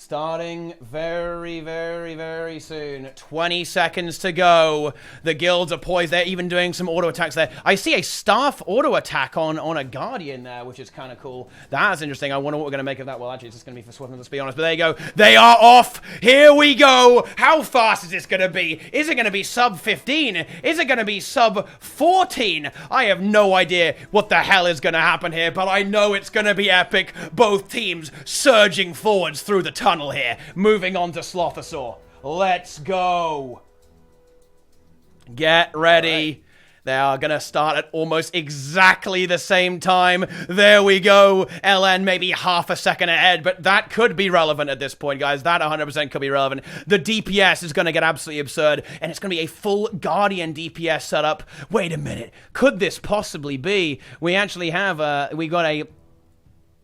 Starting very, very, very soon. 20 seconds to go. The guilds are poised. They're even doing some auto attacks there. I see a staff auto attack on a Guardian there, which is kind of cool. That's interesting. I wonder what we're going to make of that. Well, actually, it's just going to be for Swiftness, let's be honest. But there you go. They are off. Here we go. How fast is this going to be? Is it going to be sub 15? Is it going to be sub 14? I have no idea what the hell is going to happen here, but I know it's going to be epic. Both teams surging forwards through the tunnel here, moving on to Slothosaur. Let's go. Get ready. Right. They are going to start at almost exactly the same time. There we go. LN maybe half a second ahead, but that could be relevant at this point, guys. That 100% could be relevant. The DPS is going to get absolutely absurd, and it's going to be a full Guardian DPS setup. Wait a minute. Could this possibly be? We actually have we got a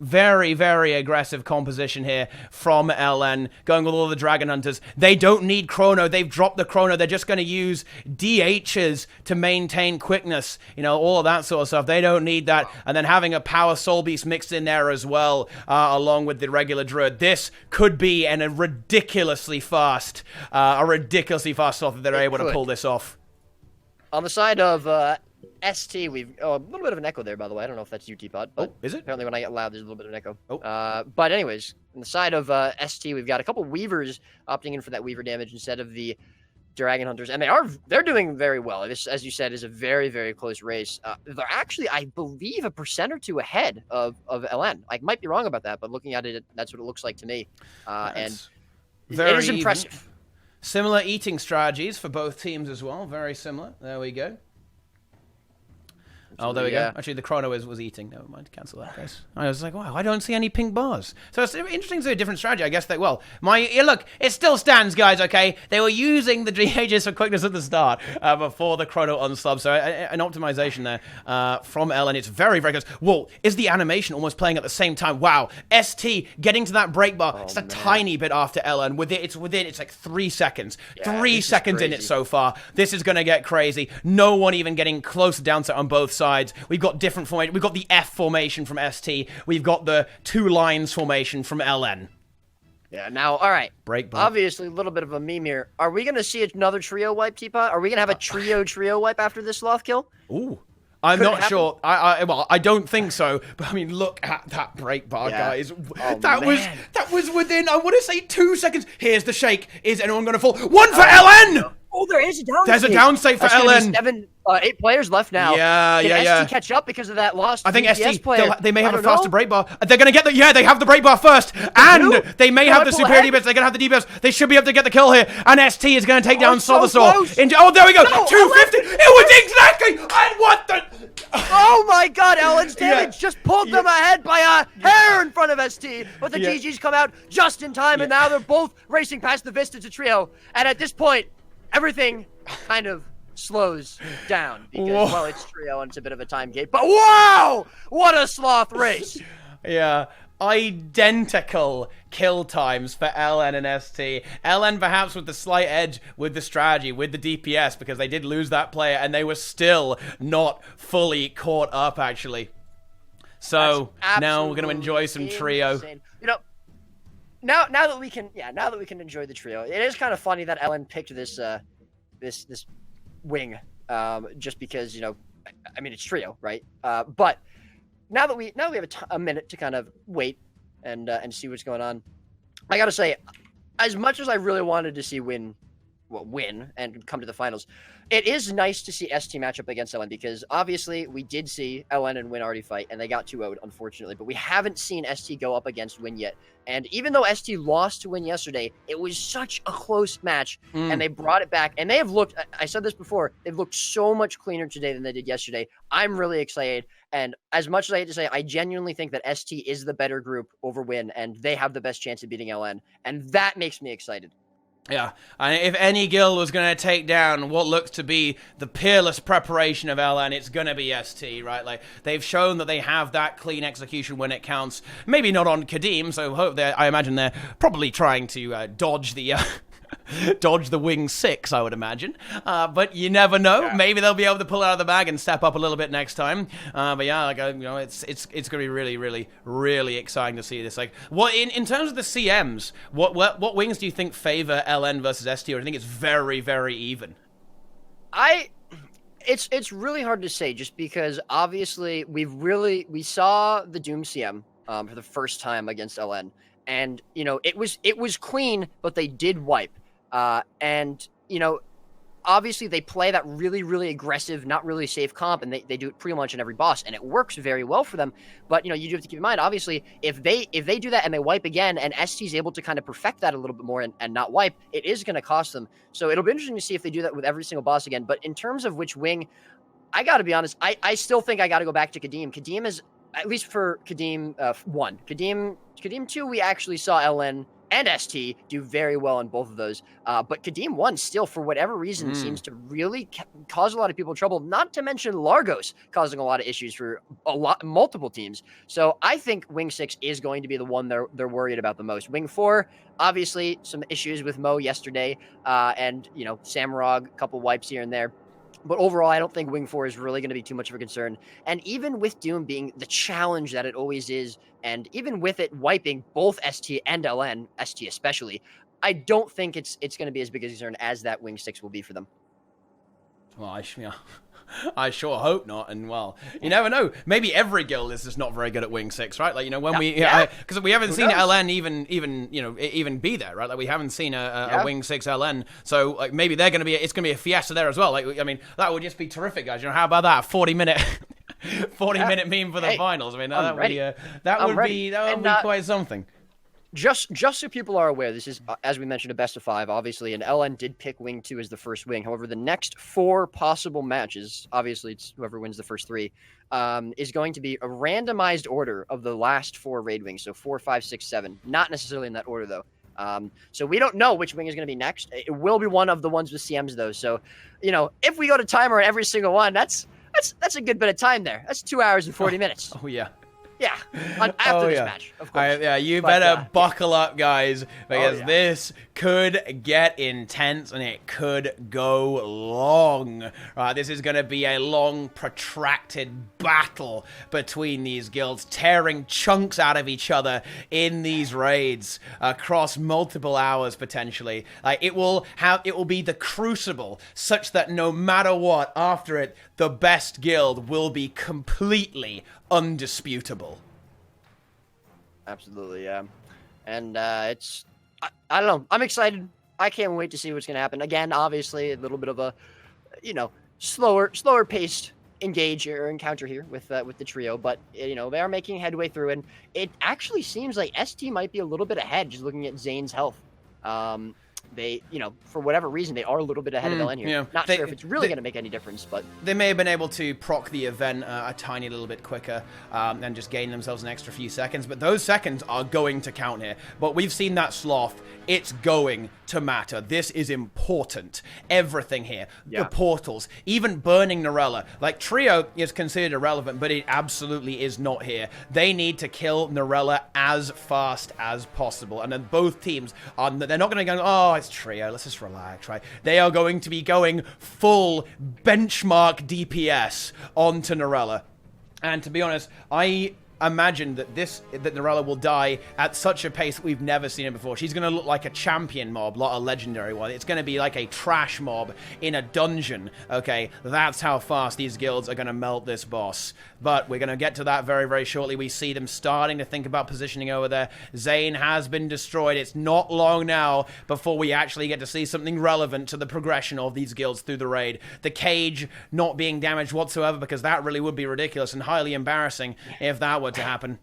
very, very aggressive composition here from LN, going with all the Dragon Hunters. They don't need Chrono. They've dropped the Chrono. They're just going to use DHs to maintain quickness, you know, all of that sort of stuff. They don't need that. And then having a Power Soul Beast mixed in there as well, along with the regular Druid. This could be a ridiculously fast slot if they're able to pull this off. On the side of ST, we've a little bit of an echo there, by the way. I don't know if that's you, Teapot. Oh, is it? Apparently when I get loud, there's a little bit of an echo. Oh. But anyways, on the side of ST, we've got a couple Weavers opting in for that Weaver damage instead of the Dragon Hunters, and they're doing very well. This, as you said, is a very, very close race. They're actually, I believe, 1% or 2% ahead of LN. I might be wrong about that, but looking at it, that's what it looks like to me. And it is impressive. Even. Similar eating strategies for both teams as well. Very similar. There we go. Oh, there we go. Actually, the Chrono was eating. Never mind. Cancel that, guys. I was like, wow, I don't see any pink bars. So it's interesting to see a different strategy. I guess that, well, look, it still stands, guys, okay? They were using the DHs for quickness at the start before the Chrono unsub. So an optimization there from Ellen. It's very, very good. Whoa, is the animation almost playing at the same time? Wow. ST getting to that break bar. It's a tiny bit after Ellen. It's like 3 seconds. Yeah, 3 seconds in it so far. This is going to get crazy. No one even getting close to downset on both sides. We've got different formation. We've got the F formation from ST. We've got the 2 lines formation from LN. Yeah, now, all right. Break bar. Obviously, a little bit of a meme here. Are we going to see another trio wipe, Teapot? Are we going to have a trio wipe after this sloth kill? Ooh. I'm not sure. I don't think so. But I mean, look at that break bar, guys. Oh, that was within, I want to say, 2 seconds. Here's the shake. Is anyone going to fall? One for LN! Oh, there is a down There's a down state for LN. 8 players left now. Yeah. ST catch up because of that lost I think DPS ST, player? they may have a faster break bar. They're going to get the, they have the break bar first. And they may have the superior DPS. They're going to have the DPS. They should be able to get the kill here. And ST is going to take down Slothosaur. Oh, there we go. 250. It was exactly. And what the. Oh my god, Ellen's damage just pulled them ahead by a hair in front of ST. But the GGs come out just in time, and now they're both racing past the Vista to trio. And at this point, everything kind of slows down because, well, it's trio and it's a bit of a time gate. But wow, what a sloth race! Yeah, identical kill times for LN and ST. LN perhaps with the slight edge with the strategy, with the DPS, because they did lose that player and they were still not fully caught up, actually. So now we're going to enjoy some trio. Insane. You know, now that we can enjoy the trio, it is kind of funny that LN picked this this wing just because, you know, I mean, it's trio, right? But now that we have a minute to kind of wait and see what's going on, I gotta say, as much as I really wanted to see win and come to the finals, it is nice to see ST match up against LN because obviously we did see LN and Win already fight and they got 2-0'd, unfortunately, but we haven't seen ST go up against Win yet. And even though ST lost to Win yesterday, it was such a close match and they brought it back. And they have looked, I said this before, they've looked so much cleaner today than they did yesterday. I'm really excited. And as much as I hate to say, I genuinely think that ST is the better group over Win and they have the best chance of beating LN. And that makes me excited. Yeah, and if any guild was going to take down what looks to be the peerless preparation of LN, it's going to be ST, right? Like, they've shown that they have that clean execution when it counts. Maybe not on Qadim, so I imagine they're probably trying to dodge the dodge the wing 6, I would imagine. But you never know. Yeah. Maybe they'll be able to pull it out of the bag and step up a little bit next time. But yeah, like, it's going to be really, really, really exciting to see this. Like, what in terms of the CMs, what wings do you think favor LN versus ST, or do you think it's very, very even? It's really hard to say, just because obviously we saw the Doom CM for the first time against LN, and it was clean, but they did wipe, and obviously they play that really, really aggressive, not really safe comp, and they do it pretty much in every boss, and it works very well for them. But you do have to keep in mind, obviously, if they do that and they wipe again, and ST is able to kind of perfect that a little bit more and not wipe, it is going to cost them. So it'll be interesting to see if they do that with every single boss again. But in terms of which wing, I got to be honest, I still think I got to go back to Qadim. Qadim is, at least for Qadim 1. Qadim 2, we actually saw LN and ST do very well in both of those. But Qadim 1 still, for whatever reason, seems to really cause a lot of people trouble, not to mention Largos causing a lot of issues for multiple teams. So I think Wing 6 is going to be the one they're worried about the most. Wing 4, obviously, some issues with Mo yesterday, and, Samarog, a couple wipes here and there. But overall, I don't think Wing 4 is really going to be too much of a concern. And even with Doom being the challenge that it always is, and even with it wiping both ST and LN, ST especially, I don't think it's going to be as big a concern as that Wing 6 will be for them. Well, I sure hope not. And well, you never know. Maybe every guild is just not very good at Wing 6, right? Like, when because we haven't seen LN even be there, right? Like, we haven't seen a Wing 6 LN. So like, maybe it's going to be a fiesta there as well. Like, I mean, that would just be terrific, guys. How about that? 40-minute meme for the finals. I mean, that would be quite something. Just so people are aware, this is, as we mentioned, a best of 5, obviously, and LN did pick Wing 2 as the first wing. However, the next 4 possible matches, obviously it's whoever wins the first 3, is going to be a randomized order of the last 4 raid wings, so 4, 5, 6, 7. Not necessarily in that order, though. So we don't know which wing is going to be next. It will be one of the ones with CMs, though. So, if we go to timer on every single one, that's a good bit of time there. That's 2 hours and 40 minutes. Oh, yeah. Yeah, after this match, of course. You better buckle up, guys, because this could get intense and it could go long. This is going to be a long, protracted battle between these guilds, tearing chunks out of each other in these raids across multiple hours, potentially. It will be the crucible, such that no matter what, after it, the best guild will be completely undisputable. Absolutely, yeah. And I don't know. I'm excited. I can't wait to see what's going to happen. Again, obviously, a little bit of a, slower paced engage or encounter here with the trio, but they are making headway through, and it actually seems like ST might be a little bit ahead just looking at Zane's health. They, for whatever reason, they are a little bit ahead of LN here. Yeah. Not sure if it's really going to make any difference, but they may have been able to proc the event a tiny little bit quicker and just gain themselves an extra few seconds. But those seconds are going to count here. But we've seen that sloth. It's going to matter. This is important. Everything here. Yeah. The portals. Even burning Narella. Like, Trio is considered irrelevant, but it absolutely is not here. They need to kill Narella as fast as possible. And then both teams, they're not going to go, oh, it's Trio, let's just relax, right? They are going to be going full benchmark DPS onto Narella. And to be honest, I imagine that Narella will die at such a pace that we've never seen it before. She's going to look like a champion mob, not a legendary one. It's going to be like a trash mob in a dungeon, okay? That's how fast these guilds are going to melt this boss. But we're going to get to that very, very shortly. We see them starting to think about positioning over there. Zane has been destroyed. It's not long now before we actually get to see something relevant to the progression of these guilds through the raid. The cage not being damaged whatsoever, because that really would be ridiculous and highly embarrassing if that were to happen.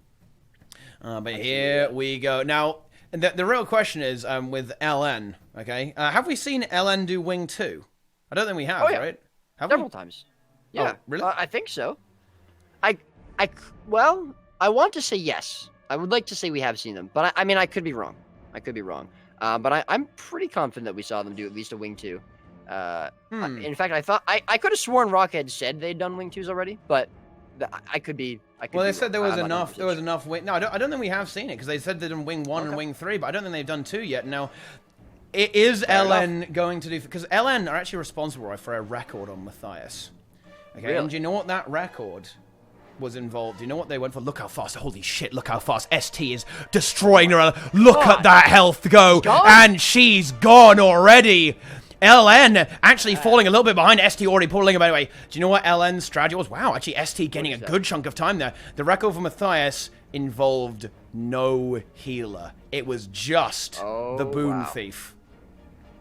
But here we go. Now, the real question is with LN, okay? Have we seen LN do Wing 2? I don't think we have, right? Have Several times. Yeah. Oh, really? I think so. Well, I want to say yes. I would like to say we have seen them, but I could be wrong. But I'm pretty confident that we saw them do at least a Wing 2. In fact, I thought I could have sworn Rockhead said they'd done Wing 2s already, but I could be. Well, they said there was enough. There was enough wing. No, I don't think we have seen it, because they said they'd done Wing 1 and Wing 3, but I don't think they've done 2 yet. Now, Is LN going to do... Because LN are actually responsible for a record on Matthias. Okay, really? And do you know what that record was involved? Do you know what they went for? Look how fast. Holy shit, look how fast ST is destroying her. Look at that health go. And she's gone already. LN actually falling a little bit behind. ST already pulling him anyway. Do you know what LN's strategy was? Wow, actually ST gaining a good chunk of time there. The record for Matthias involved no healer. It was just the Boon Thief.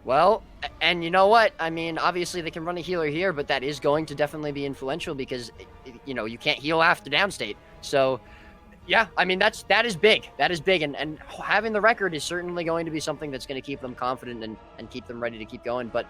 Well, and you know what? I mean, obviously they can run a healer here, but that is going to definitely be influential because, you know, you can't heal after downstate. So, yeah, I mean, that is big. That is big, and having the record is certainly going to be something that's going to keep them confident and keep them ready to keep going. But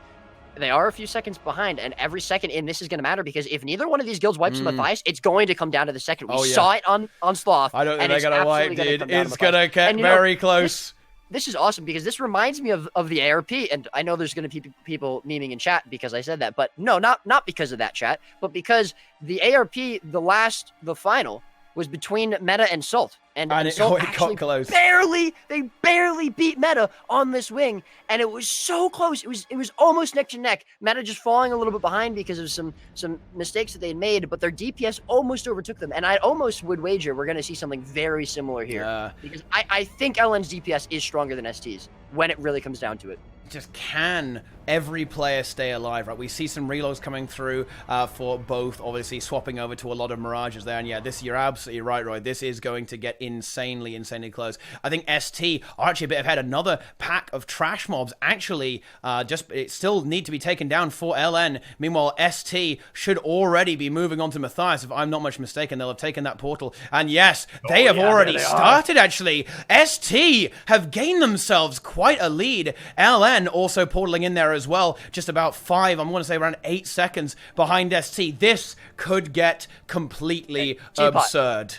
they are a few seconds behind, and every second in this is going to matter because if neither one of these guilds wipes Matthias, it's going to come down to the second. We saw it on Sloth. I don't think they're going to wipe, dude. It's going to get very close. This is awesome because this reminds me of the ARP, and I know there's going to be people memeing in chat because I said that, but no, not because of that chat, but because the ARP, the final, was between Meta and Salt. And Salt it got close. They barely beat Meta on this wing, and it was so close. It was almost neck to neck. Meta just falling a little bit behind because of some mistakes that they had made, but their DPS almost overtook them. And I almost would wager we're going to see something very similar here. Because I think LN's DPS is stronger than ST's when it really comes down to it. Just can every player stay alive, right? We see some reloads coming through for both, obviously swapping over to a lot of Mirages there. And yeah, you're absolutely right, Roy. This is going to get insanely close. I think ST are actually a bit ahead. Another pack of trash mobs actually it still need to be taken down for LN. Meanwhile, ST should already be moving on to Matthias. If I'm not much mistaken, they'll have taken that portal. And yes, they have already started, actually. ST have gained themselves quite a lead. LN also portaling in there as well, just about 5, I'm going to say around 8 seconds behind ST. This could get completely absurd.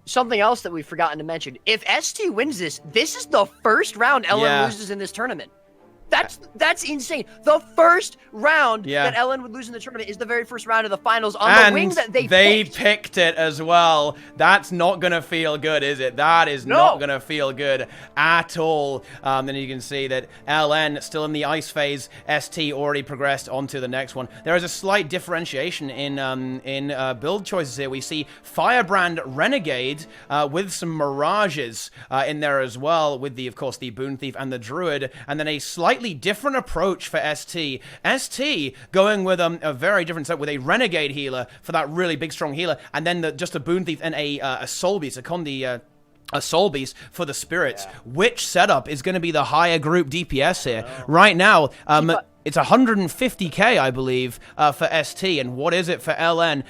Something else that we've forgotten to mention, if ST wins this is the first round LN loses in this tournament. That's insane. The first round that LN would lose in the tournament is the very first round of the finals on the wing that they picked it as well. That's not going to feel good, is it? That is not going to feel good at all. Then you can see that LN still in the ice phase. ST already progressed onto the next one. There is a slight differentiation in build choices here. We see Firebrand Renegade with some Mirages in there as well, with of course the Boon Thief and the Druid, and then a slightly different approach for ST. ST going with a very different set with a Renegade healer for that really big strong healer, and then just a Boon Thief and a Soul Beast, a Soul Beast for the spirits. Which setup is going to be the higher group DPS here? Right now, it's 150k, I believe, for ST. And what is it for LN?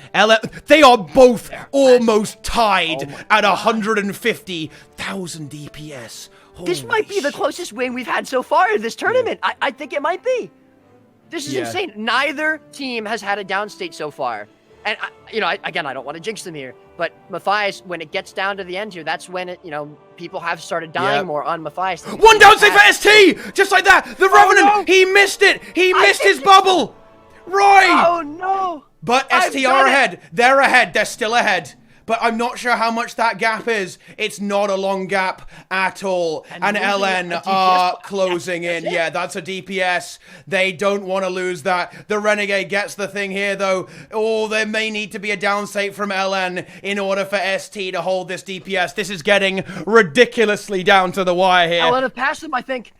They are both almost tied at 150,000 DPS. This might be the closest win we've had so far in this tournament. I think it might be. This is insane. Neither team has had a downstate so far. And, again, I don't want to jinx them here, but Matthias, when it gets down to the end here, that's when, people have started dying more on Matthias. One downstate for ST! Just like that! The Revenant, he missed it! He missed his bubble! Roy! Oh, no! But ST are ahead. They're ahead. They're still ahead. But I'm not sure how much that gap is. It's not a long gap at all. And LN are closing in. Yeah, that's a DPS. They don't want to lose that. The Renegade gets the thing here, though. Oh, there may need to be a downstate from LN in order for ST to hold this DPS. This is getting ridiculously down to the wire here. LN have passed them, I think.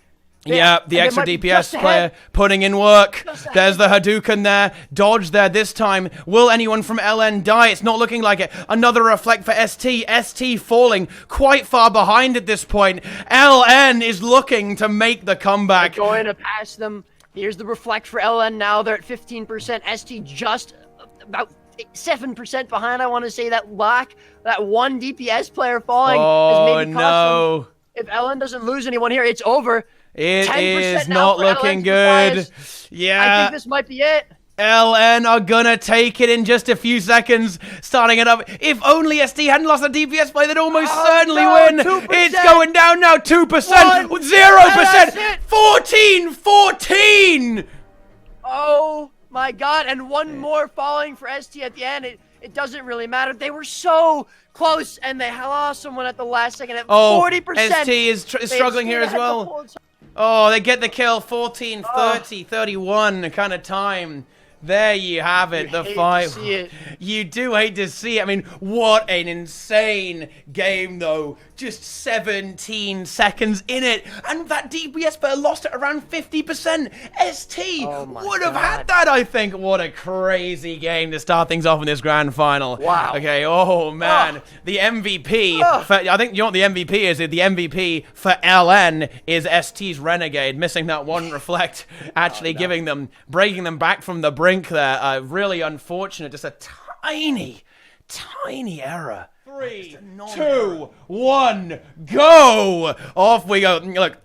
Yeah, the extra DPS player putting in work. There's the Hadouken there. Dodge there this time. Will anyone from LN die? It's not looking like it. Another reflect for ST. ST falling quite far behind at this point. LN is looking to make the comeback. They're going to pass them. Here's the reflect for LN now. They're at 15%. ST just about 7% behind, I want to say. That one DPS player falling has maybe cost them. If LN doesn't lose anyone here, it's over. It is not looking good. Yeah. I think this might be it. LN are gonna take it in just a few seconds, starting it up. If only ST hadn't lost a DPS play, they'd almost certainly win. 2%. It's going down now, 2%, 0%, 14. Oh my God, and one more falling for ST at the end. It doesn't really matter. They were so close, and they lost someone at the last second at 40%. ST is struggling here as well. Oh, they get the kill. 14, 30, 31 kind of time. There you have it, the fight. You do hate to see it. I mean, what an insane game, though. Just 17 seconds in it. And that DPS player lost it around 50%. ST would have had that, I think. What a crazy game to start things off in this grand final. Wow. Okay, oh, man. The MVP, I think, you know what the MVP is? The MVP for LN is ST's Renegade, missing that one reflect, actually breaking them back from the brink there. Really unfortunate, just a tiny error. 3, 2, 1, go! Off we go. Look,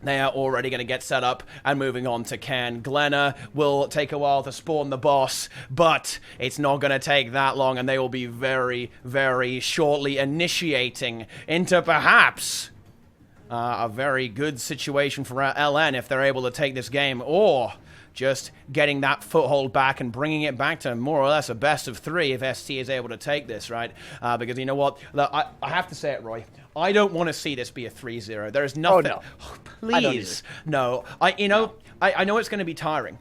they are already going to get set up and moving on to Cairn. Glenna will take a while to spawn the boss, but it's not going to take that long, and they will be very, very shortly initiating into perhaps a very good situation for LN if they're able to take this game, or just getting that foothold back and bringing it back to more or less a best of 3 if ST is able to take this, right? Because you know what? Look, I have to say it, Roy. I don't want to see this be a 3-0. There is nothing. Oh, no. Please. No. I know it's going to be tiring.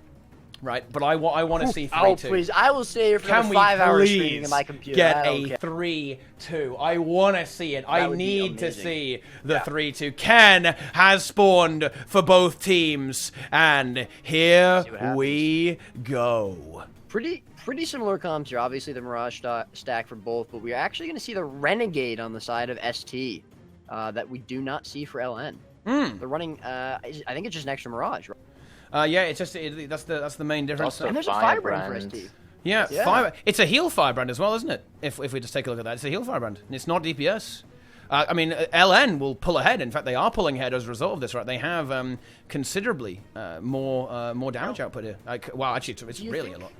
Right, but I want to see 3-2. Oh, please. I will stay here for 5 hours streaming in my computer. Get a 3-2. I want to see it. I need to see the 3-2. Cairn has spawned for both teams, and here we go. Pretty similar comps here. Obviously, the Mirage stack for both, but we're actually going to see the Renegade on the side of ST that we do not see for LN. They're running, I think it's just an extra Mirage, right? Yeah, it's just that's the main difference. And there's a Firebrand for ST. Yeah. It's a heal Firebrand as well, isn't it? If we just take a look at that, it's a heal Firebrand. It's not DPS. I mean, LN will pull ahead. In fact, they are pulling ahead as a result of this, right? They have considerably more damage output here. Wow, actually, it's really a lot.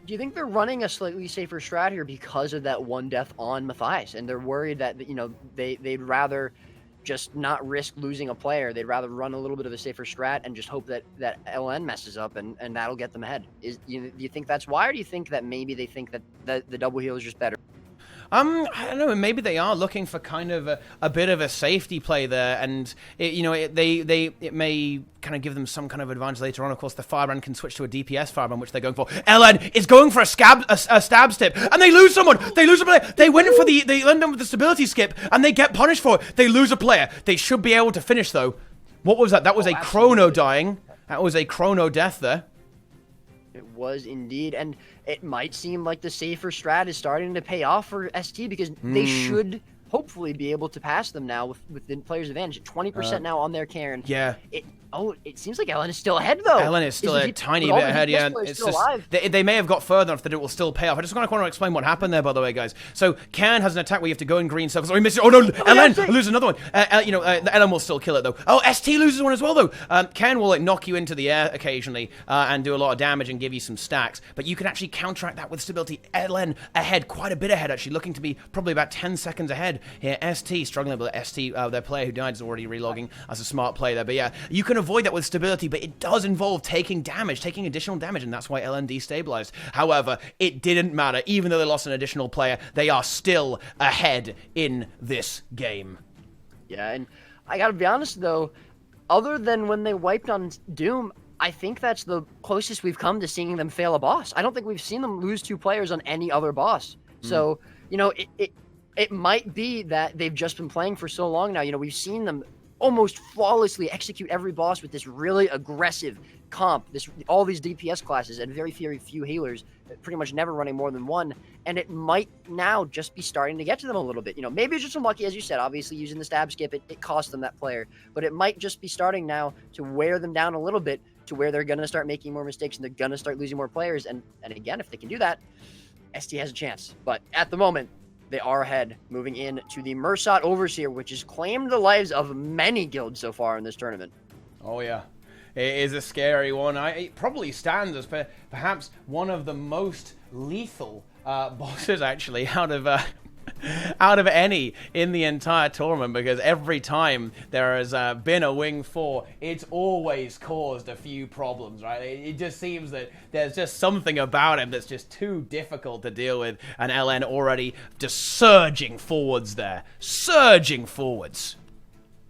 Do you think they're running a slightly safer strat here because of that one death on Matthias, and they're worried that they'd rather just not risk losing a player? They'd rather run a little bit of a safer strat and just hope that LN messes up and that'll get them ahead. Do you think that's why, or do you think that maybe they think that the double heal is just better? I don't know. Maybe they are looking for kind of a bit of a safety play there, and it may kind of give them some kind of advantage later on. Of course, the Firebrand can switch to a DPS Firebrand, which they're going for. LN is going for a stab step, and they lose someone. They lose a player. They win for they end them with the stability skip, and they get punished for it. They lose a player. They should be able to finish though. What was that? That was a chrono dying. That was a chrono death there. It was indeed, and it might seem like the safer strat is starting to pay off for ST because they should hopefully be able to pass them now with the player's advantage. 20% now on their Cairn. Yeah. It seems like LN is still ahead, though. LN is still a tiny bit ahead, yeah. It's just, they may have got further enough that it will still pay off. I just want to explain what happened there, by the way, guys. So, Cairn has an attack where you have to go in green circles. Oh, he missed it. Oh, no, LN loses another one. The LN will still kill it, though. Oh, ST loses one as well, though. Cairn will knock you into the air occasionally and do a lot of damage and give you some stacks. But you can actually counteract that with stability. LN ahead, quite a bit ahead, actually, looking to be probably about 10 seconds ahead here. ST struggling, but ST, their player who died is already relogging. That's a smart play there. But yeah, you can avoid that with stability, but it does involve taking additional damage, and that's why LN destabilized. However, it didn't matter. Even though they lost an additional player, they are still ahead in this game. Yeah, and I gotta be honest, though, other than when they wiped on Doom, I think that's the closest we've come to seeing them fail a boss. I don't think we've seen them lose 2 players on any other boss. So, it might be that they've just been playing for so long now. We've seen them almost flawlessly execute every boss with this really aggressive comp, all these DPS classes, and very few healers, pretty much never running more than one. And it might now just be starting to get to them a little bit. Maybe it's just unlucky, as you said. Obviously, using the stab skip, it cost them that player. But it might just be starting now to wear them down a little bit to where they're going to start making more mistakes and they're going to start losing more players. And again, if they can do that, ST has a chance. But at the moment, they are ahead, moving in to the Mursaat Overseer, which has claimed the lives of many guilds so far in this tournament. Oh, yeah. It is a scary one. It probably stands as perhaps one of the most lethal bosses, actually, out of any in the entire tournament, because every time there has been a Wing 4, it's always caused a few problems, right? It just seems that there's just something about him that's just too difficult to deal with, and LN already just surging forwards there. Surging forwards.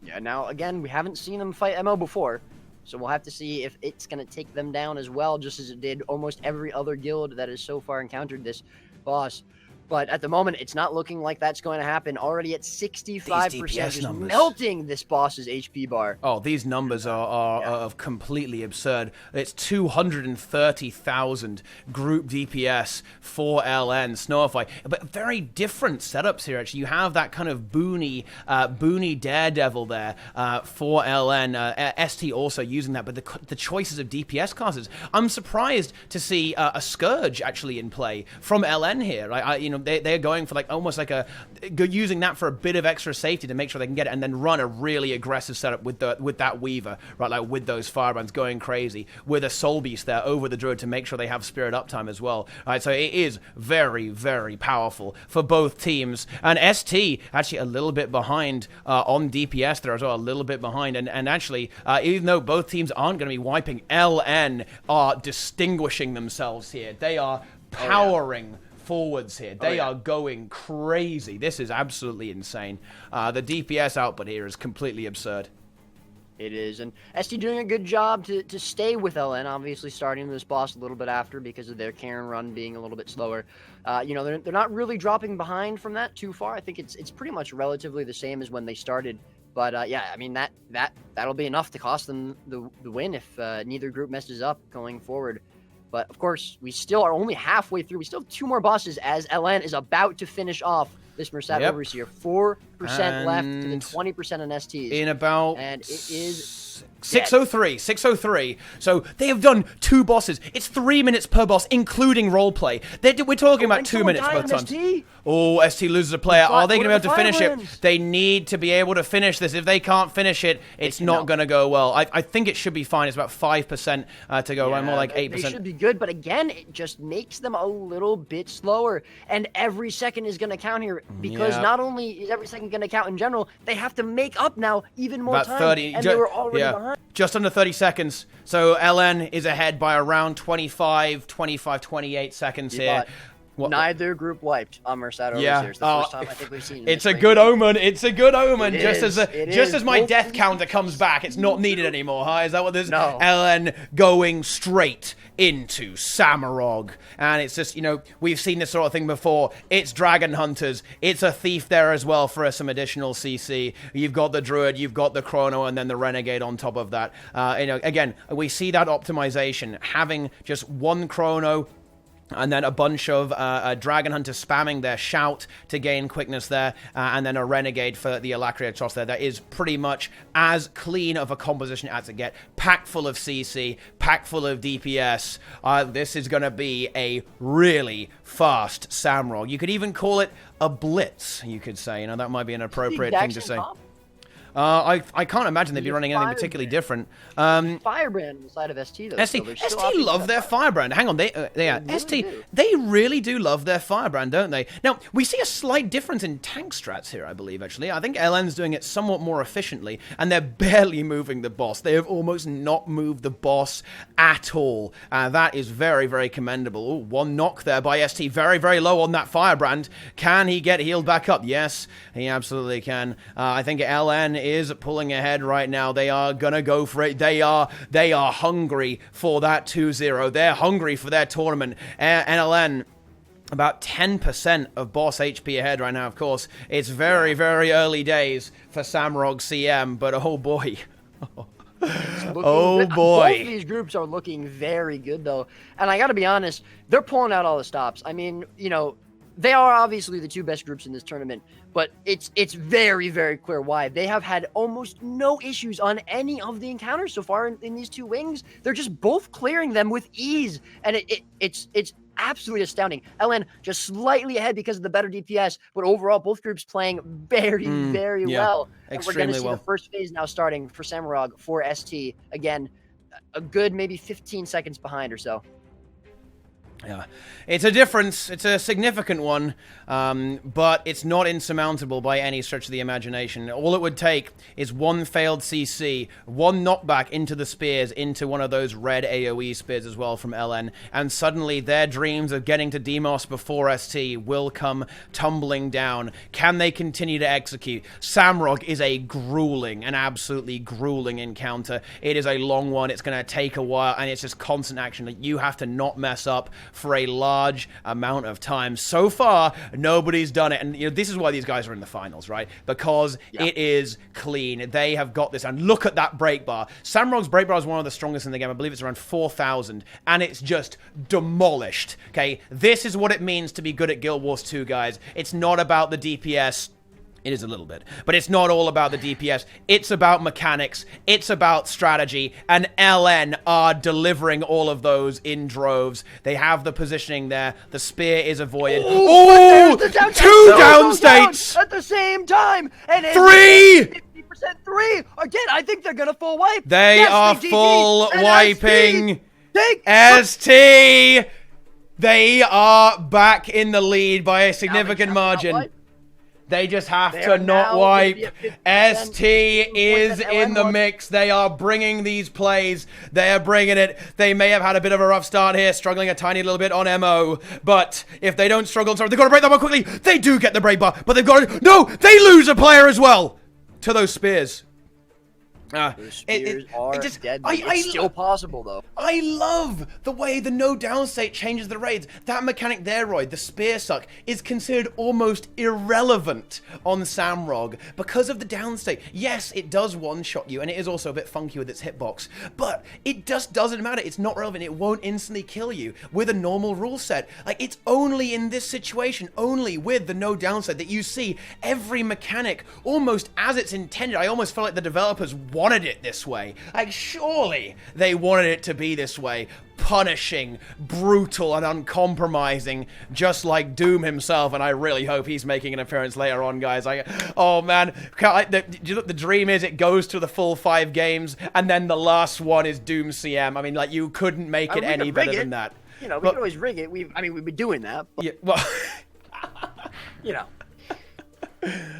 Yeah, now, again, we haven't seen them fight MO before, so we'll have to see if it's going to take them down as well, just as it did almost every other guild that has so far encountered this boss. But at the moment, it's not looking like that's going to happen. Already at 65%, just melting this boss's HP bar. Oh, these numbers are completely absurd. It's 230,000 group DPS for LN Snowify. But very different setups here, actually. You have that kind of boony daredevil there for LN. ST also using that, but the choices of DPS classes. I'm surprised to see a Scourge actually in play from LN here. Right? They're going for like almost like using that for a bit of extra safety to make sure they can get it, and then run a really aggressive setup with that Weaver, right? Like with those Firebrands going crazy, with a Soul Beast there over the Druid to make sure they have Spirit uptime as well. Right, so it is very, very powerful for both teams. And ST actually a little bit behind on DPS there as well, a little bit behind. And actually, even though both teams aren't going to be wiping, LN are distinguishing themselves here. They are powering forwards here. They are going crazy. This is absolutely insane. The DPS output here is completely absurd. It is, and ST doing a good job to stay with LN, obviously starting this boss a little bit after because of their Cairn run being a little bit slower. They're not really dropping behind from that too far. I think it's pretty much relatively the same as when they started. But yeah, I mean that'll be enough to cost them the win if neither group messes up going forward. But, of course, we still are only halfway through. We still have 2 more bosses as LN is about to finish off this Mursaat Overseer. 4% left to the 20% on STs. In about... And it is... 603. So they have done 2 bosses. It's 3 minutes per boss, including roleplay. We're talking about 2 minutes both times. Oh, ST loses a player. Are they going to be able to finish it? They need to be able to finish this. If they can't finish it, it's not going to go well. I think it should be fine. It's about 5% to go, right? More like 8%. They should be good, but again, it just makes them a little bit slower. And every second is going to count here because not only is every second going to count in general, they have to make up now even more about time. 30. And they were already behind. Just under 30 seconds. So LN is ahead by around 28 seconds here. Neither group wiped on Mursaat Overseer. It's the first time I think we've seen it's a good omen. It's a good omen. Just as my death counter comes back, it's not needed anymore. Huh? Is that what this? No. LN going straight into Samarog, and it's just we've seen this sort of thing before. It's Dragon Hunters. It's a Thief there as well for some additional CC. You've got the Druid, you've got the Chrono, and then the Renegade on top of that. Again, we see that optimization having just one Chrono. And then a bunch of Dragon Hunters spamming their shout to gain quickness there, and then a Renegade for the Alacria toss there. That is pretty much as clean of a composition as it get. Packed full of CC, packed full of DPS. This is going to be a really fast Samarog. You could even call it a blitz, you could say. That might be an appropriate thing to say. I can't imagine they'd be running anything particularly different. Firebrand on the side of ST, though. ST love their Firebrand. Hang on, they really do love their Firebrand, don't they? Now, we see a slight difference in tank strats here, I believe, actually. I think LN's doing it somewhat more efficiently, and they're barely moving the boss. They have almost not moved the boss at all. That is very, very commendable. Ooh, one knock there by ST. Very, very low on that Firebrand. Can he get healed back up? Yes, he absolutely can. I think LN is pulling ahead right now. They are gonna go for it. They are hungry for that 2-0. They're hungry for their tournament. NLN about 10% of boss HP ahead right now. Of course, it's very, very early days for Samarog CM, but oh boy. Oh boy. Both of these groups are looking very good though. And I gotta be honest, they're pulling out all the stops. I mean, they are obviously the 2 best groups in this tournament, but it's very, very clear why. They have had almost no issues on any of the encounters so far in these 2 wings. They're just both clearing them with ease, and it's absolutely astounding. LN just slightly ahead because of the better DPS, but overall, both groups playing very, very well. And we're going to see the first phase now starting for Samarog, for ST. Again, a good maybe 15 seconds behind or so. Yeah, it's a difference. It's a significant one, but it's not insurmountable by any stretch of the imagination. All it would take is one failed CC, one knockback into the spears, into one of those red AoE spears as well from LN, and suddenly their dreams of getting to Deimos before ST will come tumbling down. Can they continue to execute? Samarog is an absolutely grueling encounter. It is a long one. It's going to take a while, and it's just constant action. Like, you have to not mess up for a large amount of time. So far, nobody's done it. And this is why these guys are in the finals, right? Because it is clean. They have got this. And look at that break bar. Samarog's break bar is one of the strongest in the game. I believe it's around 4,000. And it's just demolished. Okay? This is what it means to be good at Guild Wars 2, guys. It's not about the DPS. It is a little bit, but it's not all about the DPS. It's about mechanics. It's about strategy, and LN are delivering all of those in droves. They have the positioning there. The spear is avoided. Oh, two down states at the same time, and 3. 50% 3 again. I think they're gonna full wipe. They are full wiping. ST. They are back in the lead by a significant margin. They just have to not wipe. ST is in the mix. They are bringing these plays. They are bringing it. They may have had a bit of a rough start here, struggling a tiny little bit on MO. But if they don't struggle, they've got to break that one quickly. They do get the break bar, but they've got to... No, they lose a player as well to those spears. Those spears are dead. It's still possible, though. I love the way the no down state changes the raids. That mechanic there, Roy, the spear suck, is considered almost irrelevant on Samarog because of the down state. Yes, it does one-shot you, and it is also a bit funky with its hitbox, but it just doesn't matter. It's not relevant. It won't instantly kill you with a normal rule set. Like, it's only in this situation, only with the no down state, that you see every mechanic almost as it's intended. I almost feel like the developers wanted it this way. Like, surely they wanted it to be this way. Punishing, brutal, and uncompromising, just like Doom himself, and I really hope he's making an appearance later on, guys. Oh man, the dream is it goes to the full 5 games, and then the last one is Doom CM. I mean, like, you couldn't make it any better than that. We could always rig it. We've been doing that. But, yeah, well,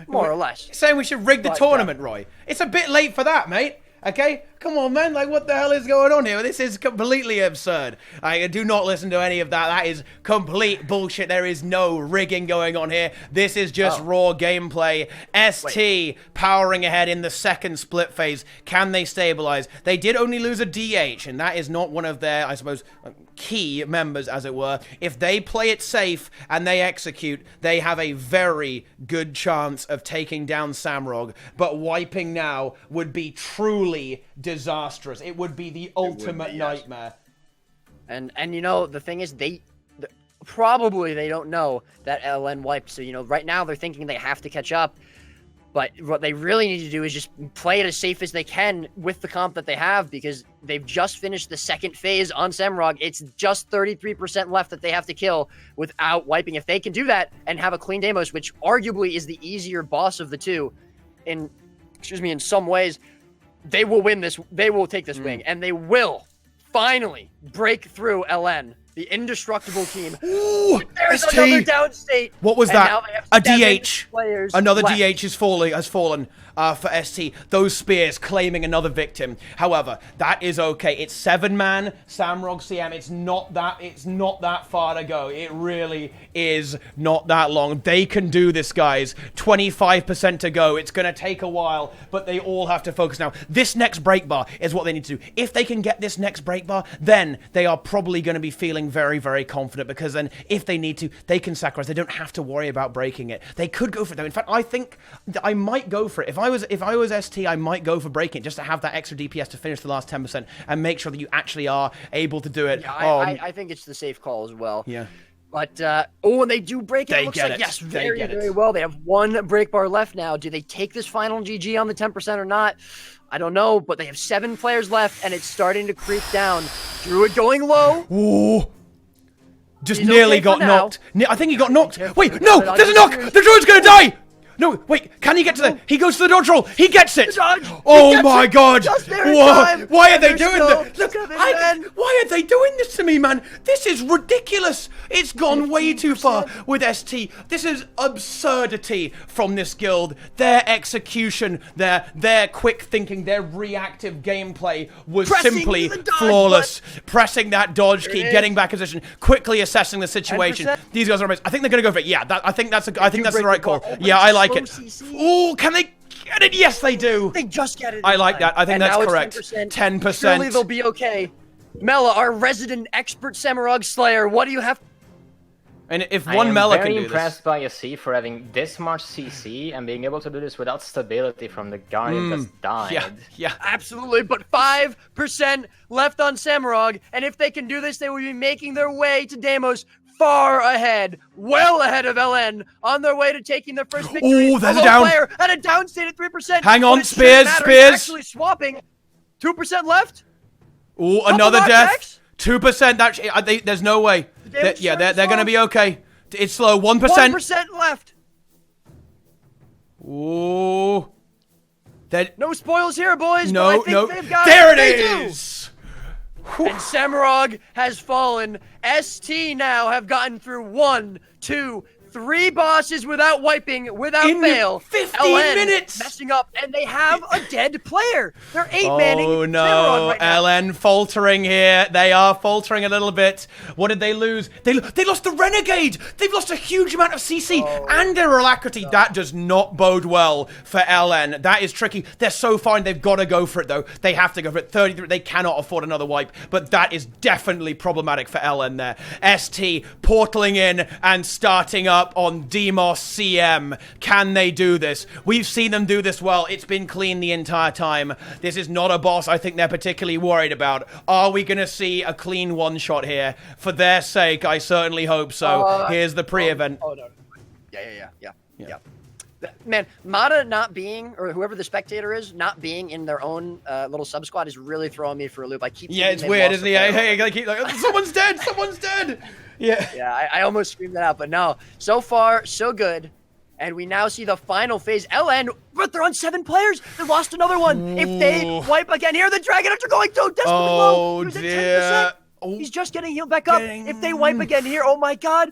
more or less. Saying we should rig the tournament, Roy. It's a bit late for that, mate. Okay? Come on, man. Like, what the hell is going on here? This is completely absurd. I do not listen to any of that. That is complete bullshit. There is no rigging going on here. This is just raw gameplay. ST powering ahead in the second split phase. Can they stabilize? They did only lose a DH, and that is not one of their, I suppose, key members, as it were. If they play it safe and they execute, they have a very good chance of taking down Samarog. But wiping now would be truly disastrous. It would be the ultimate nightmare. And the thing is, probably they don't know that LN wiped. So, right now they're thinking they have to catch up. But what they really need to do is just play it as safe as they can with the comp that they have, because they've just finished the second phase on Samarog. It's just 33% left that they have to kill without wiping. If they can do that and have a clean Deimos, which arguably is the easier boss of the two, in some ways, they will win this. They will take this wing, and they will finally break through LN, the indestructible team. Ooh, there's ST. another downstate. What was that? A DH. Another left. DH has fallen for ST. Those spears claiming another victim. However, that is okay. It's 7-man Samarog CM. It's not that far to go. It really is not that long. They can do this, guys. 25% to go. It's gonna take a while, but they all have to focus now. This next break bar is what they need to do. If they can get this next break bar, then they are probably going to be feeling very, very confident, because then if they need to, they can sacrifice. They don't have to worry about breaking it. They could go for it though. In fact, I think I might go for it. If I was ST, I might go for breaking it, just to have that extra DPS to finish the last 10% and make sure that you actually are able to do it. Yeah, I think it's the safe call as well. Yeah. But, when they do break it, it looks like, yes, very well. They have one break bar left now. Do they take this final GG on the 10% or not? I don't know, but they have 7 players left, and it's starting to creep down. Druid going low. Ooh. Just nearly got knocked. I think he got knocked. Wait, no! There's a knock! The Druid's gonna die! No, wait, can he get to the... He goes to the dodge roll. He gets it. Oh my God. Why are they doing this? Look, why are they doing this to me, man? This is ridiculous. It's gone way too far with ST. This is absurdity from this guild. Their execution, their quick thinking, their reactive gameplay was simply flawless. Pressing that dodge key, getting back in position, quickly assessing the situation. 10%. These guys are amazing. I think they're going to go for it. Yeah, I think that's the right call. Yeah, I like it. Oh, can they get it? Yes, they do. They just get it. I like that. I think that's correct. 10%. Surely they'll be okay. Mela, our resident expert Samarog Slayer, what do you have? And if one Mela can do this... I'm very impressed by Yassi for having this much CC and being able to do this without stability from the Guardian that's died. Yeah. Absolutely, but 5% left on Samarog, and if they can do this, they will be making their way to Deimos far ahead, well ahead of LN, on their way to taking their first victory. Oh, there's a down. Player at a down state at 3%. Hang on, Spears. Actually swapping. 2% left. Oh, another death. 2%. There's no way. They're going to be okay. It's slow. 1%. 1% left. Ooh. No spoils here, boys. No, but I think they've got there it is. And Samarog has fallen. ST now have gotten through 1, 2, 3 bosses without wiping, without fail. 15 minutes! Messing up, and they have a dead player. They're 8-manning Oh no, Samarog right now. LN faltering here. They are faltering a little bit. What did they lose? They lost the Renegade! They've lost a huge amount of CC and their alacrity. That does not bode well for LN. That is tricky. They're so fine. They've got to go for it, though. They have to go for it. 33. They cannot afford another wipe, but that is definitely problematic for LN there. ST portaling in and starting up on Deimos CM. Can they do this? We've seen them do this well. It's been clean the entire time. This is not a boss I think they're particularly worried about. Are we going to see a clean one-shot here? For their sake, I certainly hope so. Here's the pre-event. No. Yeah. Man, Mata not being, or whoever the spectator is, not being in their own little sub-squad is really throwing me for a loop. I keep it's weird, isn't he? Hey, I keep like, someone's dead! Someone's dead! Yeah, I almost screamed that out, but no. So far, so good. And we now see the final phase. LN, but they're on 7 players. They lost another one. If they wipe again here, the Dragon Hunter going so desperately low. He was at 10%. He's just getting healed back up. If they wipe again here, oh my God.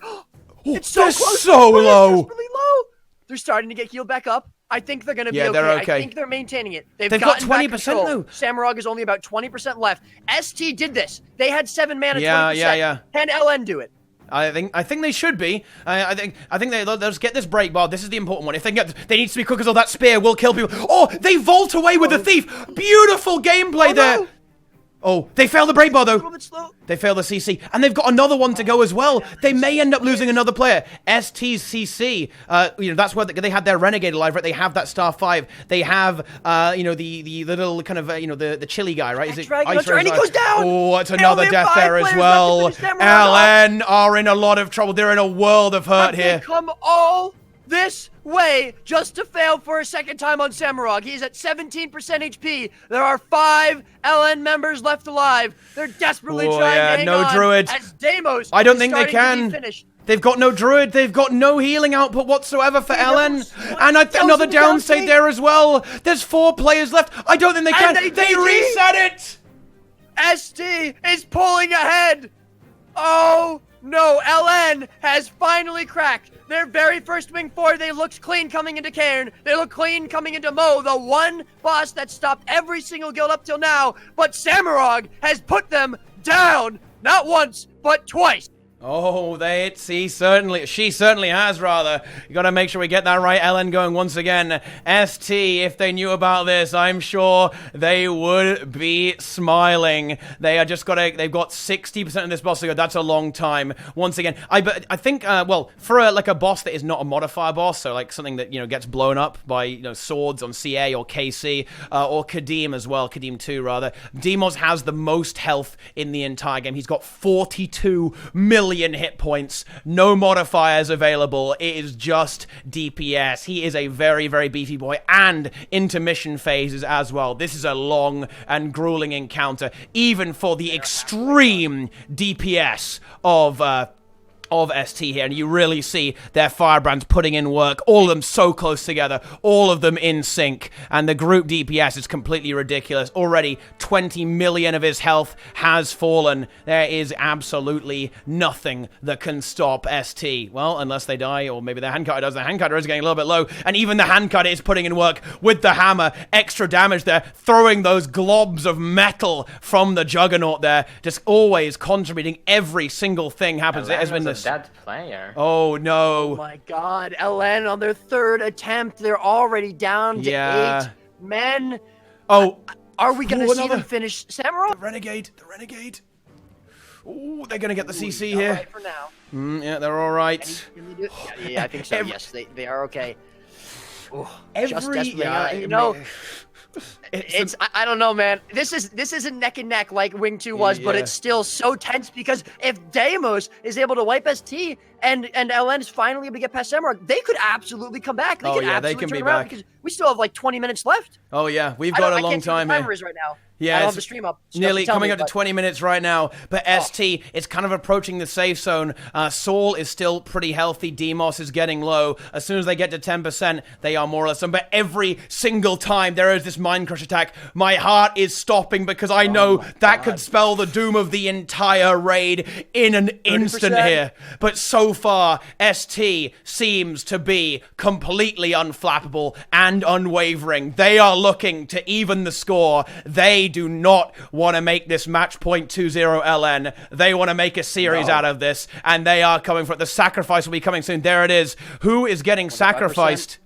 It's so close. So low. Desperately low. They're starting to get healed back up. I think they're going to be okay. They're okay. I think they're maintaining it. They've got gotten 20% though. Samarog is only about 20% left. ST did this. They had 7 mana, 20%. Can LN do it? I think they should be. I think they'll just get this break bar. This is the important one. If they need to be quick as all that spear will kill people. Oh, they vault away with the thief. Beautiful gameplay there. No. Oh, they fail the break bar though. A little bit slow. They fail the CC, and they've got another one to go as well. They may end up losing another player. ST's CC, that's where they had their Renegade alive, right? They have that star 5. They have, the little kind of, the chilly guy, right? Is it Ice and he goes down. Oh, it's another death there as well. LN are in a lot of trouble. They're in a world of hurt here. They come all this way just to fail for a second time on Samarog. He's at 17% HP. There are 5 LN members left alive. They're desperately trying to hang on. Druid. As Deimos I don't think they can. They've got no druid. They've got no healing output whatsoever for LN. And another downstate there as well. There's 4 players left. I don't think they can. They reset it. ST is pulling ahead. Oh no, LN has finally cracked. Their very first wing forward, they looked clean coming into Cairn. They look clean coming into Mo, the one boss that stopped every single guild up till now. But Samarog has put them down, not once, but twice. Oh, she certainly has, rather. You gotta make sure we get that right. LN going once again. ST, if they knew about this, I'm sure they would be smiling. They've got 60% of this boss to go. That's a long time. Once again, I think, for a boss that is not a modifier boss, so like something that, gets blown up by, swords on CA or KC, or Qadim as well, Qadim 2 rather. Deimos has the most health in the entire game. He's got 42 million hit points, no modifiers available. It is just DPS. He is a very, very beefy boy, and intermission phases as well. This is a long and grueling encounter, even for the extreme DPS of of ST here, and you really see their firebrands putting in work, all of them so close together, all of them in sync, and the group DPS is completely ridiculous. Already 20 million of his health has fallen. There is absolutely nothing that can stop ST. Well, unless they die, or maybe the handcutter does. The handcutter is getting a little bit low, and even the handcutter is putting in work with the hammer. Extra damage there, throwing those globs of metal from the Juggernaut there, just always contributing. Every single thing happens. It has been this dead player. Oh no. Oh my god. LN on their third attempt. They're already down to 8 men. Oh. Are we going to see them finish Samarog? The Renegade. Ooh, they're going to get the CC here. All right for now. Yeah, they're all right. Yeah, I think so. Yes, they are okay. Ooh, I don't know, man. This isn't neck and neck like Wing 2 was, but it's still so tense because if Deimos is able to wipe ST and LN is finally able to get past Samarog, they could absolutely come back. They can be back because we still have like 20 minutes left. Oh yeah, we've got a long time here. I can't see what the timer is right now. Yeah, I don't have the stream up. So nearly coming up to 20 minutes right now, but ST is kind of approaching the safe zone. Saul is still pretty healthy. Deimos is getting low. As soon as they get to 10%, they are more or less done. But every single time there is this Mind Crush attack, my heart is stopping because I know that could spell the doom of the entire raid in an instant here. But so far, ST seems to be completely unflappable and unwavering. They are looking to even the score. They do not want to make this match point 2-0 LN. They want to make a series out of this, and they are coming for it. The sacrifice will be coming soon. There it is. Who is getting sacrificed?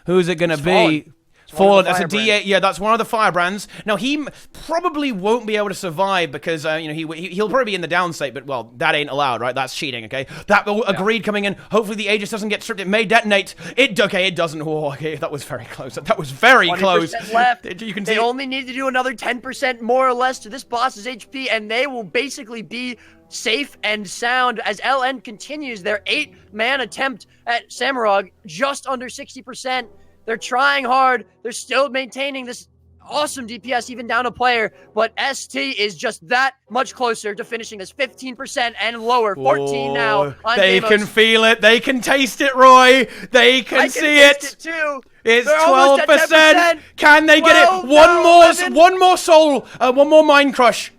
Who's it going to be? Fallen. That's a D8. Yeah, that's one of the firebrands. Now, he probably won't be able to survive because, he'll probably be in the down state, but, well, that ain't allowed, right? That's cheating, okay? That agreed coming in. Hopefully the Aegis doesn't get stripped. It may detonate. It doesn't. Oh, okay, that was very close. That was very close. Left. You can see only need to do another 10% more or less to this boss's HP, and they will basically be safe and sound as LN continues their 8-man attempt at Samarog, just under 60%. They're trying hard. They're still maintaining this awesome DPS, even down a player. But ST is just that much closer to finishing this 15% and lower. 14 now. They can feel it. They can taste it, Roy. They can see it. Taste it too. It's 12%. Can they get it? One more soul. One more Mind Crush.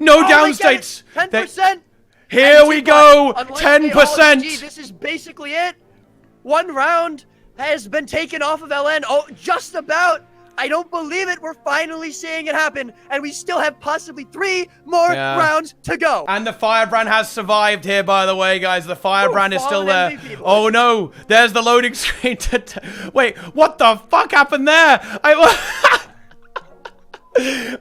No downstates. 10%. Here we go. 10%. This is basically it. One round has been taken off of LN. Oh, just about. I don't believe it. We're finally seeing it happen, and we still have possibly 3 more rounds to go. And the firebrand has survived here, by the way, guys. The firebrand is still there. Oh no, there's the loading screen. Wait, what the fuck happened there?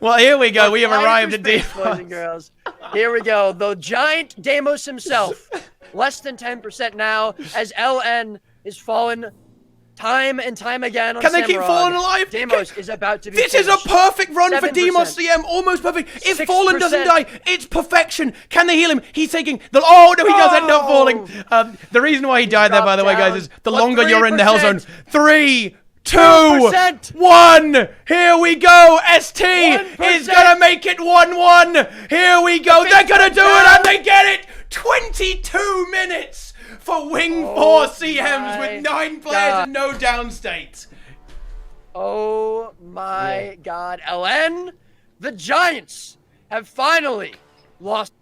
Well, here we go. We have arrived at Deimos. Boys and girls. Here we go. The giant Deimos himself. Less than 10% now, as LN is fallen time and time again on Can they keep falling alive? Deimos is about to be This finished. is a perfect run for Deimos CM. Almost perfect. If 6%. Fallen doesn't die, it's perfection. Can they heal him? He's taking the... Oh, no, he does end up falling. The reason why he died there, by the way, guys, is the longer you're in the hell zone. 3, 2, 1. Here we go. ST 1%. Is going to make it 1-1. Here we go. They're going to do it, and they get it. 22 minutes. For Wing 4 CMs with 9 players and no downstate. Oh my god. LN, the Giants have finally lost.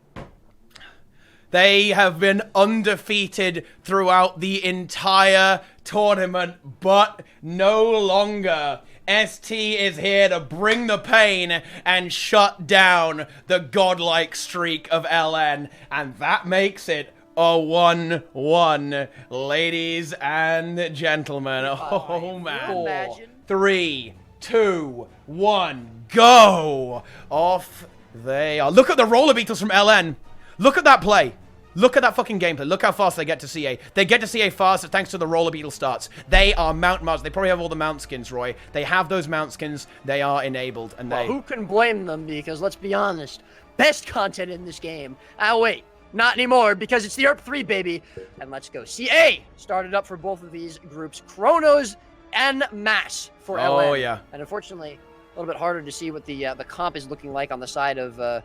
They have been undefeated throughout the entire tournament, but no longer. ST is here to bring the pain and shut down the godlike streak of LN, and that makes it a 1-1, ladies and gentlemen. Oh, man. 3, 2, 1, go! Off they are. Look at the roller beetles from LN. Look at that play. Look at that fucking gameplay. Look how fast they get to CA. They get to CA fast thanks to the roller beetle starts. They are mount masters. They probably have all the mount skins, Roy. They have those mount skins. They are enabled. And well, who can blame them? Because let's be honest, best content in this game. Oh, wait. Not anymore, because it's the ERP 3, baby. And let's go. CA started up for both of these groups. Chronos and Mass for LN. Oh, yeah. And unfortunately, a little bit harder to see what the comp is looking like on the side of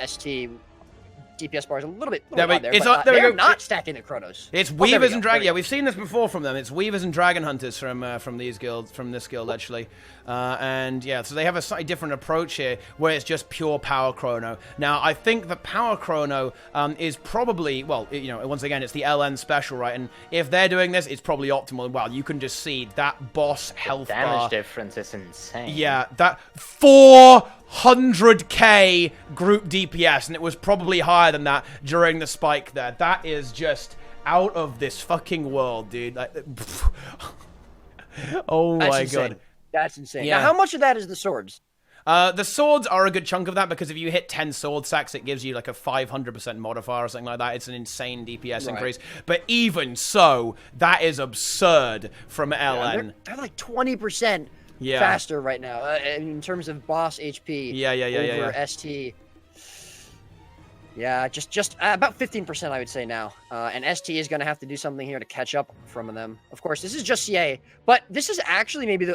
ST. DPS bars a little bit There we- there, it's but up- there we they're go. not stacking the Chronos. It's Oh, there we Weavers go, and there Dragon. we Yeah, go. we've seen this before from them. It's Weavers and Dragon Hunters from these guilds, from this guild actually. And yeah, so they have a slightly different approach here, where it's just pure power chrono. Now, I think the power chrono is probably, well, once again, it's the LN special, right? And if they're doing this, it's probably optimal. Well, you can just see that boss health Damage bar. difference is insane. Yeah, that 400k group DPS, and it was probably higher than that during the spike there. That is just out of this fucking world, dude. Like, oh That's my insane. god. That's insane. Yeah. Now, how much of that is the swords? The swords are a good chunk of that, because if you hit 10 sword sacks, it gives you like a 500% modifier or something like that. It's an insane DPS increase. But even so, that is absurd from LN. They're like 20% faster right now in terms of boss HP over ST. Yeah, just about 15%, I would say now. And ST is going to have to do something here to catch up from them. Of course, this is just CA, but this is actually maybe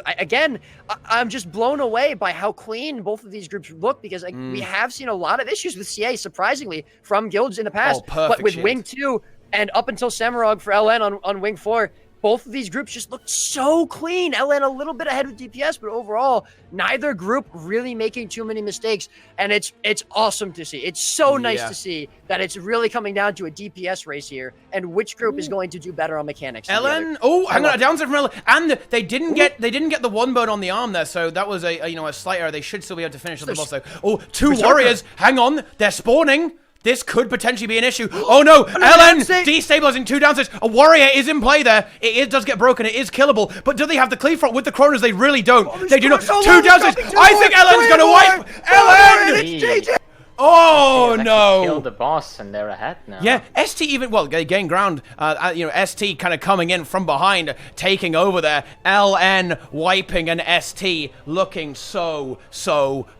I'm just blown away by how clean both of these groups look, because we have seen a lot of issues with CA, surprisingly, from guilds in the past. But with Wing 2 and up until Samarog for LN on Wing 4, both of these groups just looked so clean. LN a little bit ahead with DPS, but overall, neither group really making too many mistakes. And it's awesome to see. It's so nice to see that it's really coming down to a DPS race here, and which group is going to do better on mechanics. LN, hang on, a downside from LN, and they didn't get the one bone on the arm there, so that was a slight error. They should still be able to finish the boss though. Oh, two warriors, hang on, they're spawning. This could potentially be an issue. Oh no! LN destabilizing 2 downsides. A warrior is in play there. It does get broken. It is killable. But do they have the cleave front with the Chronos? They really don't. They do not. 2 downsides. I think LN's gonna wipe. LN! Oh no! Kill the boss and they're ahead now. Yeah, ST even, well, they gain ground. ST kind of coming in from behind, taking over there. LN wiping, and ST looking so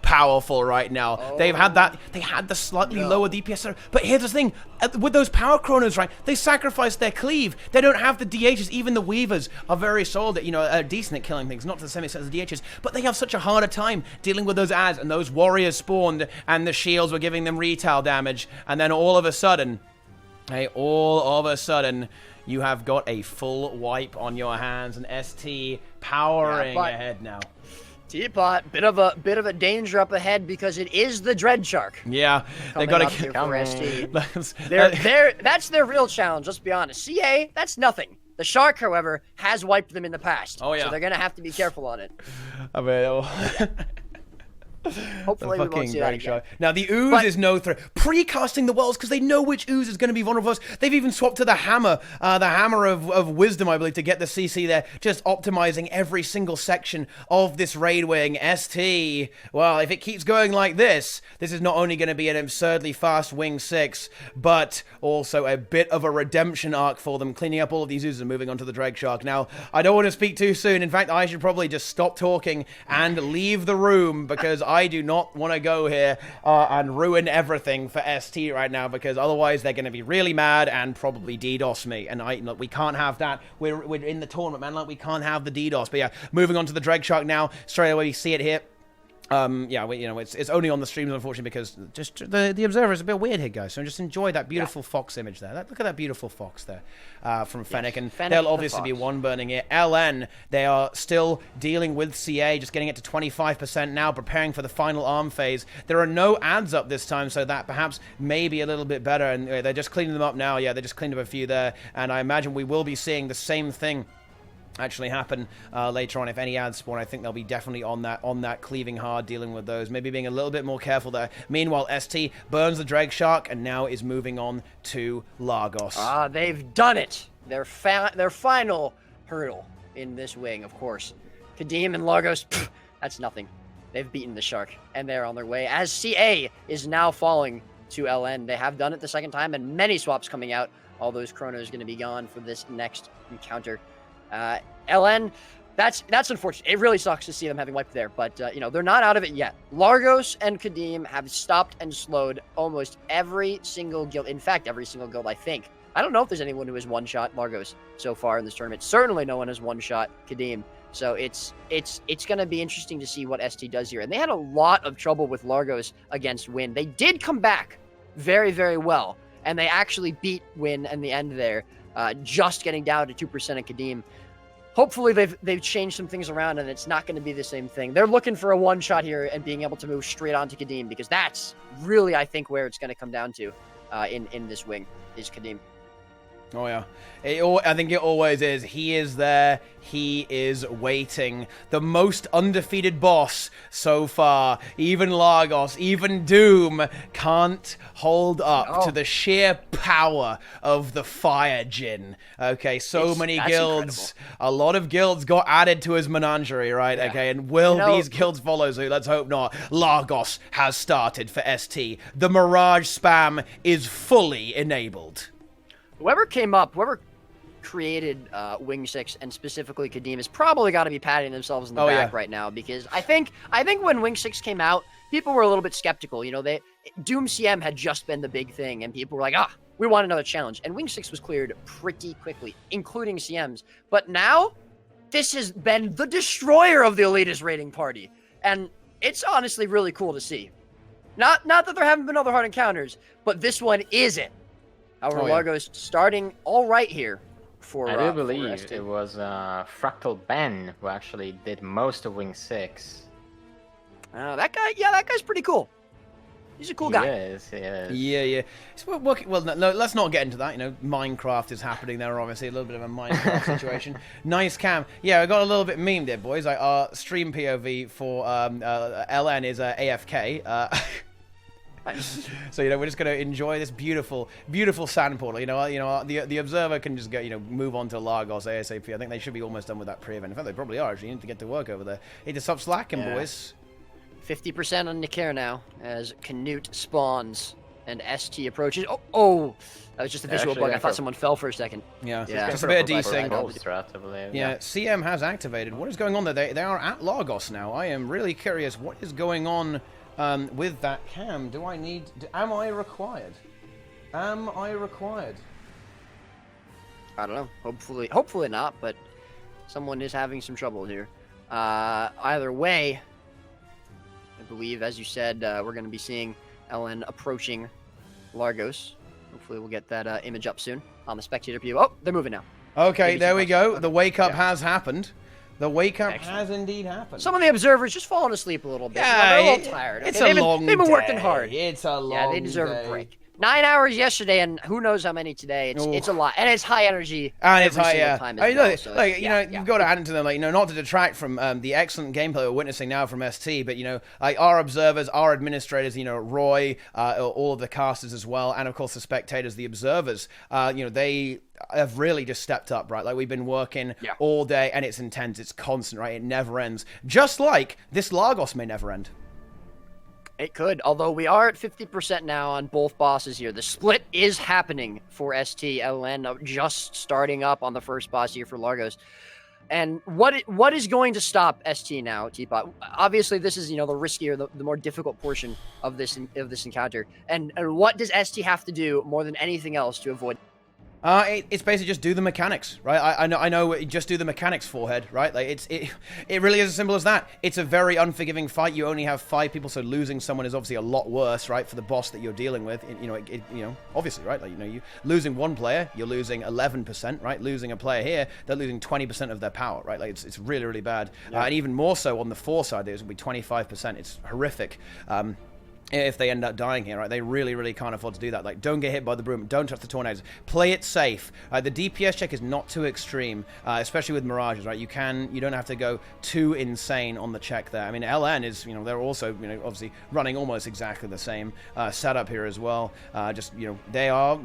powerful right now. They had the slightly lower DPS, but here's the thing: with those power chronos, right? They sacrificed their cleave. They don't have the DHs. Even the Weavers are very solid, decent at killing things, not to the same extent as the DHs, but they have such a harder time dealing with those ads, and those warriors spawned, and the shields were giving them retail damage, and then all of a sudden, you have got a full wipe on your hands, and ST powering ahead now. Teapot, bit of a danger up ahead, because it is the Dread Shark. Yeah, they got to kill for ST. That's their real challenge. Let's be honest. CA, that's nothing. The Shark, however, has wiped them in the past. Oh yeah, so they're gonna have to be careful on it. I mean, hopefully we won't see that again. Now the ooze is no threat. Precasting the wells, because they know which ooze is going to be vulnerable. They've even swapped to the hammer of wisdom, I believe, to get the CC there, just optimizing every single section of this raid wing. ST, well, if it keeps going like this is not only going to be an absurdly fast wing 6, but also a bit of a redemption arc for them, cleaning up all of these oozes and moving on to the Dreg Shark. Now, I don't want to speak too soon. In fact, I should probably just stop talking and leave the room, because I do not want to go here and ruin everything for ST right now, because otherwise they're going to be really mad and probably DDoS me. And look, we can't have that. We're in the tournament, man. Like, we can't have the DDoS. But yeah, moving on to the Dreg Shark now. Straight away, we see it here. It's only on the streams, unfortunately, because just the observer is a bit weird here, guys. So just enjoy that beautiful fox image there. Look at that beautiful fox there from Fennec, and they'll obviously be one burning it. LN, they are still dealing with CA, just getting it to 25% now, preparing for the final arm phase. There are no ads up this time, so that perhaps may be a little bit better, and they're just cleaning them up now. Yeah, they just cleaned up a few there, and I imagine we will be seeing the same thing actually happen later on. If any ads spawn, I think they'll be definitely on that cleaving hard, dealing with those, maybe being a little bit more careful there. Meanwhile, ST burns the Dreg Shark and now is moving on to Largos. They've done it. Their final hurdle in this wing, of course. Qadim and Largos, that's nothing. They've beaten the Shark, and they're on their way, as CA is now falling to LN. They have done it the second time, and many swaps coming out. All those chronos going to be gone for this next encounter. LN, that's unfortunate. It really sucks to see them having wiped there, but they're not out of it yet. Largos and Qadim have stopped and slowed almost every single guild. In fact, every single guild, I think. I don't know if there's anyone who has one-shot Largos so far in this tournament. Certainly no one has one-shot Qadim. So it's going to be interesting to see what ST does here. And they had a lot of trouble with Largos against Win. They did come back very, very well. And they actually beat Win in the end there, just getting down to 2% of Qadim. Hopefully they've changed some things around and it's not going to be the same thing. They're looking for a one-shot here and being able to move straight on to Qadim, because that's really, I think, where it's going to come down to in this wing is Qadim. Oh, yeah. I think it always is. He is there. He is waiting. The most undefeated boss so far. Even Largos, even Doom can't hold up to the sheer power of the Fire Djinn. Okay, many guilds. Incredible. A lot of guilds got added to his menagerie, right? Yeah. Okay, and will these guilds follow suit? Let's hope not. Largos has started for ST. The Mirage spam is fully enabled. Whoever created Wing 6 and specifically Qadim has probably got to be patting themselves in the back right now, because I think when Wing 6 came out, people were a little bit skeptical. You know, Doom CM had just been the big thing, and people were like, we want another challenge. And Wing 6 was cleared pretty quickly, including CMs. But now, this has been the destroyer of the Elitist raiding party. And it's honestly really cool to see. Not that there haven't been other hard encounters, but this one is it. However, Largos starting all right here for I do believe it was Fractal Ben who actually did most of Wing 6. That guy's pretty cool. He's a cool guy. He is. Yeah. Well, no, let's not get into that. You know, Minecraft is happening there, obviously. A little bit of a Minecraft situation. Nice cam. Yeah, I got a little bit memed there, boys. Our stream POV for LN is AFK. So, you know, we're just going to enjoy this beautiful, beautiful sand portal. You know, the observer can just go, move on to Largos ASAP. I think they should be almost done with that pre-event. In fact, they probably are, actually. You need to get to work over there. Need to stop slacking, boys. 50% on Nicair now as Canute spawns and ST approaches. Oh, that was just a visual bug. I thought someone fell for a second. Yeah. Just a bit of desync. Yeah, CM has activated. What is going on there? They are at Largos now. I am really curious what is going on with that cam. Am I required? I don't know. Hopefully not, but someone is having some trouble here. Either way, I believe, as you said, we're going to be seeing LN approaching Largos. Hopefully we'll get that image up soon on the spectator view. Oh, they're moving now. Okay, there we go. The wake-up has happened. The wake-up has indeed happened. Some of the observers just falling asleep a little bit. Yeah, they're a little tired. It's a long day. They've been working hard. It's a long day. Yeah, they deserve a break. 9 hours yesterday, and who knows how many today. It's a lot, and it's high energy. And it's high, time I mean, you've got to add into them, not to detract from the excellent gameplay we're witnessing now from ST, but our observers, our administrators, Roy, all of the casters as well, and of course the spectators, the observers, they have really just stepped up, right? Like, we've been working all day, and it's intense, it's constant, right? It never ends. Just like this Largos may never end. It could, although we are at 50% now on both bosses here. The split is happening for ST. LN just starting up on the first boss here for Largos. And what is going to stop ST now, Teapot? Obviously, this is, the riskier, the more difficult portion of this encounter. And what does ST have to do more than anything else to avoid? It's basically just do the mechanics, right? I know. Just do the mechanics, forehead, right? Like, it really is as simple as that. It's a very unforgiving fight. You only have 5 people, so losing someone is obviously a lot worse, right? For the boss that you're dealing with, obviously, right? Like, you losing one player, you're losing 11%, right? Losing a player here, they're losing 20% of their power, right? Like, it's really, really bad, and even more so on the 4 side, there's gonna be 25%. It's horrific. If they end up dying here, right? They really, really can't afford to do that. Like, don't get hit by the broom. Don't touch the tornadoes. Play it safe. The DPS check is not too extreme, especially with Mirages, right? You don't have to go too insane on the check there. I mean, LN is, they're also, obviously running almost exactly the same setup here as well. They are,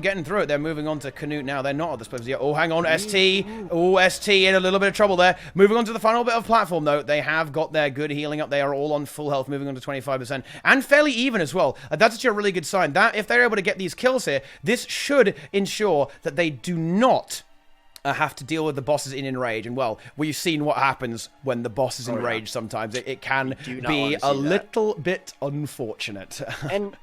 getting through it. They're moving on to Canute now. They're not at this place yet. Oh, hang on, ST. Oh, ST in a little bit of trouble there. Moving on to the final bit of platform, though. They have got their good healing up. They are all on full health, moving on to 25%. And fairly even as well. That's actually a really good sign. That if they're able to get these kills here, this should ensure that they do not have to deal with the bosses in Enrage. And, well, we've seen what happens when the boss is enraged sometimes. It can be a little bit unfortunate. And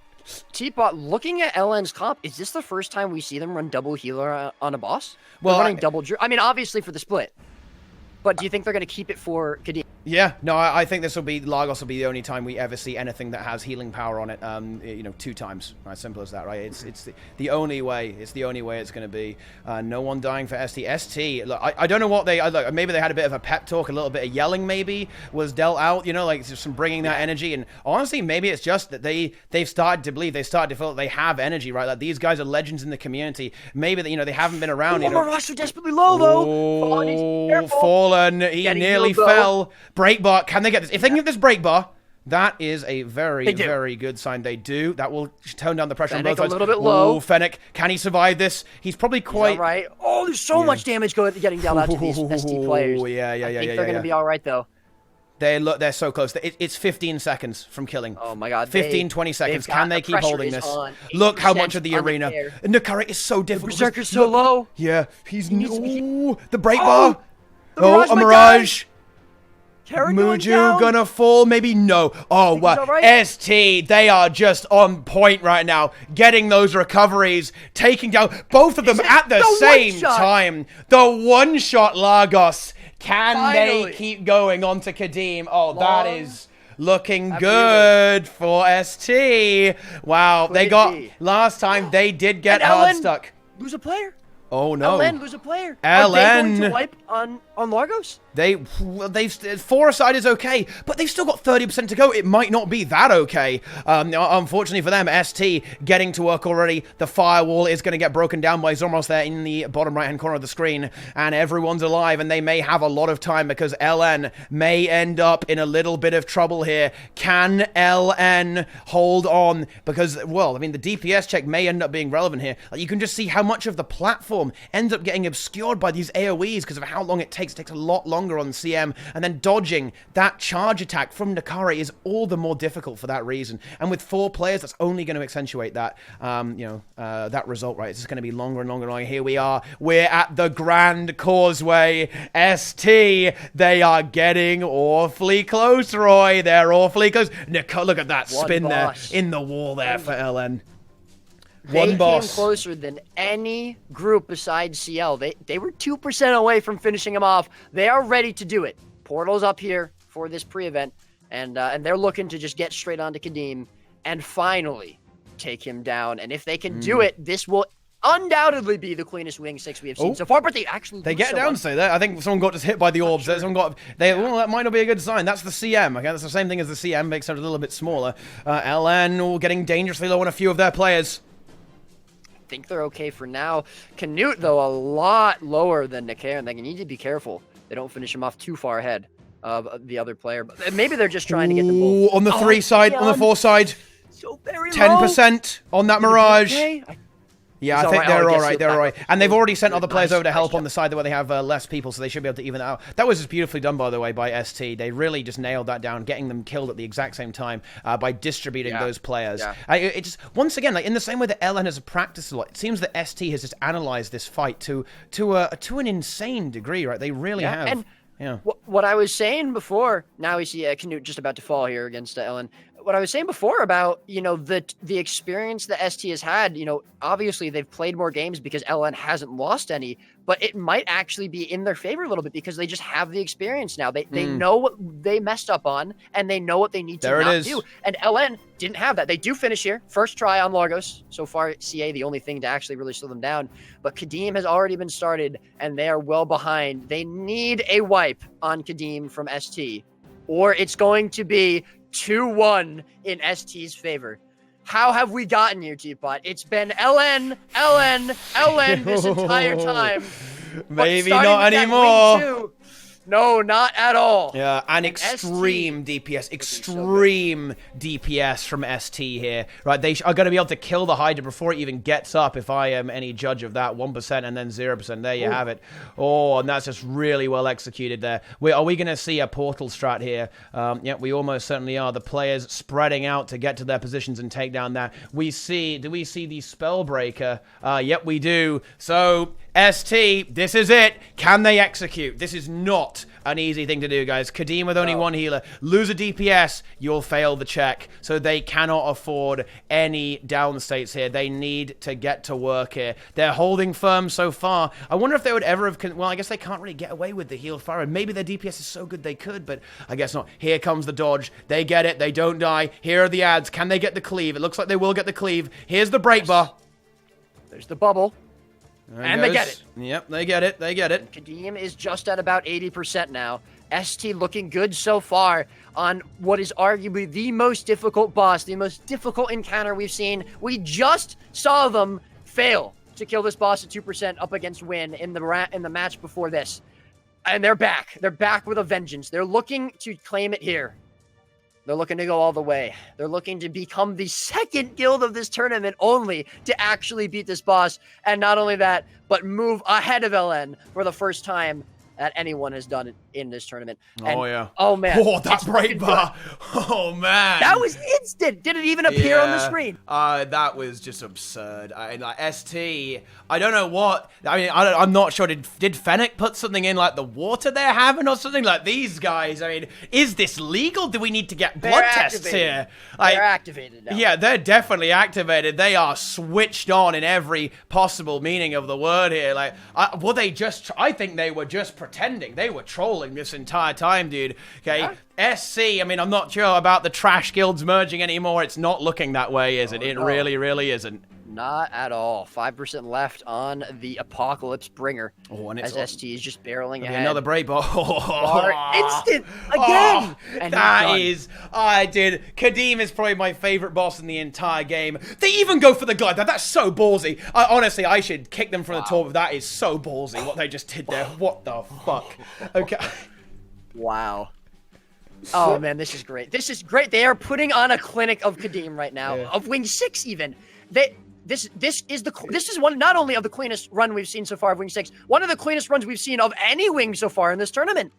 Teapot, looking at LN's comp, is this the first time we see them run double healer on a boss? Well, running double... I mean, obviously for the split. But do you think they're going to keep it for Qadim? Yeah, no, I think this will be Largos will be the only time we ever see anything that has healing power on it. 2 times, right? Simple as that, right? It's the only way. It's the only way it's going to be. No one dying for ST. ST. Look, I don't know what they. Look, maybe they had a bit of a pep talk, a little bit of yelling. Maybe was dealt out. Like just some bringing that energy. And honestly, maybe it's just that they've started to believe. They started to feel that they have energy, right? Like these guys are legends in the community. Maybe that they haven't been around. Rush so desperately low though. Fallen. He nearly fell. Break bar. Can they get this? If they can get this break bar, that is a very, very good sign. They do. That will tone down the pressure on both sides. A little bit low. Fennec, can he survive this? He's probably quite... He's all right. Oh, there's so much damage getting dealt out to these ST players. I think they're going to be all right, though. They're so close. It's 15 seconds from killing. Oh, my God. 15, 20 seconds. Can they keep holding this? Look how much of the arena. Nakara is so difficult. The Berserker's so low. Yeah. The break bar. A Mirage. Muju gonna fall? Maybe no. Oh, wow. Right. ST, they are just on point right now. Getting those recoveries, taking down both of them at the same time. The one-shot Largos. Can they keep going on to Qadim? Oh, that is looking good for ST. Wow. They got, last time they did get Hardstuck. Lose a player. Oh, no. LN lose a player. LN. Are they going to wipe on Largos? They've 4-a-side is okay, but they've still got 30% to go. It might not be that okay. Unfortunately for them, ST getting to work already. The firewall is going to get broken down by Zormos there in the bottom right-hand corner of the screen, and everyone's alive, and they may have a lot of time because LN may end up in a little bit of trouble here. Can LN hold on? Because, well, I mean, the DPS check may end up being relevant here. You can just see how much of the platform ends up getting obscured by these AoEs because of how long it takes. It takes a lot longer on CM, and then dodging that charge attack from Nakari is all the more difficult for that reason. And with 4 players, that's only going to accentuate that, that result, right? It's just going to be longer and longer and longer. Here we are. We're at the Grand Causeway. ST, they are getting awfully close, Roy. They're awfully close. Look at that spin there in the wall there for LN. They came closer than any group besides CL. They were 2% away from finishing him off. They are ready to do it. Portal's up here for this pre-event, and they're looking to just get straight onto Qadim and finally take him down. And if they can do it, this will undoubtedly be the cleanest wing 6 we have seen so far. But they get down. Say that. I think someone got just hit by the orbs. Someone got. That might not be a good sign. That's the CM. Okay, that's the same thing as the CM, makes it a little bit smaller. LN getting dangerously low on a few of their players. Think they're okay for now. Canute, though, a lot lower than Nicair, and they need to be careful they don't finish him off too far ahead of the other player. But maybe they're just trying to get them both. On the 3 side, on the 4 side. So very 10% on that Mirage. Okay? Yeah, I think they're all right. They're all right. And they've already sent other players over to help on the side where they have less people, so they should be able to even that out. That was just beautifully done, by the way, by ST. They really just nailed that down, getting them killed at the exact same time by distributing those players. It just, once again, like in the same way that LN has practiced a lot, it seems that ST has just analyzed this fight to an insane degree, right? They really have. And what I was saying before, now we see Canute just about to fall here against LN. What I was saying before about, the experience that ST has had, obviously they've played more games because LN hasn't lost any, but it might actually be in their favor a little bit because they just have the experience now. They know what they messed up on, and they know what they need to not do. And LN didn't have that. They do finish here. First try on Largos. So far, CA, the only thing to actually really slow them down. But Qadim has already been started, and they are well behind. They need a wipe on Qadim from ST, or it's going to be 2-1 in ST's favor. How have we gotten here, Teapot? It's been LN this entire time. Maybe not anymore. No, not at all. Yeah, and extreme DPS, extreme DPS from ST here. Right, they are going to be able to kill the Hydra before it even gets up, if I am any judge of that. 1% and then 0%. There you have it. Oh, and that's just really well executed there. Are we going to see a portal strat here? Yeah, we almost certainly are. The players spreading out to get to their positions and take down that. Do we see the Spellbreaker? Yep, we do. So ST, this is it. Can they execute? This is not an easy thing to do, guys. Qadim with only one healer. Lose a DPS, you'll fail the check. So they cannot afford any down states here. They need to get to work here. They're holding firm so far. I wonder if they would ever have... Well, I guess they can't really get away with the heal fire. Maybe their DPS is so good they could, but I guess not. Here comes the dodge. They get it. They don't die. Here are the ads. Can they get the cleave? It looks like they will get the cleave. Here's the break bar. There's the bubble. And they get it. Yep, they get it. They get it. Qadim is just at about 80% now. ST looking good so far on what is arguably the most difficult boss, the most difficult encounter we've seen. We just saw them fail to kill this boss at 2% up against Win in the match before this. And they're back. They're back with a vengeance. They're looking to claim it here. They're looking to go all the way. They're looking to become the second guild of this tournament only to actually beat this boss. And not only that, but move ahead of LN for the first time that anyone has done it in this tournament. And, yeah. Oh, man. Oh, that break bar. Oh, man. That was instant. Did it even appear on the screen? That was just absurd. ST, I don't know what. I mean, I'm not sure. Did Fennec put something in, like, the water they're having or something? Like, these guys, I mean, is this legal? Do we need to get blood tests here? They're activated now. Yeah, they're definitely activated. They are switched on in every possible meaning of the word here. Like, were they just... I think they were just pretending. They were trolling this entire time, dude. Okay, yeah. SC, I mean, I'm not sure about the trash guilds merging anymore. It's not looking that way, is it? It really, really isn't. Not at all. 5% left on the Apocalypse Bringer. Oh, and it's as ST is just barreling ahead. Another break bar. Instant again. And that is, Qadim is probably my favorite boss in the entire game. They even go for the glide. That's so ballsy. Honestly, I should kick them from the top. That is so ballsy what they just did there. What the fuck? Okay. Wow. Oh man, this is great. This is great. They are putting on a clinic of Qadim right now, of Wing 6 even. This is one not only of the cleanest run we've seen so far of Wing 6, one of the cleanest runs we've seen of any Wing so far in this tournament.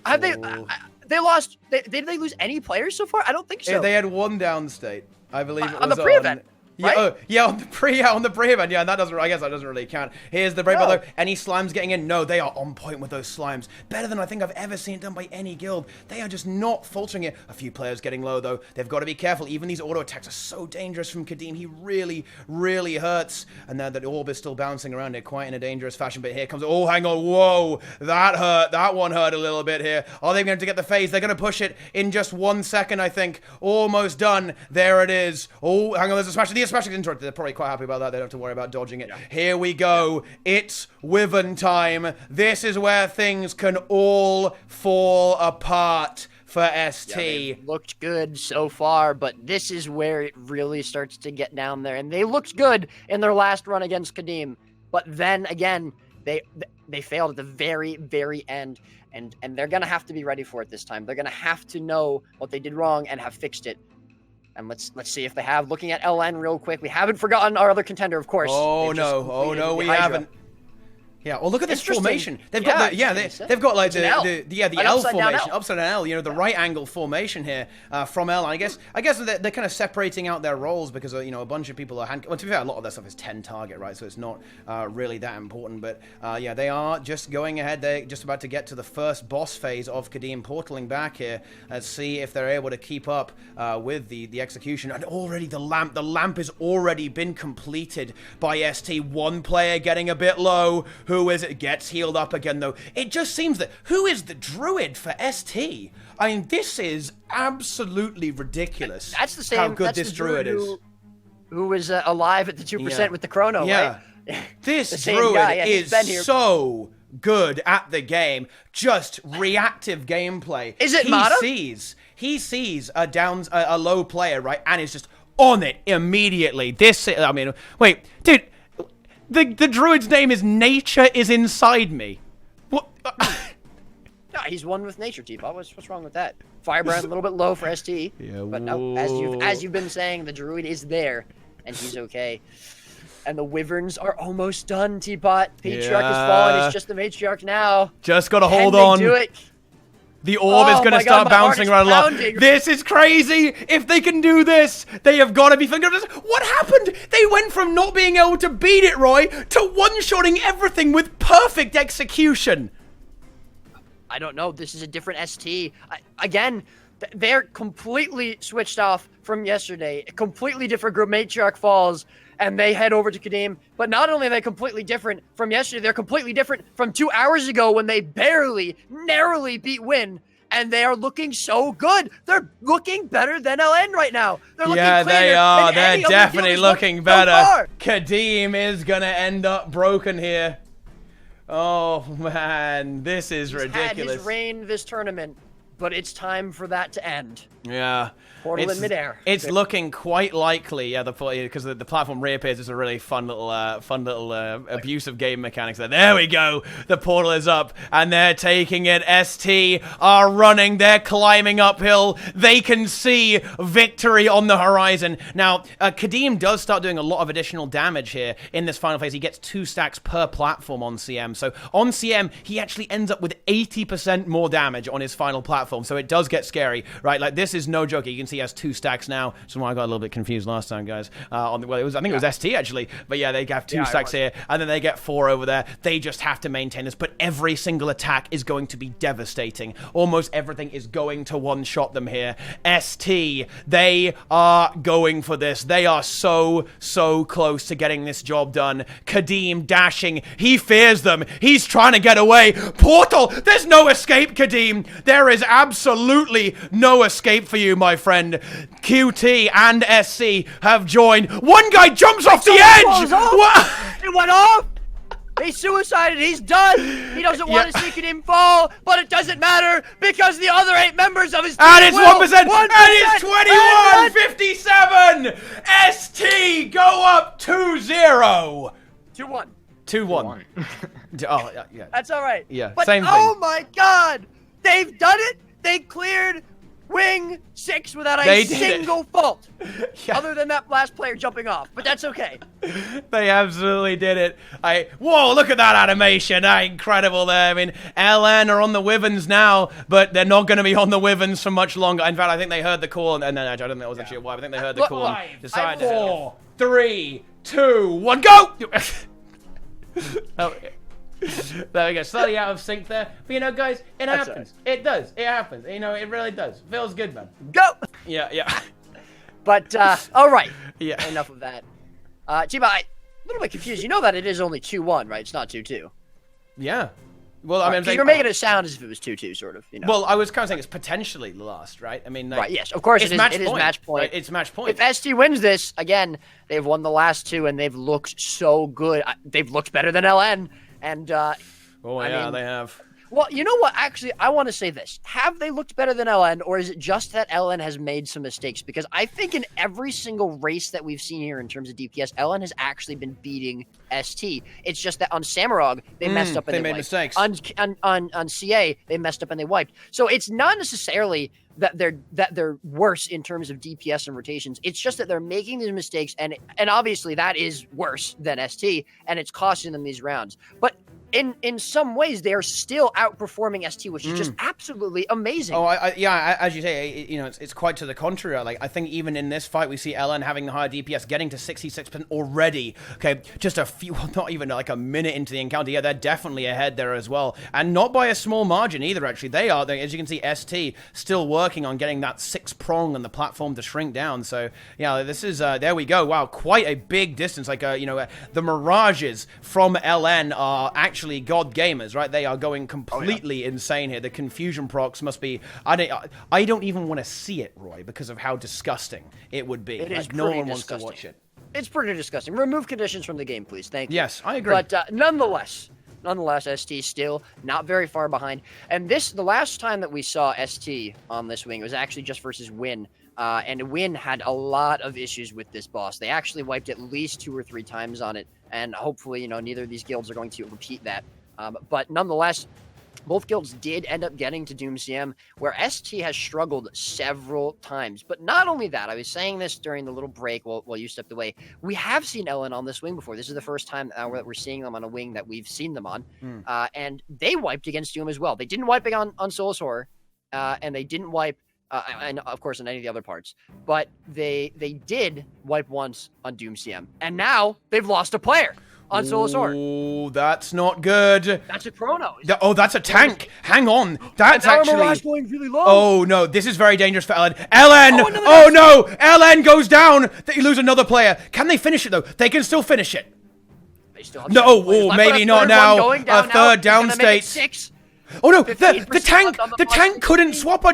Have they lost? Did they lose any players so far? I don't think so. Yeah, they had one downstate. I believe it was on the pre-event. Yeah, right? On the pre-event, and that doesn't. I guess that doesn't really count. Here's the break bar though. Any slimes getting in? No, they are on point with those slimes. Better than I think I've ever seen it done by any guild. They are just not faltering it. A few players getting low though. They've got to be careful. Even these auto attacks are so dangerous from Qadim. He really, really hurts. And then the orb is still bouncing around here quite in a dangerous fashion. But here comes. Oh, hang on. Whoa, that hurt. That one hurt a little bit here. Are they going to get the phase? They're going to push it in just 1 second, I think. Almost done. There it is. Oh, hang on. There's a smash. The smash didn't interrupt. They're probably quite happy about that. They don't have to worry about dodging it. Yeah. Here we go. It's Wyvern time. This is where things can all fall apart for ST. Yeah, looked good so far, but this is where it really starts to get down there. And they looked good in their last run against Qadim, but then again, they failed at the very, very end. And they're gonna have to be ready for it this time. They're gonna have to know what they did wrong and have fixed it. And let's see if they have. Looking at LN real quick, we haven't forgotten our other contender, of course. Oh no, we haven't. Yeah, well, look at this formation. They've got they've got like the L formation, upside down L. You know, the right angle formation here from L. I guess they're kind of separating out their roles because you know, a bunch of people are well, to be fair, a lot of their stuff is 10 target, right? So it's not really that important. But yeah, they are just going ahead. They're just about to get to the first boss phase of Qadim, portaling back here. Let's see if they're able to keep up with the execution. And already the lamp has already been completed by ST. One player getting a bit low. Who is it? Gets healed up again, though. It just seems that... Who is the druid for ST? I mean, this is absolutely ridiculous. That's the same... How good this druid is. Who was alive at the 2% with the chrono, right? This druid is so good at the game. Just reactive gameplay. Is it Mata? He sees a low player, right? And is just on it immediately. I mean, wait, dude... The druid's name is Nature is Inside Me. What? No, he's one with nature, Teapot. What's wrong with that? Firebrand a little bit low for ST. Yeah, but no, as you've been saying, the druid is there, and he's okay. And the wyverns are almost done, Teapot. Patriarch has fallen. It's just the matriarch now. Just gotta hold on. Can they do it? The orb is going to start bouncing around a lot. This is crazy. If they can do this, they have got to be thinking of this. What happened? They went from not being able to beat it, Roy, to one-shotting everything with perfect execution. I don't know. This is a different ST. Again, they're completely switched off from yesterday. A completely different group. Matriarch falls, and they head over to Qadim. But not only are they completely different from yesterday, they're completely different from 2 hours ago when they narrowly beat Win. And they are looking so good. They're looking better than LN right now. They're looking cleaner. They are. They're definitely looking better. So Qadim is going to end up broken here. Oh, man. This is ridiculous. He's had his reign this tournament, but it's time for that to end. Yeah. Portal in midair. It's looking quite likely, yeah, because the platform reappears is a really fun little abusive game mechanics there. There we go. The portal is up, and they're taking it. ST are running. They're climbing uphill. They can see victory on the horizon. Now, Qadim does start doing a lot of additional damage here in this final phase. He gets 2 stacks per platform on CM. So on CM, he actually ends up with 80% more damage on his final platform. So it does get scary, right? Like, this is no joke. You can see he has 2 stacks now. So I got a little bit confused last time, guys. I think it was ST actually, but yeah, they have 2 stacks here, and then they get 4 over there. They just have to maintain this, but every single attack is going to be devastating. Almost everything is going to one-shot them here. ST, they are going for this. They are so close to getting this job done. Qadim dashing. He fears them. He's trying to get away. Portal! There's no escape, Qadim. There is absolutely no escape for you, my friend. QT and SC have joined. One guy jumps off the edge! What? It went off! He suicided. He's done. He doesn't want to see Qadim fall, but it doesn't matter because the other 8 members of his team and it's 1%, 1%, and it's 21-57. ST go up 2-0. 2-1. 2-1. Oh, yeah. That's all right. Yeah, but, same thing. Oh my God, they've done it. They cleared Wing 6 without a single fault. Yeah. Other than that last player jumping off, but that's okay. They absolutely did it. Whoa, look at that animation. Incredible there. I mean, LN are on the Wyverns now, but they're not going to be on the Wyverns for much longer. In fact, I think they heard the call, and then I don't know it was actually a wipe. I think they heard the call and decided to 4, 3, 2, 1, go! Oh, there we go. Slightly out of sync there. But you know, guys, it happens. It does. It happens. You know, it really does. Feels good, man. Go! Yeah. But, all right. Yeah. Enough of that. Teapot, I'm a little bit confused. You know that it is only 2-1, right? It's not 2-2. Yeah. Well, I mean, you're making it sound as if it was 2-2, sort of. You know. Well, I was kind of saying it's potentially lost, right? I mean, right? Yes, of course it is match point. Right? It's match point. If ST wins this again, they've won the last 2, and they've looked so good. They've looked better than LN, and I mean, they have. Well, you know what? Actually, I want to say this. Have they looked better than LN, or is it just that LN has made some mistakes? Because I think in every single race that we've seen here in terms of DPS, LN has actually been beating ST. It's just that on Samarog, they messed up and they made wiped. Mistakes. On CA, they messed up and they wiped. So it's not necessarily that they're worse in terms of DPS and rotations. It's just that they're making these mistakes, and obviously that is worse than ST, and it's costing them these rounds. But in some ways, they are still outperforming ST, which is just absolutely amazing. Oh, yeah, as you say, you know, it's quite to the contrary. Like, I think even in this fight, we see LN having the higher DPS, getting to 66% already. Okay, just a few, not even like a minute into the encounter. Yeah, they're definitely ahead there as well. And not by a small margin either, actually. They are, as you can see, ST still working on getting that 6-prong on the platform to shrink down. So, yeah, this is, there we go. Wow, quite a big distance. Like, you know, the Mirages from LN are actually god gamers, right? They are going completely insane here. The confusion procs must be, I don't even want to see it, Roy, because of how disgusting it would be. It is no one disgusting. wants to watch it. It's pretty disgusting. Remove conditions from the game, please. Thank you. Yes, I agree. But nonetheless, ST still not very far behind. And the last time that we saw ST on this wing was actually just versus Win. And Win had a lot of issues with this boss. They actually wiped at least 2 or 3 times on it. And hopefully, you know, neither of these guilds are going to repeat that. But nonetheless, both guilds did end up getting to Doom CM, where ST has struggled several times. But not only that, I was saying this during the little break while you stepped away. We have seen LN on this wing before. This is the first time that we're seeing them on a wing that we've seen them on. And they wiped against Doom as well. They didn't wipe on Soulless Horror. and they didn't wipe, and of course on any of the other parts, but they did wipe once on Doom CM, and now they've lost a player on Soulless Horror. Oh, that's not good. That's a chrono. Oh, that's a tank. Hang on. That's actually... going really low. Oh, no. This is very dangerous for LN. LN! Oh, no! LN goes down! They lose another player. Can they finish it, though? They can still finish it. They still have No, maybe not now. A third down state. 6. Oh no, the tank couldn't swap, I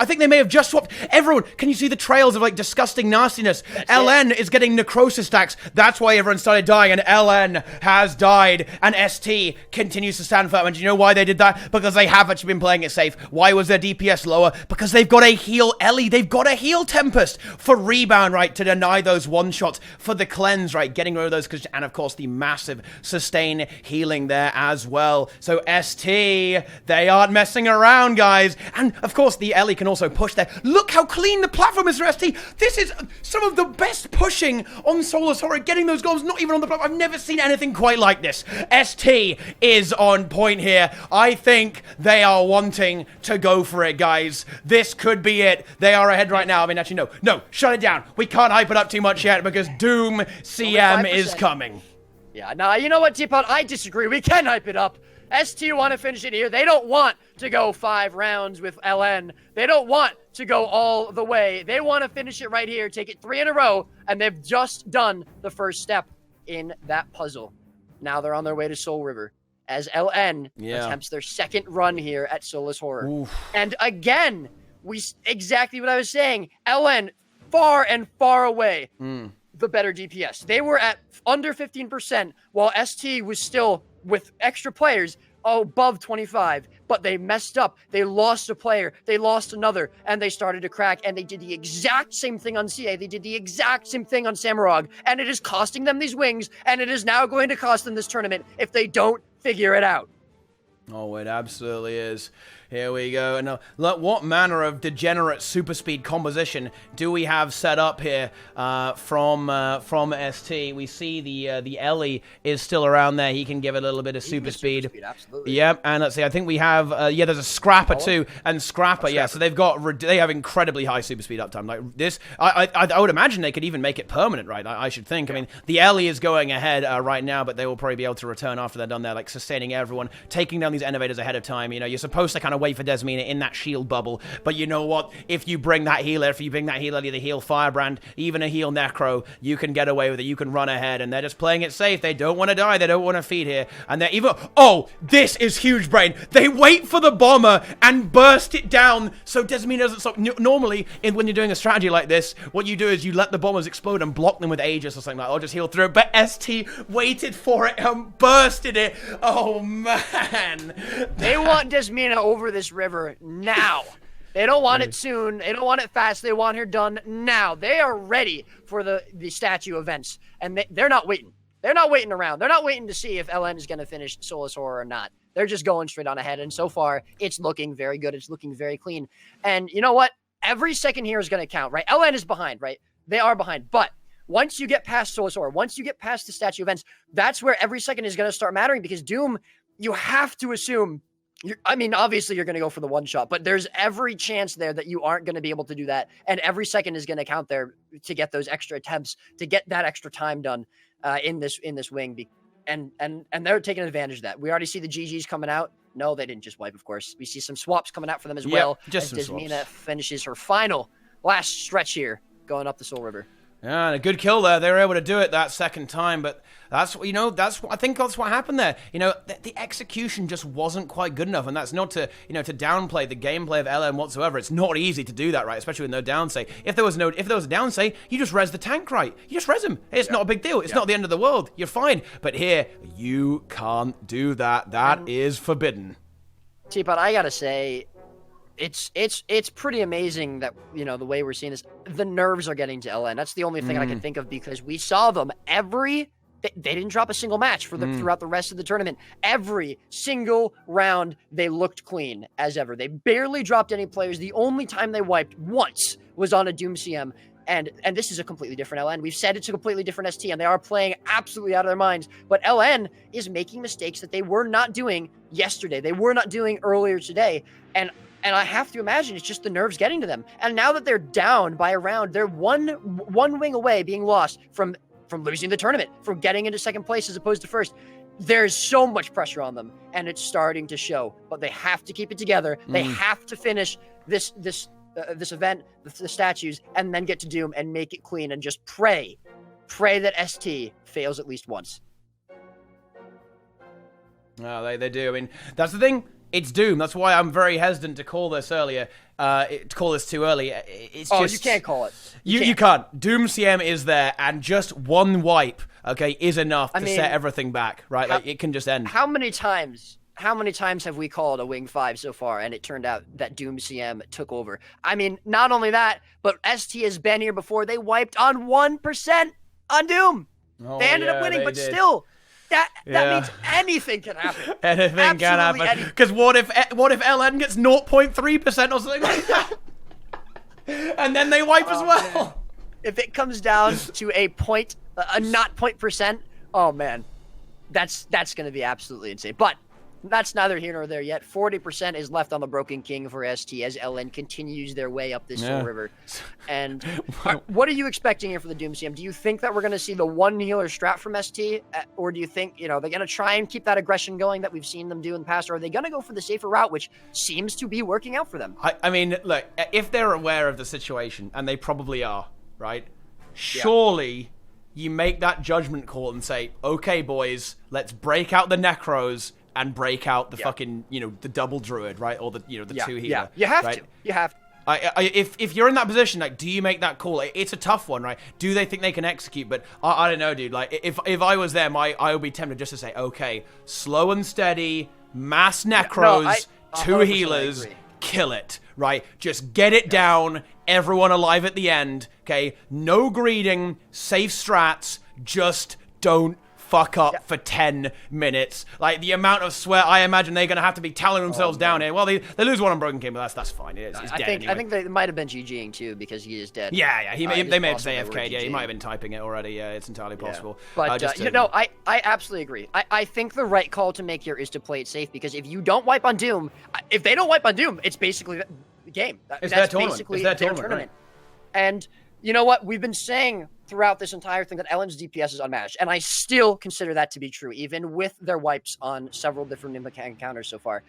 think they may have just swapped everyone. Can you see the trails of like disgusting nastiness? LN is getting necrosis stacks. That's why everyone started dying, and LN has died, and ST continues to stand firm. And do you know why they did that? Because they have actually been playing it safe. Why was their DPS lower? Because they've got a heal Ellie, they've got a heal Tempest for rebound, right, to deny those one-shots, for the cleanse, right, getting rid of those, and of course the massive sustain healing there as well. So ST, they aren't messing around, guys. And, of course, the Ellie can also push there. Look how clean the platform is for ST. This is some of the best pushing on Soulless Horror, getting those goals, not even on the platform. I've never seen anything quite like this. ST is on point here. I think they are wanting to go for it, guys. This could be it. They are ahead right now. I mean, actually, no, shut it down. We can't hype it up too much yet because Doom CM is coming. Yeah, nah, you know what, Teapot? I disagree. We can hype it up. ST want to finish it here. They don't want to go 5 rounds with LN. They don't want to go all the way. They want to finish it right here, take it 3 in a row, and they've just done the first step in that puzzle. Now they're on their way to Soul River as LN attempts their second run here at Soulless Horror. Oof. And again, exactly what I was saying. LN far and far away the better DPS. They were at under 15%, while ST was still, with extra players, above 25, but they messed up. They lost a player, they lost another, and they started to crack, and they did the exact same thing on CA. They did the exact same thing on Samarog, and it is costing them these wings, and it is now going to cost them this tournament if they don't figure it out. Oh, it absolutely is. Here we go. Now, look, what manner of degenerate super speed composition do we have set up here from ST? We see the Ellie is still around there. He can give it a little bit of super speed. Absolutely. Yep, and let's see. I think we have there's a Scrapper too, and Scrapper. Yeah, so they have incredibly high super speed uptime. Like this, I would imagine they could even make it permanent, right? I should think. I mean, the Ellie is going ahead right now, but they will probably be able to return after they're done there, like sustaining everyone, taking down these innovators ahead of time. You know, you're supposed to kind of wait for Desmina in that shield bubble, but you know what? If you bring that healer, the heal Firebrand, even a heal Necro, you can get away with it. You can run ahead, and they're just playing it safe. They don't want to die. They don't want to feed here, and they're even. Oh, this is huge brain. They wait for the bomber and burst it down so Desmina doesn't stop. Normally, when you're doing a strategy like this, what you do is you let the bombers explode and block them with Aegis or something like that. Or just heal through. But ST waited for it and bursted it. Oh man, they want Desmina over this river now. They don't want it soon. They don't want it fast. They want her done now. They are ready for the statue events, and they're not waiting. They're not waiting around. They're not waiting to see if LN is going to finish Soulless Horror or not. They're just going straight on ahead, and so far, it's looking very good. It's looking very clean. And you know what? Every second here is going to count, right? LN is behind, right? They are behind, but once you get past Soulless Horror, once you get past the statue events, that's where every second is going to start mattering, because Doom, you have to assume, obviously you're going to go for the one shot, but there's every chance there that you aren't going to be able to do that. And every second is going to count there to get those extra attempts, to get that extra time done in this wing. And they're taking advantage of that. We already see the GGs coming out. No, they didn't just wipe, of course. We see some swaps coming out for them as well. Just as Desmina finishes her last stretch here, going up the Soul River. Yeah, and a good kill there. They were able to do it that second time, but I think that's what happened there. You know, the execution just wasn't quite good enough, and that's not to downplay the gameplay of LN whatsoever. It's not easy to do that, right? Especially with no downsay. If there was a downsay, you just res the tank, right? You just res him. It's not a big deal. It's not the end of the world. You're fine. But here, you can't do that. That is forbidden. Teapot, I gotta say, it's pretty amazing that, the way we're seeing this, the nerves are getting to LN. That's the only thing I can think of, because we saw them they didn't drop a single match throughout the rest of the tournament. Every single round, they looked clean as ever. They barely dropped any players. The only time they wiped once was on a Doom CM. And this is a completely different LN. We've said it's a completely different ST, and they are playing absolutely out of their minds. But LN is making mistakes that they were not doing yesterday. They were not doing earlier today. And And I have to imagine it's just the nerves getting to them. And now that they're down by a round, they're one wing away being lost from losing the tournament, from getting into second place as opposed to first. There's so much pressure on them, and it's starting to show. But they have to keep it together. They have to finish this event, the statues, and then get to Doom and make it clean and just pray that ST fails at least once. No, they do. I mean, that's the thing. It's Doom. That's why I'm very hesitant to call this earlier. To call this too early. It's just, you can't call it. You can't. Doom CM is there, and just one wipe, okay, is enough to set everything back, right? Like, it can just end. How many times have we called a Wing 5 so far, and it turned out that Doom CM took over? I mean, not only that, but ST has been here before. They wiped on 1% on Doom. They ended up winning, but did. Still... That means anything can happen. Anything can happen. Because what if LN gets 0.3% or something like that? And then they wipe as well. Man. If it comes down to a not point percent, oh man, that's going to be absolutely insane. But that's neither here nor there yet. 40% is left on the Broken King for ST as LN continues their way up this Soul River. And what are you expecting here for the Doom CM? Do you think that we're going to see the one healer strat from ST? Or do you think, they're going to try and keep that aggression going that we've seen them do in the past? Or are they going to go for the safer route, which seems to be working out for them? I mean, look, if they're aware of the situation, and they probably are, right? Surely you make that judgment call and say, okay, boys, let's break out the Necros and break out the fucking, the double druid, right? Or the, the two healer. Yeah, you have right? to. You have to. If you're in that position, like, do you make that call? It's a tough one, right? Do they think they can execute? But I don't know, dude. Like, if I was them, I would be tempted just to say, okay, slow and steady, mass Necros, two healers, kill it, right? Just get it down, everyone alive at the end, okay? No greeding, safe strats, just don't fuck up for 10 minutes. Like, the amount of sweat, I imagine they're going to have to be telling themselves down here. Well, they lose one on Broken King, but that's fine. It's dead anyway. I think they might have been GGing too, because he is dead. Yeah. They may have AFK'd. Yeah, he might have been typing it already. Yeah, it's entirely possible. But, I absolutely agree. I think the right call to make here is to play it safe, because if you don't wipe on Doom, if they don't wipe on Doom, it's basically the game. That's basically their tournament. Right. And you know what? We've been saying throughout this entire thing that LN's DPS is unmatched, and I still consider that to be true, even with their wipes on several different encounters so far.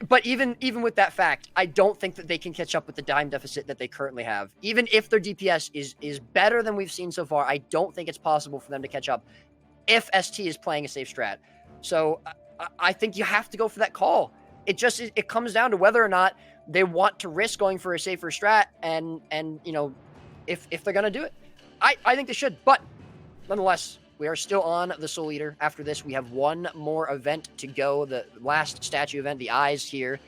But even with that fact, I don't think that they can catch up with the dime deficit that they currently have. Even if their DPS is better than we've seen so far, I don't think it's possible for them to catch up if ST is playing a safe strat. So I think you have to go for that call. It comes down to whether or not they want to risk going for a safer strat, and if they're going to do it. I think they should, but nonetheless, we are still on the Soul Eater. After this, we have one more event to go, the last statue event, the Eyes here.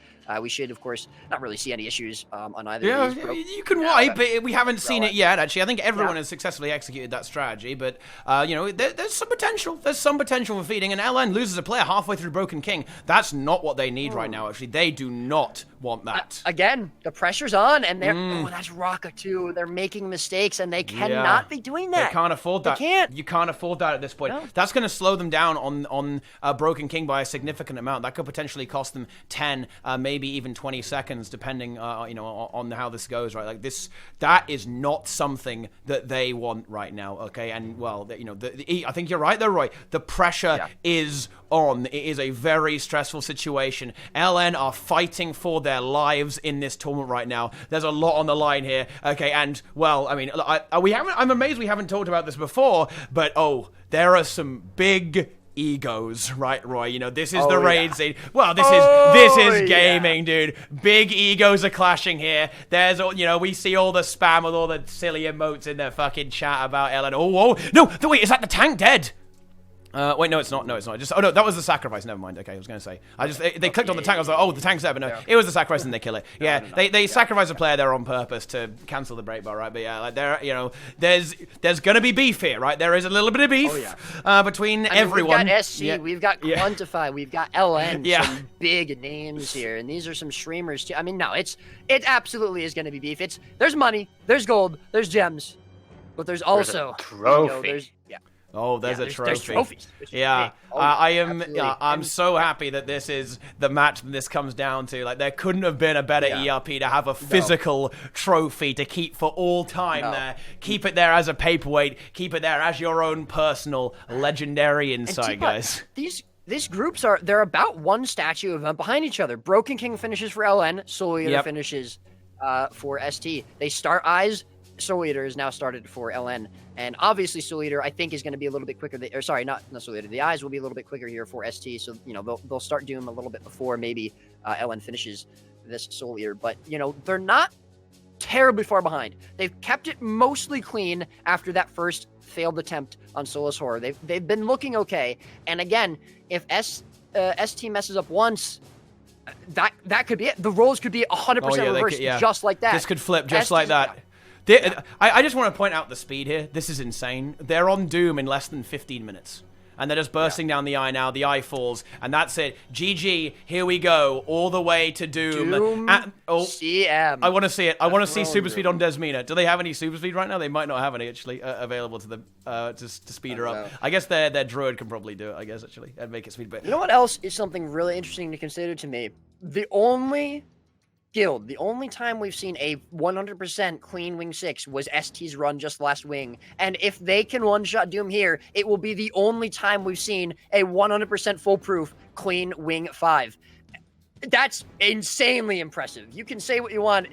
We should, of course, not really see any issues on either of these. You can wipe, but we haven't seen it yet, actually. I think everyone has successfully executed that strategy, but, there's some potential. There's some potential for feeding, and LN loses a player halfway through Broken King. That's not what they need right now, actually. They do not want that. Again, the pressure's on, and they're... Oh, that's Raka, too. They're making mistakes, and they cannot be doing that. They can't afford that. They can't. You can't afford that at this point. No. That's going to slow them down on Broken King by a significant amount. That could potentially cost them 10, maybe even 20 seconds, depending, on how this goes, right? Like, that is not something that they want right now, okay? And, well, I think you're right there, Roy. The pressure is on. It is a very stressful situation. LN are fighting for their lives in this tournament right now. There's a lot on the line here, okay? And, well, I mean, I'm amazed we haven't talked about this before, but, there are some big egos, right, Roy? This is the raid scene. Well, this is gaming, dude. Big egos are clashing here. There's, we see all the spam with all the silly emotes in their fucking chat about LN. No, wait, is that the tank dead? Wait, no, it's not. No, it's not. No, that was the sacrifice. Never mind. Okay, I was going to say. They clicked on the tank. I was like, the tank's there, but no, it was the sacrifice, and they kill it. Yeah, they sacrifice a player there on purpose to cancel the break bar, right? But yeah, like there's going to be beef here, right? There is a little bit of beef between everyone. We've got SC, we've got Quantify, we've got LN, some big names here, and these are some streamers too. I mean, no, it absolutely is going to be beef. There's money, there's gold, there's gems, but there's also trophy. Oh, there's a trophy. There's trophies. Yeah, Oh, I am. absolutely. Yeah, I'm And- so happy that this is the match that this comes down to. Like, there couldn't have been a better ERP to have a physical trophy to keep for all time there. Keep it there as a paperweight. Keep it there as your own personal legendary insight, guys. These groups they're about one statue event behind each other. Broken King finishes for LN. Soul Eater finishes for ST. They start eyes. Soul Eater is now started for LN, and obviously Soul Eater I think is going to be a little bit quicker. Or sorry, not Soul Eater. The eyes will be a little bit quicker here for ST. So they'll start Doom a little bit before maybe LN finishes this Soul Eater. But they're not terribly far behind. They've kept it mostly clean after that first failed attempt on Soulless Horror. They've been looking okay. And again, if ST messes up once, that could be it. The roles could be 100% reversed, just like that. This could flip just like that. I just want to point out the speed here. This is insane. They're on Doom in less than 15 minutes. And they're just bursting down the eye now. The eye falls. And that's it. GG, here we go. All the way to Doom. CM. I want to see it. I want to see super speed on Desmina. Do they have any super speed right now? They might not have any, actually, available to them to speed her up. I guess their druid can probably do it, I guess, actually, and make it speed. But you know what else is something really interesting to consider to me? The only time we've seen a 100% clean Wing 6 was ST's run just last Wing. And if they can one-shot Doom here, it will be the only time we've seen a 100% foolproof clean Wing 5. That's insanely impressive. You can say what you want,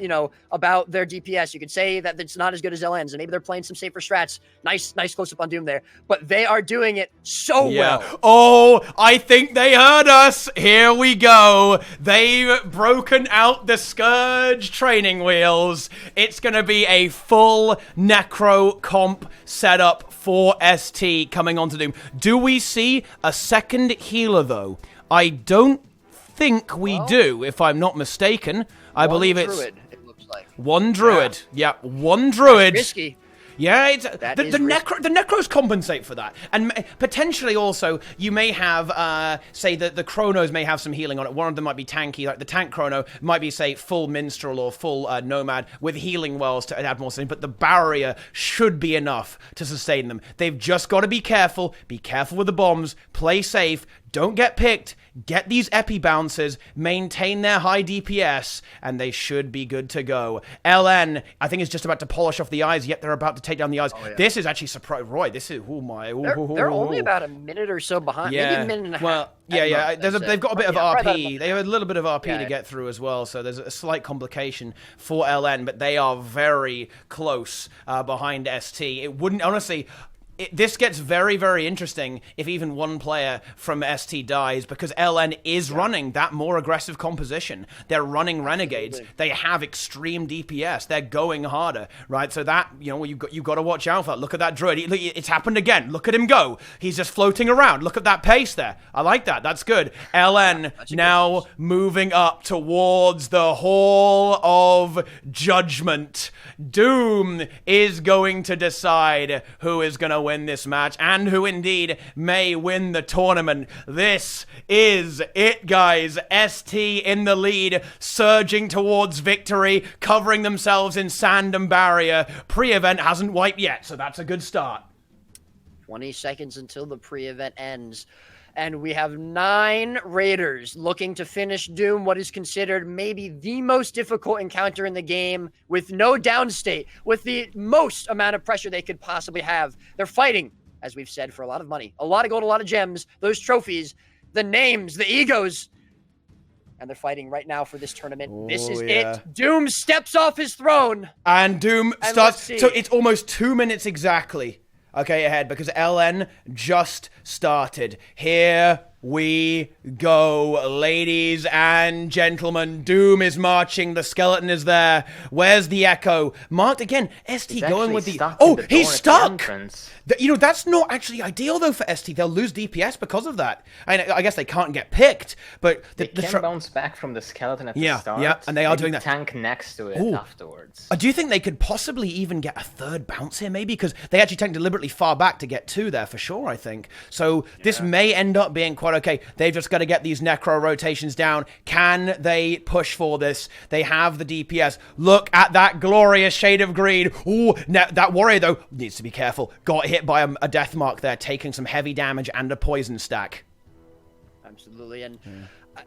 about their DPS. You can say that it's not as good as LN's, and maybe they're playing some safer strats. Nice close-up on Doom there. But they are doing it so well. Oh, I think they heard us. Here we go. They've broken out the Scourge training wheels. It's going to be a full Necro comp setup for ST coming onto Doom. Do we see a second healer, though? I don't think we do, if I'm not mistaken. I believe it's druid, it looks like. One druid. Yeah, one druid. That's risky. Yeah, it's, the Necros compensate for that. And potentially also, you may have, say, the Chronos may have some healing on it. One of them might be tanky, like the tank Chrono might be, say, full Minstrel or full Nomad with healing wells to add more something, but the barrier should be enough to sustain them. They've just got to be careful with the bombs, play safe, don't get picked, get these epi bounces, maintain their high DPS, and they should be good to go. LN, I think, is just about to polish off the eyes, yet they're about to take down the eyes. Oh, yeah. This is actually surprise. Roy, this is, They're only about a minute or so behind, maybe a minute and a half. Well, they've got a bit of RP. They have a little bit of RP to get through as well, so there's a slight complication for LN, but they are very close behind ST. It wouldn't, honestly... This gets very, very interesting if even one player from ST dies, because LN is running that more aggressive composition. They're running Renegades. They have extreme DPS. They're going harder, right? So that, you've got to watch out for that. Look at that druid. It's happened again. Look at him go. He's just floating around. Look at that pace there. I like that. That's good. LN now moving up towards the Hall of Judgment. Doom is going to decide who is going to win this match and who indeed may win the tournament. This is it, guys. ST in the lead, surging towards victory, covering themselves in sand and barrier. Pre-event hasn't wiped yet, so that's a good start. 20 seconds until the pre-event ends. And we have 9 Raiders looking to finish Doom, what is considered maybe the most difficult encounter in the game, with no downstate, with the most amount of pressure they could possibly have. They're fighting, as we've said, for a lot of money. A lot of gold, a lot of gems, those trophies, the names, the egos. And they're fighting right now for this tournament. This is it. Doom steps off his throne. And Doom starts. So it's almost 2 minutes exactly. Okay, ahead, because LN just started. Here we go, ladies and gentlemen. Doom is marching. The skeleton is there. Where's the echo? Marked again. ST going with the... Oh, he's stuck! That's not actually ideal, though, for ST. They'll lose DPS because of that. I guess they can't get picked, but... They can bounce back from the skeleton at the start. Yeah, and they are doing that. Tank next to it afterwards. Do you think they could possibly even get a third bounce here, maybe? Because they actually tanked deliberately far back to get 2 there, for sure, I think. So this may end up being quite God, okay, they've just got to get these Necro rotations down. Can they push for this? They have the DPS. Look at that glorious shade of green. Ooh, that warrior, though, needs to be careful. Got hit by a death mark there, taking some heavy damage and a poison stack. Absolutely, and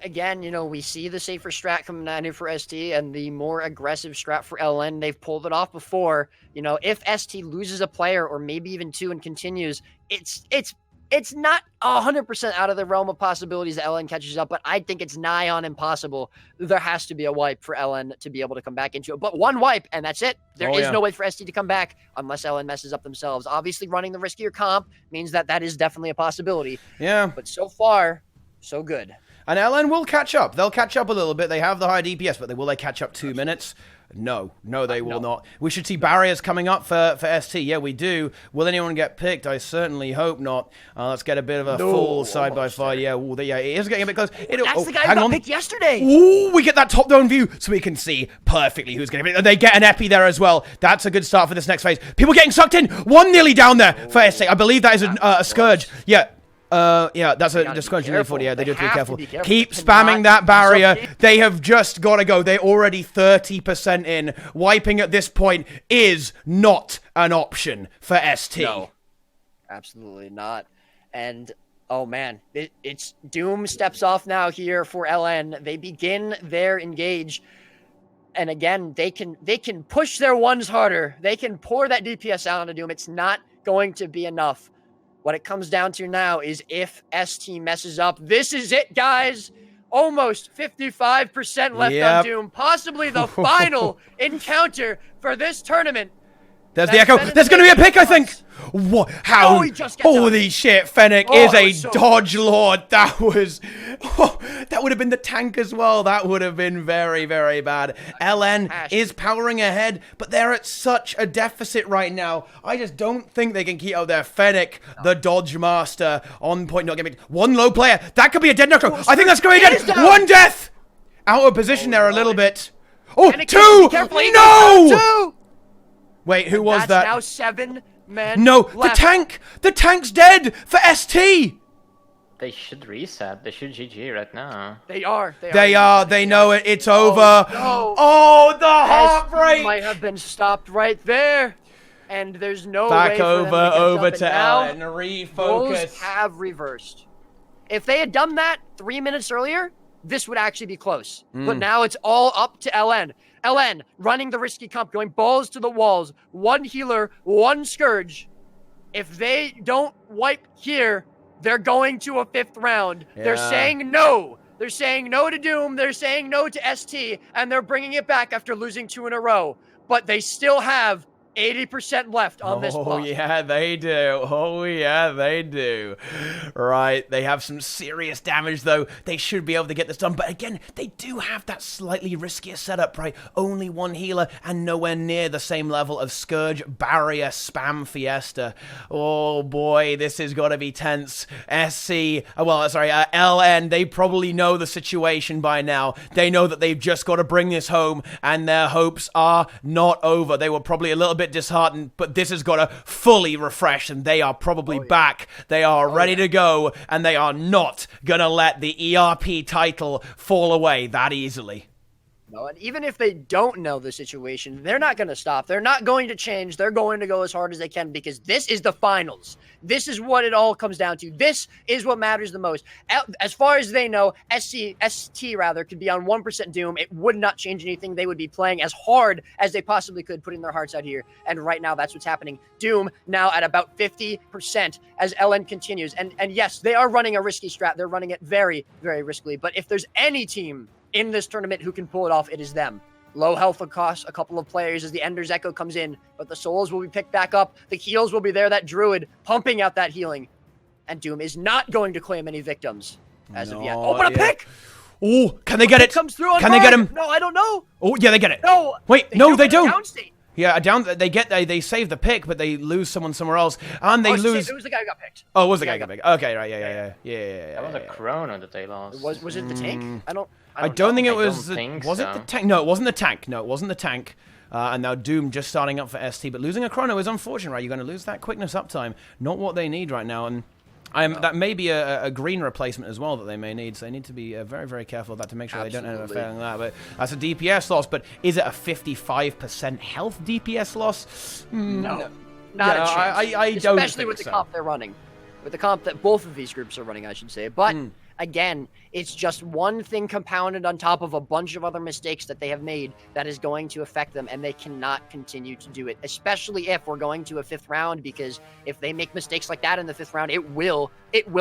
again, you know, we see the safer strat coming down here for ST and the more aggressive strat for LN. They've pulled it off before. You know, if ST loses a player or maybe even two and continues, it's not 100% out of the realm of possibilities that LN catches up, but I think it's nigh on impossible. There has to be a wipe for LN to be able to come back into it. But one wipe, and that's it. There is no way for ST to come back unless LN messes up themselves. Obviously, running the riskier comp means that is definitely a possibility. Yeah. But so far, so good. And LN will catch up. They'll catch up a little bit. They have the high DPS, but will they catch up 2 minutes? No, they will not. We should see barriers coming up for ST. Yeah, we do. Will anyone get picked? I certainly hope not. Let's get a bit of a full side-by-side. Yeah, it is getting a bit close. That's the guy who got picked yesterday. Ooh, we get that top-down view so we can see perfectly who's getting picked. They get an epi there as well. That's a good start for this next phase. People getting sucked in. One nearly down there for ST. I believe that is a Scourge. Yeah. That's a Scourge. Yeah, they do have to be careful. Keep spamming that barrier. They have just got to go. They're already 30% in. Wiping at this point is not an option for ST. No, absolutely not. And oh man, it's Doom steps off now here for LN. They begin their engage. And again, they can push their ones harder. They can pour that DPS out onto Doom. It's not going to be enough. What it comes down to now is if ST messes up, this is it, guys. Almost 55% left on Doom. Possibly the final encounter for this tournament. There's the echo. There's going to be a pick, I think. What? How? Holy shit, Fennec is a dodge lord. That was... that would have been the tank as well. That would have been very, very bad. LN is powering ahead, but they're at such a deficit right now. I just don't think they can keep out there. Fennec, the dodge master, on point, not getting... One low player. That could be a dead Necro. I think that's going to be dead. One death. Out of position there a little bit. Oh, two. No. Wait, who was that? Now 7 men left. The tank's dead for ST. They should reset. They should GG right now. They are. They know it. It's over. No. Oh, the heartbreak. Might have been stopped right there. And there's no way back for them to over to LN. And refocus. Roles have reversed. If they had done that 3 minutes earlier, this would actually be close. But now it's all up to LN. LN running the risky comp, going balls to the walls. One healer, one Scourge. If they don't wipe here, they're going to a 5th round. Yeah. They're saying no. They're saying no to Doom. They're saying no to ST. And they're bringing it back after losing 2 in a row. But they still have 80% left on this block. Oh, yeah, they do. Oh, yeah, they do. Right, they have some serious damage, though. They should be able to get this done. But again, they do have that slightly riskier setup, right? Only one healer and nowhere near the same level of Scourge, Barrier, Spam, Fiesta. Oh, boy, this is got to be tense. LN, they probably know the situation by now. They know that they've just got to bring this home, and their hopes are not over. They were probably a little bit disheartened, but this has got to fully refresh, and they are probably back. They are ready to go, and they are not gonna let the ERP title fall away that easily. No, and even if they don't know the situation, they're not going to stop. They're not going to change. They're going to go as hard as they can because this is the finals. This is what it all comes down to. This is what matters the most. As far as they know, ST could be on 1% Doom. It would not change anything. They would be playing as hard as they possibly could, putting their hearts out here. And right now, that's what's happening. Doom now at about 50% as LN continues. And yes, they are running a risky strat. They're running it very, very riskily. But if there's any team in this tournament who can pull it off, it is them. Low health will cost a couple of players as the Ender's Echo comes in, but the souls will be picked back up. The heals will be there, that druid pumping out that healing. And Doom is not going to claim any victims as of yet. Oh, but a pick! Oh, can they get it? Comes through on can they get him? No, I don't know. Oh, yeah, they get it. No. Wait, no, they don't. Yeah, they save the pick, but they lose someone somewhere else, and they lose. It was the guy who got picked. Oh, it was the guy who got picked. Okay, right, yeah. That was a Chrono that they lost. Was it the tank? I don't think it was. Was so. it the tank? No, it wasn't the tank. No, it wasn't the tank. And now Doom just starting up for ST, but losing a Chrono is unfortunate, right? You're going to lose that quickness uptime. Not what they need right now, and That may be a green replacement as well that they may need, so they need to be very, very careful of that to make sure they don't end up failing that. But that's a DPS loss, but is it a 55% health DPS loss? No. Not a chance. I don't Especially think with the so. comp they're running. With the comp that both of these groups are running, I should say. But, again, it's just one thing compounded on top of a bunch of other mistakes that they have made that is going to affect them, and they cannot continue to do it, especially if we're going to a 5th round, because if they make mistakes like that in the 5th round, it will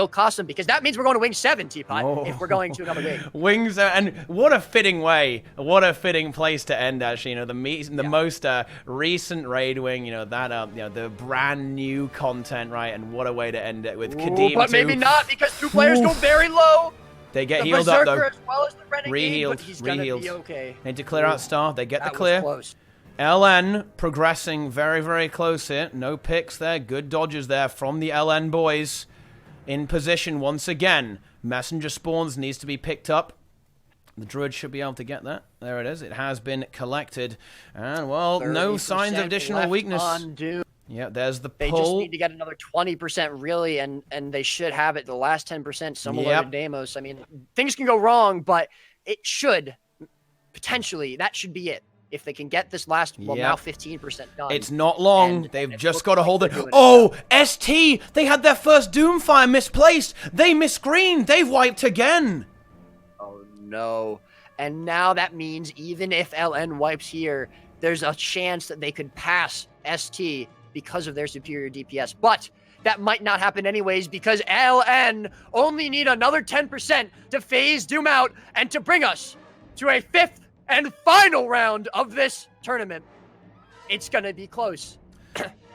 cost them, because that means we're going to Wing 7, Teapot, if we're going to another wing. Wings, and what a fitting way, what a fitting place to end, actually. You know, the most recent raid wing, you know, that, you know, the brand new content, right, and what a way to end it with Qadim. But maybe not, because 2 players go very low. They get the healed up, though. As well as the Renegade, Re-healed, but he's gonna be okay. Need to clear out Star. They get the clear. Was close. LN progressing very, very close here. No picks there. Good dodges there from the LN boys. In position once again. Messenger spawns needs to be picked up. The Druid should be able to get that. There it is. It has been collected. And, well, no signs of additional weakness. Yeah, there's the pull. They just need to get another 20% really, and they should have it. The last 10% similar to Deimos. I mean, things can go wrong, but it should potentially. That should be it. If they can get this last, now 15% done. It's not long. They've just got to hold it. Oh, ST! They had their first Doomfire misplaced. They misscreened. They've wiped again. Oh no! And now that means even if LN wipes here, there's a chance that they could pass ST. Because of their superior DPS. But that might not happen anyways because LN only need another 10% to phase Doom out and to bring us to a 5th and final round of this tournament. It's going to be close.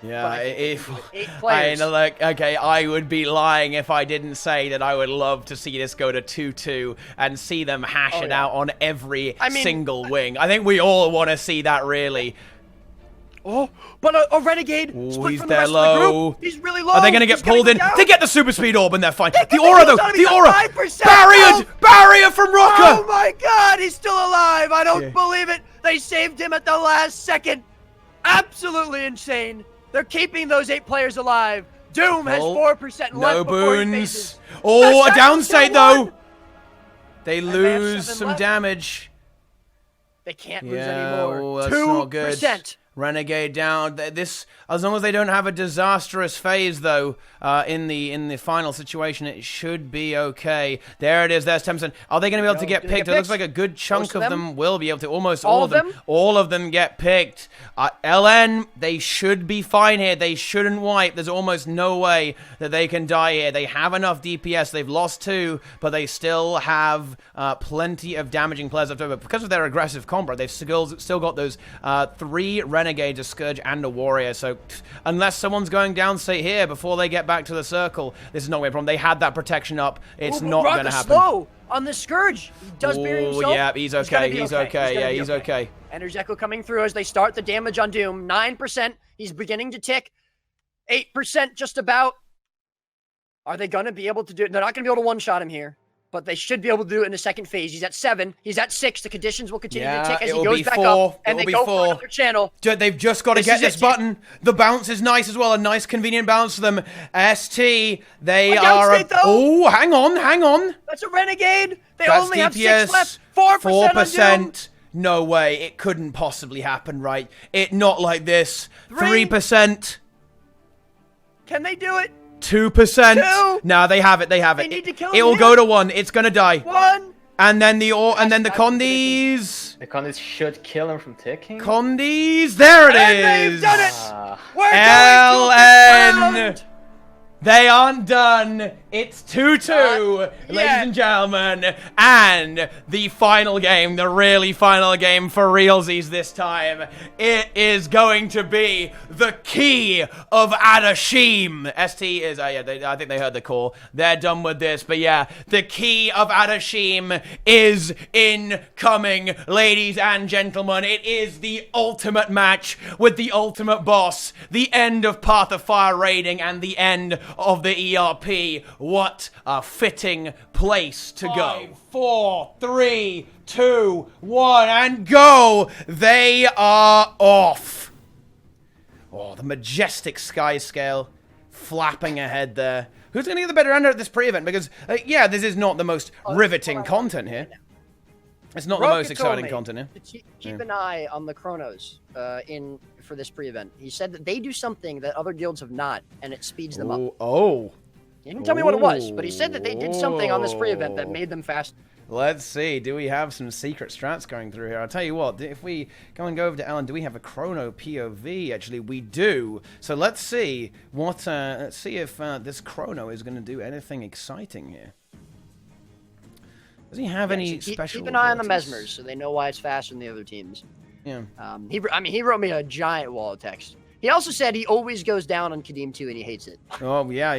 Yeah, if 8 players. I would be lying if I didn't say that I would love to see this go to 2-2 and see them hash it out on every single wing. I think we all want to see that, really. Oh, but a Renegade split he's from the rest of the group. He's really low. Are they going to get pulled in? They get the super speed orb and they're fine. The the aura, though. The aura. Barrier from Rocker. Oh, my God. He's still alive. I don't believe it. They saved him at the last second. Absolutely insane. They're keeping those 8 players alive. Doom has 4% left. No boons. Oh, a downside, though. They lose some damage. They can't lose anymore. Oh, that's not good. Renegade down. This, as long as they don't have a disastrous phase, though, in the final situation, it should be okay. There it is. There's 10%. Are they going to be able to get picked? It looks like a good chunk of them will be able to. Almost all of them. All of them get picked. LN, they should be fine here. They shouldn't wipe. There's almost no way that they can die here. They have enough DPS. They've lost 2, but they still have plenty of damaging players left over. Because of their aggressive combo, they've still got those 3 Renegades, a Scourge, and a Warrior. So unless someone's going down, say here, before they get back to the circle, this is not going to be a problem. They had that protection up. It's not going to happen. Slow on the Scourge. He does bury himself. Yeah, he's okay. He's okay. Yeah, he's okay. Energy Echo coming through as they start the damage on Doom. 9%. He's beginning to tick. 8% just about. Are they going to be able to do it? They're not going to be able to one-shot him here. But they should be able to do it in the second phase. He's at 7. He's at 6. The conditions will continue to tick as he goes back up. And they go for another channel. They've just got to get this button. The bounce is nice as well. A nice, convenient bounce for them. ST, they are... Oh, hang on. That's a Renegade. They only have 6 left. 4%. No way. It couldn't possibly happen, right? Not like this. 3%. Can they do it? 2%. No, they have it. They need to kill it will go to 1. It's gonna die. 1. And then the Condies. The Condies should kill him from ticking. Condies. There it is. They've done it. We're going to they aren't done. It's 2-2, ladies and gentlemen. And the final game, the really final game for realsies this time, it is going to be the Key of Adashim. ST is, I think they heard the call. They're done with this. But yeah, the Key of Adashim is incoming, ladies and gentlemen. It is the ultimate match with the ultimate boss, the end of Path of Fire raiding, and the end of the ERP. What a fitting place to go. 5, 4, 3, 2, 1, and go! They are off. Oh, the majestic sky scale flapping ahead there. Who's going to get the better end at this pre-event? Because, yeah, this is not the most riveting content here. It's not the most exciting content here. Keep an eye on the chronos for this pre-event. He said that they do something that other guilds have not, and it speeds them up. Oh. He didn't tell me what it was, but he said that they did something on this pre-event that made them fast. Let's see. Do we have some secret strats going through here? I'll tell you what. If we go over to Ellen, do we have a chrono POV? Actually, we do. So let's see what. Let's see if this chrono is going to do anything exciting here. Does he have any special? Keep an eye on the Mesmers, so they know why it's faster than the other teams. Yeah. He wrote me a giant wall of text. He also said he always goes down on Qadim 2 and he hates it. Oh, yeah.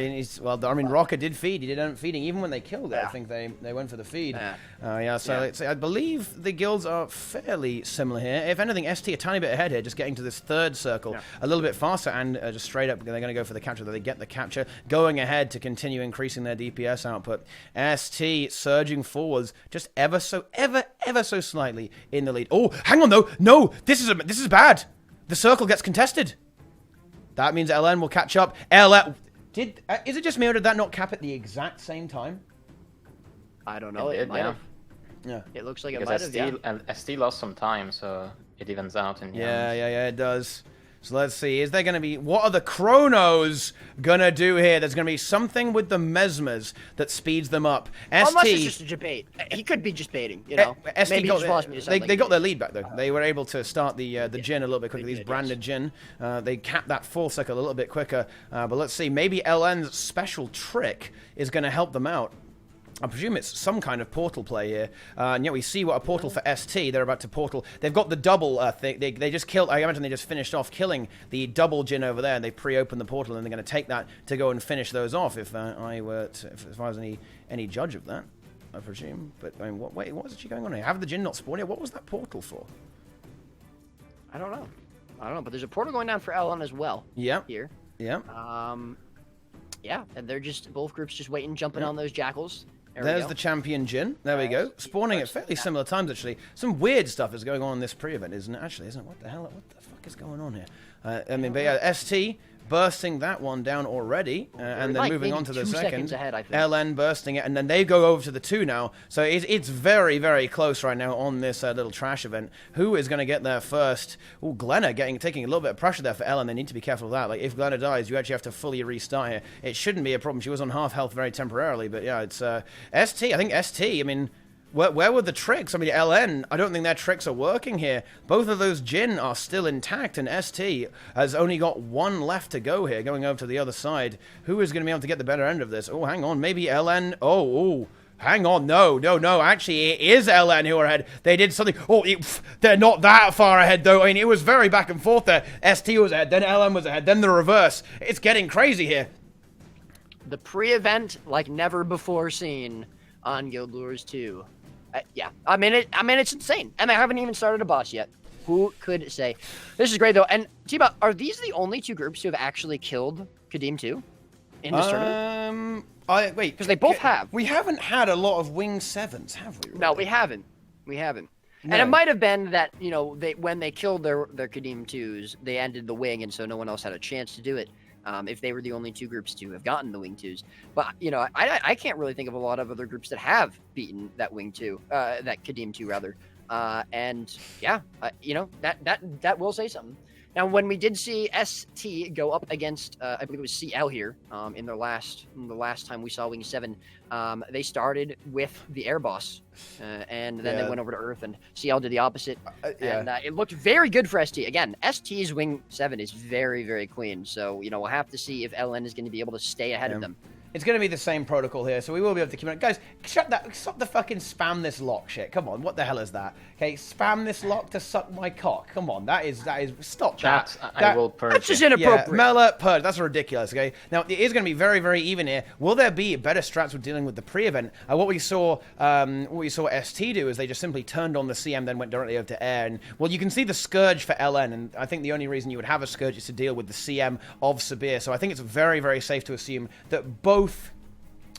Rocket did feed. He did end up feeding. Even when they killed it, I think they went for the feed. So I believe the guilds are fairly similar here. If anything, ST a tiny bit ahead here, just getting to this third circle a little bit faster and just straight up, they're going to go for the capture. They get the capture, going ahead to continue increasing their DPS output. ST surging forwards just ever so slightly in the lead. Oh, hang on, though. No, this is bad. The circle gets contested. That means LN will catch up. LN... is it just me or did that not cap at the exact same time? I don't know. It might have. Yeah. It looks like it might have, ST lost some time, so it evens out in the end. Yeah, it does. So let's see. Is there going to be... What are the chronos going to do here? There's going to be something with the Mesmers that speeds them up. Unless it's just a debate. He could be just baiting, you know. ST they got their lead back, though. They were able to start the Jhin a little bit quicker. These branded Jhin. They capped that full cycle a little bit quicker. But let's see. Maybe LN's special trick is going to help them out. I presume it's some kind of portal play here. And yet we see what a portal for ST. They're about to portal. They've got the double thing. They just killed... I imagine they just finished off killing the double Jhin over there. And they pre-opened the portal. And they're going to take that to go and finish those off if I was any judge of that, I presume. But, I mean, what was actually going on here? Have the Jhin not spawned here? What was that portal for? I don't know. But there's a portal going down for LN as well. Yeah. Here. Yeah. Yeah, and they're just... Both groups just waiting, jumping on those jackals. There's the champion Jhin. There we go. Spawning at fairly similar times, actually. Some weird stuff is going on in this pre-event, isn't it? Actually, isn't it? What the fuck is going on here? But yeah, ST bursting that one down already, and then moving on to the second. Ahead, I think. LN bursting it, and then they go over to the 2 now. So it's very, very close right now on this little trash event. Who is going to get there first? Oh, Glenna taking a little bit of pressure there for LN. They need to be careful of that. Like, if Glenna dies, you actually have to fully restart here. It shouldn't be a problem. She was on half health very temporarily, but yeah, it's ST. I think ST, I mean... Where were the tricks? I mean, LN, I don't think their tricks are working here. Both of those Jhin are still intact, and ST has only got one left to go here, going over to the other side. Who is going to be able to get the better end of this? Oh, hang on. Maybe LN... Oh, hang on. No. Actually, it is LN who are ahead. They did something... Oh, they're not that far ahead, though. I mean, it was very back and forth there. ST was ahead, then LN was ahead, then the reverse. It's getting crazy here. The pre-event like never before seen on Guild Wars 2. Yeah, I mean it's insane, and they haven't even started a boss yet. Who could say? This is great though. And Teapot, are these the only 2 groups who have actually killed Qadim 2 in this tournament? Wait, because they both have. We haven't had a lot of Wing 7s, have we? Really? No, we haven't. No. And it might have been that when they killed their Qadim 2s, they ended the wing, and so no one else had a chance to do it. If they were the only 2 groups to have gotten the Wing 2s. But, I can't really think of a lot of other groups that have beaten that Wing 2, that Qadim 2, rather. And, yeah, that will say something. Now, when we did see ST go up against, I believe it was CL here, in the last time we saw Wing 7, they started with the air boss, and then they went over to Earth, and CL did the opposite, and it looked very good for ST. Again, ST's Wing 7 is very, very clean, so, we'll have to see if LN is going to be able to stay ahead of them. It's going to be the same protocol here, so we will be able to keep it. Guys, stop the fucking spam this lock shit. Come on, what the hell is that? Okay, spam this lock to suck my cock. Come on, that is, stop that. I will purge. That's just inappropriate. Yeah, Mela, purge, that's ridiculous, okay? Now, it is going to be very, very even here. Will there be better strats with dealing with the pre-event? What we saw ST do is they just simply turned on the CM, then went directly over to air, and, well, you can see the Scourge for LN, and I think the only reason you would have a Scourge is to deal with the CM of Sabir, so I think it's very, very safe to assume that both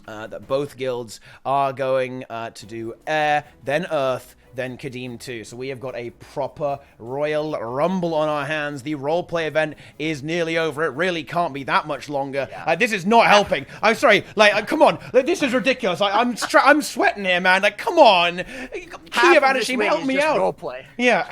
that both guilds are going to do air, then earth, then Qadim 2. So we have got a proper Royal Rumble on our hands. The roleplay event is nearly over. It really can't be that much longer. Yeah. This is not helping. I'm sorry. Like, come on. Like, this is ridiculous. Like, I'm sweating here, man. Like, come on. Kiev Anashim, help me out. Roleplay. Yeah.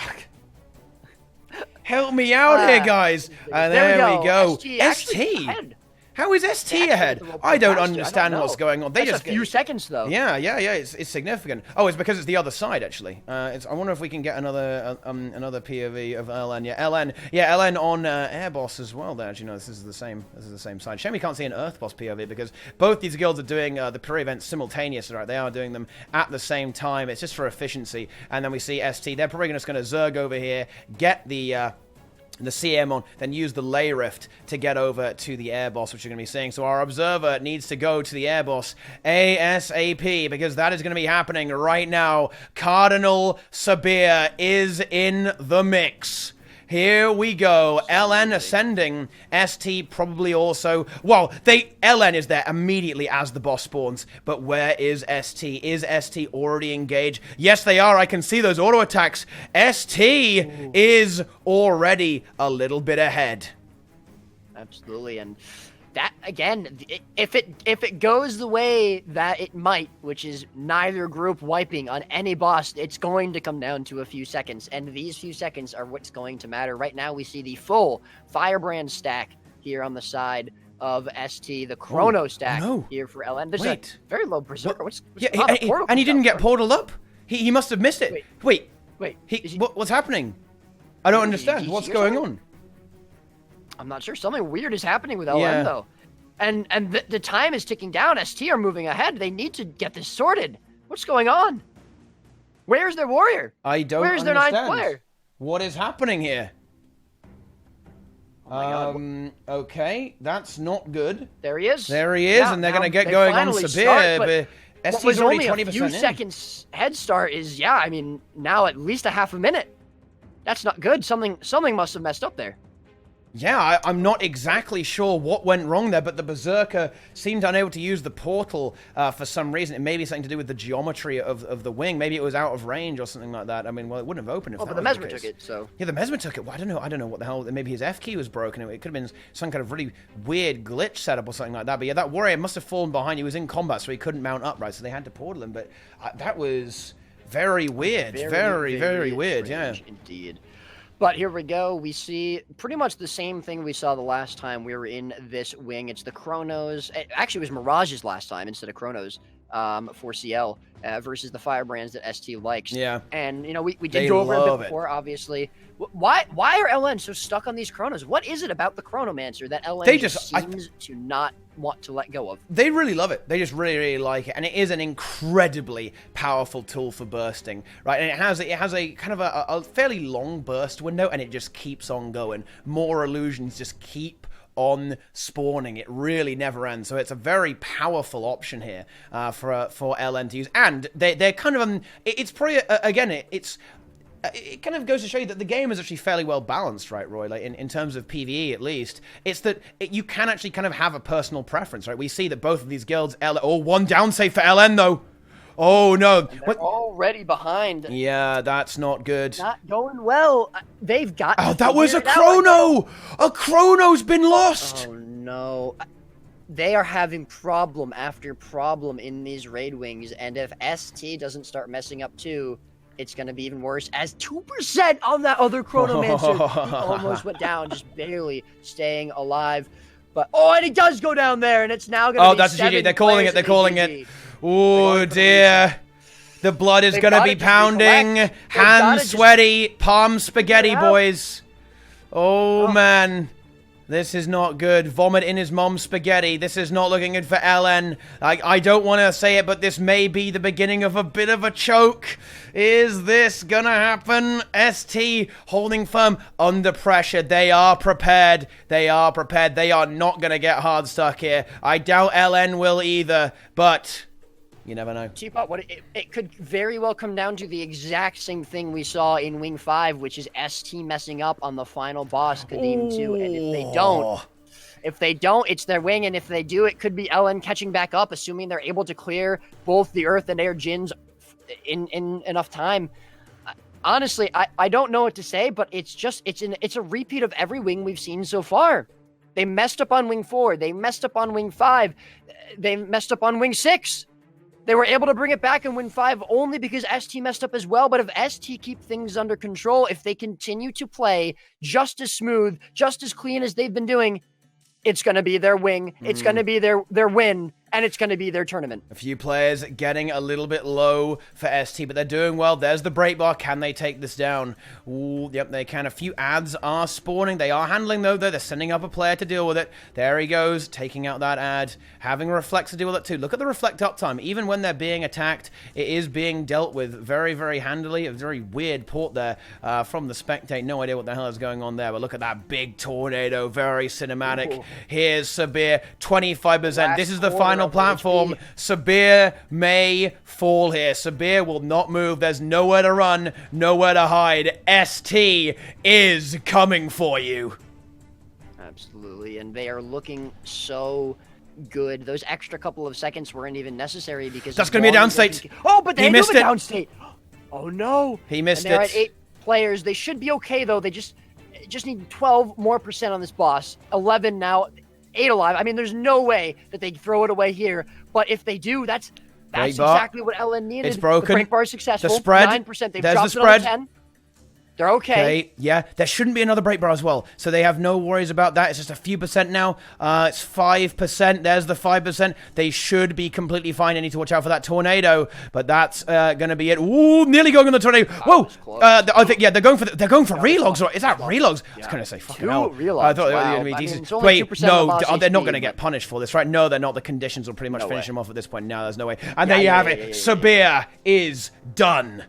Help me out here, guys. And there we go. ST. How is ST ahead? I don't understand what's going on. They That's just a few seconds though. Yeah. It's significant. Oh, it's because it's the other side actually. I wonder if we can get another POV of LN. Yeah, LN on Air Boss as well. There, actually, no, this is the same. This is the same side. Shame we can't see an Earth Boss POV because both these guilds are doing the pre-events simultaneously. Right, they are doing them at the same time. It's just for efficiency. And then we see ST. They're probably just going to Zerg over here, get the CM on, then use the Lay Rift to get over to the Air Boss, which you're going to be seeing. So our Observer needs to go to the Air Boss ASAP, because that is going to be happening right now. Cardinal Sabir is in the mix. Here we go. LN ascending. ST probably also. Well, LN is there immediately as the boss spawns. But where is ST? Is ST already engaged? Yes, they are. I can see those auto attacks. ST is already a little bit ahead. Absolutely, and that again, if it goes the way that it might, which is neither group wiping on any boss, it's going to come down to a few seconds, and these few seconds are what's going to matter. Right now, we see the full Firebrand stack here on the side of ST, the Chrono stack here for LN. There's a very low Berserker. And he didn't get portaled up. He must have missed it. Wait. What's happening? I don't understand. What's going on? I'm not sure. Something weird is happening with LN though, and the time is ticking down. ST are moving ahead. They need to get this sorted. What's going on? Where's their warrior? I don't. Where's their ninth player? What is happening here? Oh my God. Okay, that's not good. There he is. Yeah, and they're gonna get going on Sabir. But ST's already only 20% a few seconds head start is I mean now at least a half a minute. That's not good. Something must have messed up there. Yeah, I'm not exactly sure what went wrong there, but the Berserker seemed unable to use the portal for some reason. It may be something to do with the geometry of the wing. Maybe it was out of range or something like that. I mean, well, it wouldn't have opened if that was the case. But the Mesmer took it, so... Yeah, the Mesmer took it. Well, I don't know what the hell... Maybe his F key was broken. It could have been some kind of really weird glitch setup or something like that. But yeah, that warrior must have fallen behind. He was in combat, so he couldn't mount upright, so they had to portal him. But that was very weird. Very weird, yeah. Indeed. But here we go. We see pretty much the same thing we saw the last time we were in this wing. It's the Chronos. Actually, it was Mirage's last time instead of Chronos for CL versus the Firebrands that ST likes. Yeah. And, you know, we did go over a bit before, obviously. Why are LN so stuck on these Chronos? What is it about the Chronomancer that LN seems to not want to let go of? They really love it. They just really like it, and it is an incredibly powerful tool for bursting, right? And it has a kind of a fairly long burst window, and it just keeps on going. More illusions just keep on spawning. It really never ends. So it's a very powerful option here for LN to use, and they're kind of it's probably again it kind of goes to show you that the game is actually fairly well balanced, right, Roy? Like in terms of PvE, at least. It's that you can actually kind of have a personal preference, right? We see that both of these guilds... one down save for LN, though. Oh, no. They're already behind. Yeah, that's not good. Not going well. They've got... Oh, that was a Chrono! A Chrono's been lost! Oh, no. They are having problem after problem in these raid wings, and if ST doesn't start messing up too... it's going to be even worse, as 2% on that other Chronomancer. He almost went down, just barely staying alive. But, and he does go down there, and it's now going to be that's a GG. They're calling it. Oh, dear. The blood is going to be pounding. Hands sweaty. Palm spaghetti, boys. Oh, man. This is not good. Vomit in his mom's spaghetti. This is not looking good for LN. I don't want to say it, but this may be the beginning of a bit of a choke. Is this gonna happen? ST holding firm under pressure. They are prepared. They are prepared. They are not gonna get hard stuck here. I doubt LN will either, but... you never know. Teapot, it could very well come down to the exact same thing we saw in Wing 5, which is ST messing up on the final boss, Qadim 2, and if they don't, If they don't, it's their wing, and if they do, it could be LN catching back up, assuming they're able to clear both the Earth and Air Djinns in enough time. Honestly, I don't know what to say, but it's a repeat of every wing we've seen so far. They messed up on wing 4. They messed up on wing 5. They messed up on wing 6. They were able to bring it back in wing 5 only because ST messed up as well. But if ST keep things under control, if they continue to play just as smooth, just as clean as they've been doing, it's going to be their wing. It's going to be their win. And it's going to be their tournament. A few players getting a little bit low for ST, but they're doing well. There's the break bar. Can they take this down? Ooh, yep, they can. A few ads are spawning. They are handling, though. They're sending up a player to deal with it. There he goes, taking out that ad. Having a reflect to deal with it, too. Look at the reflect uptime. Even when they're being attacked, it is being dealt with very, very handily. A very weird port there from the spectate. No idea what the hell is going on there, but look at that big tornado. Very cinematic. Ooh. Here's Sabir, 25%. This is the final platform. Sabir may fall here. Sabir will not move. There's nowhere to run, nowhere to hide. ST is coming for you. Absolutely, and they are looking so good. Those extra couple of seconds weren't even necessary because that's going to be a downstate. Oh, but they missed it. Downstate. Oh no, he missed and they're it. At 8 players. They should be okay though. They just need 12% more on this boss. 11 now. 8 alive. I mean, there's no way that they throw it away here. But if they do, that's exactly what LN needed. It's broken. The break bar is successful. The spread. 9%. They've There's dropped the spread. It on 10. They're okay. Yeah, there shouldn't be another break bar as well. So they have no worries about that. It's just a few percent now. It's 5%. There's the 5%. They should be completely fine. They need to watch out for that tornado. But that's going to be it. Ooh, nearly going on the tornado. Whoa! I think they're going for relogs. Or is that relogs? I was going to say fucking hell. Relogs. I thought they were going to be decent. Wait, no, they're not going to get but... punished for this, right? No, they're not. The conditions will pretty much finish them off at this point. No, there's no way. And there you have it. Sabir is done.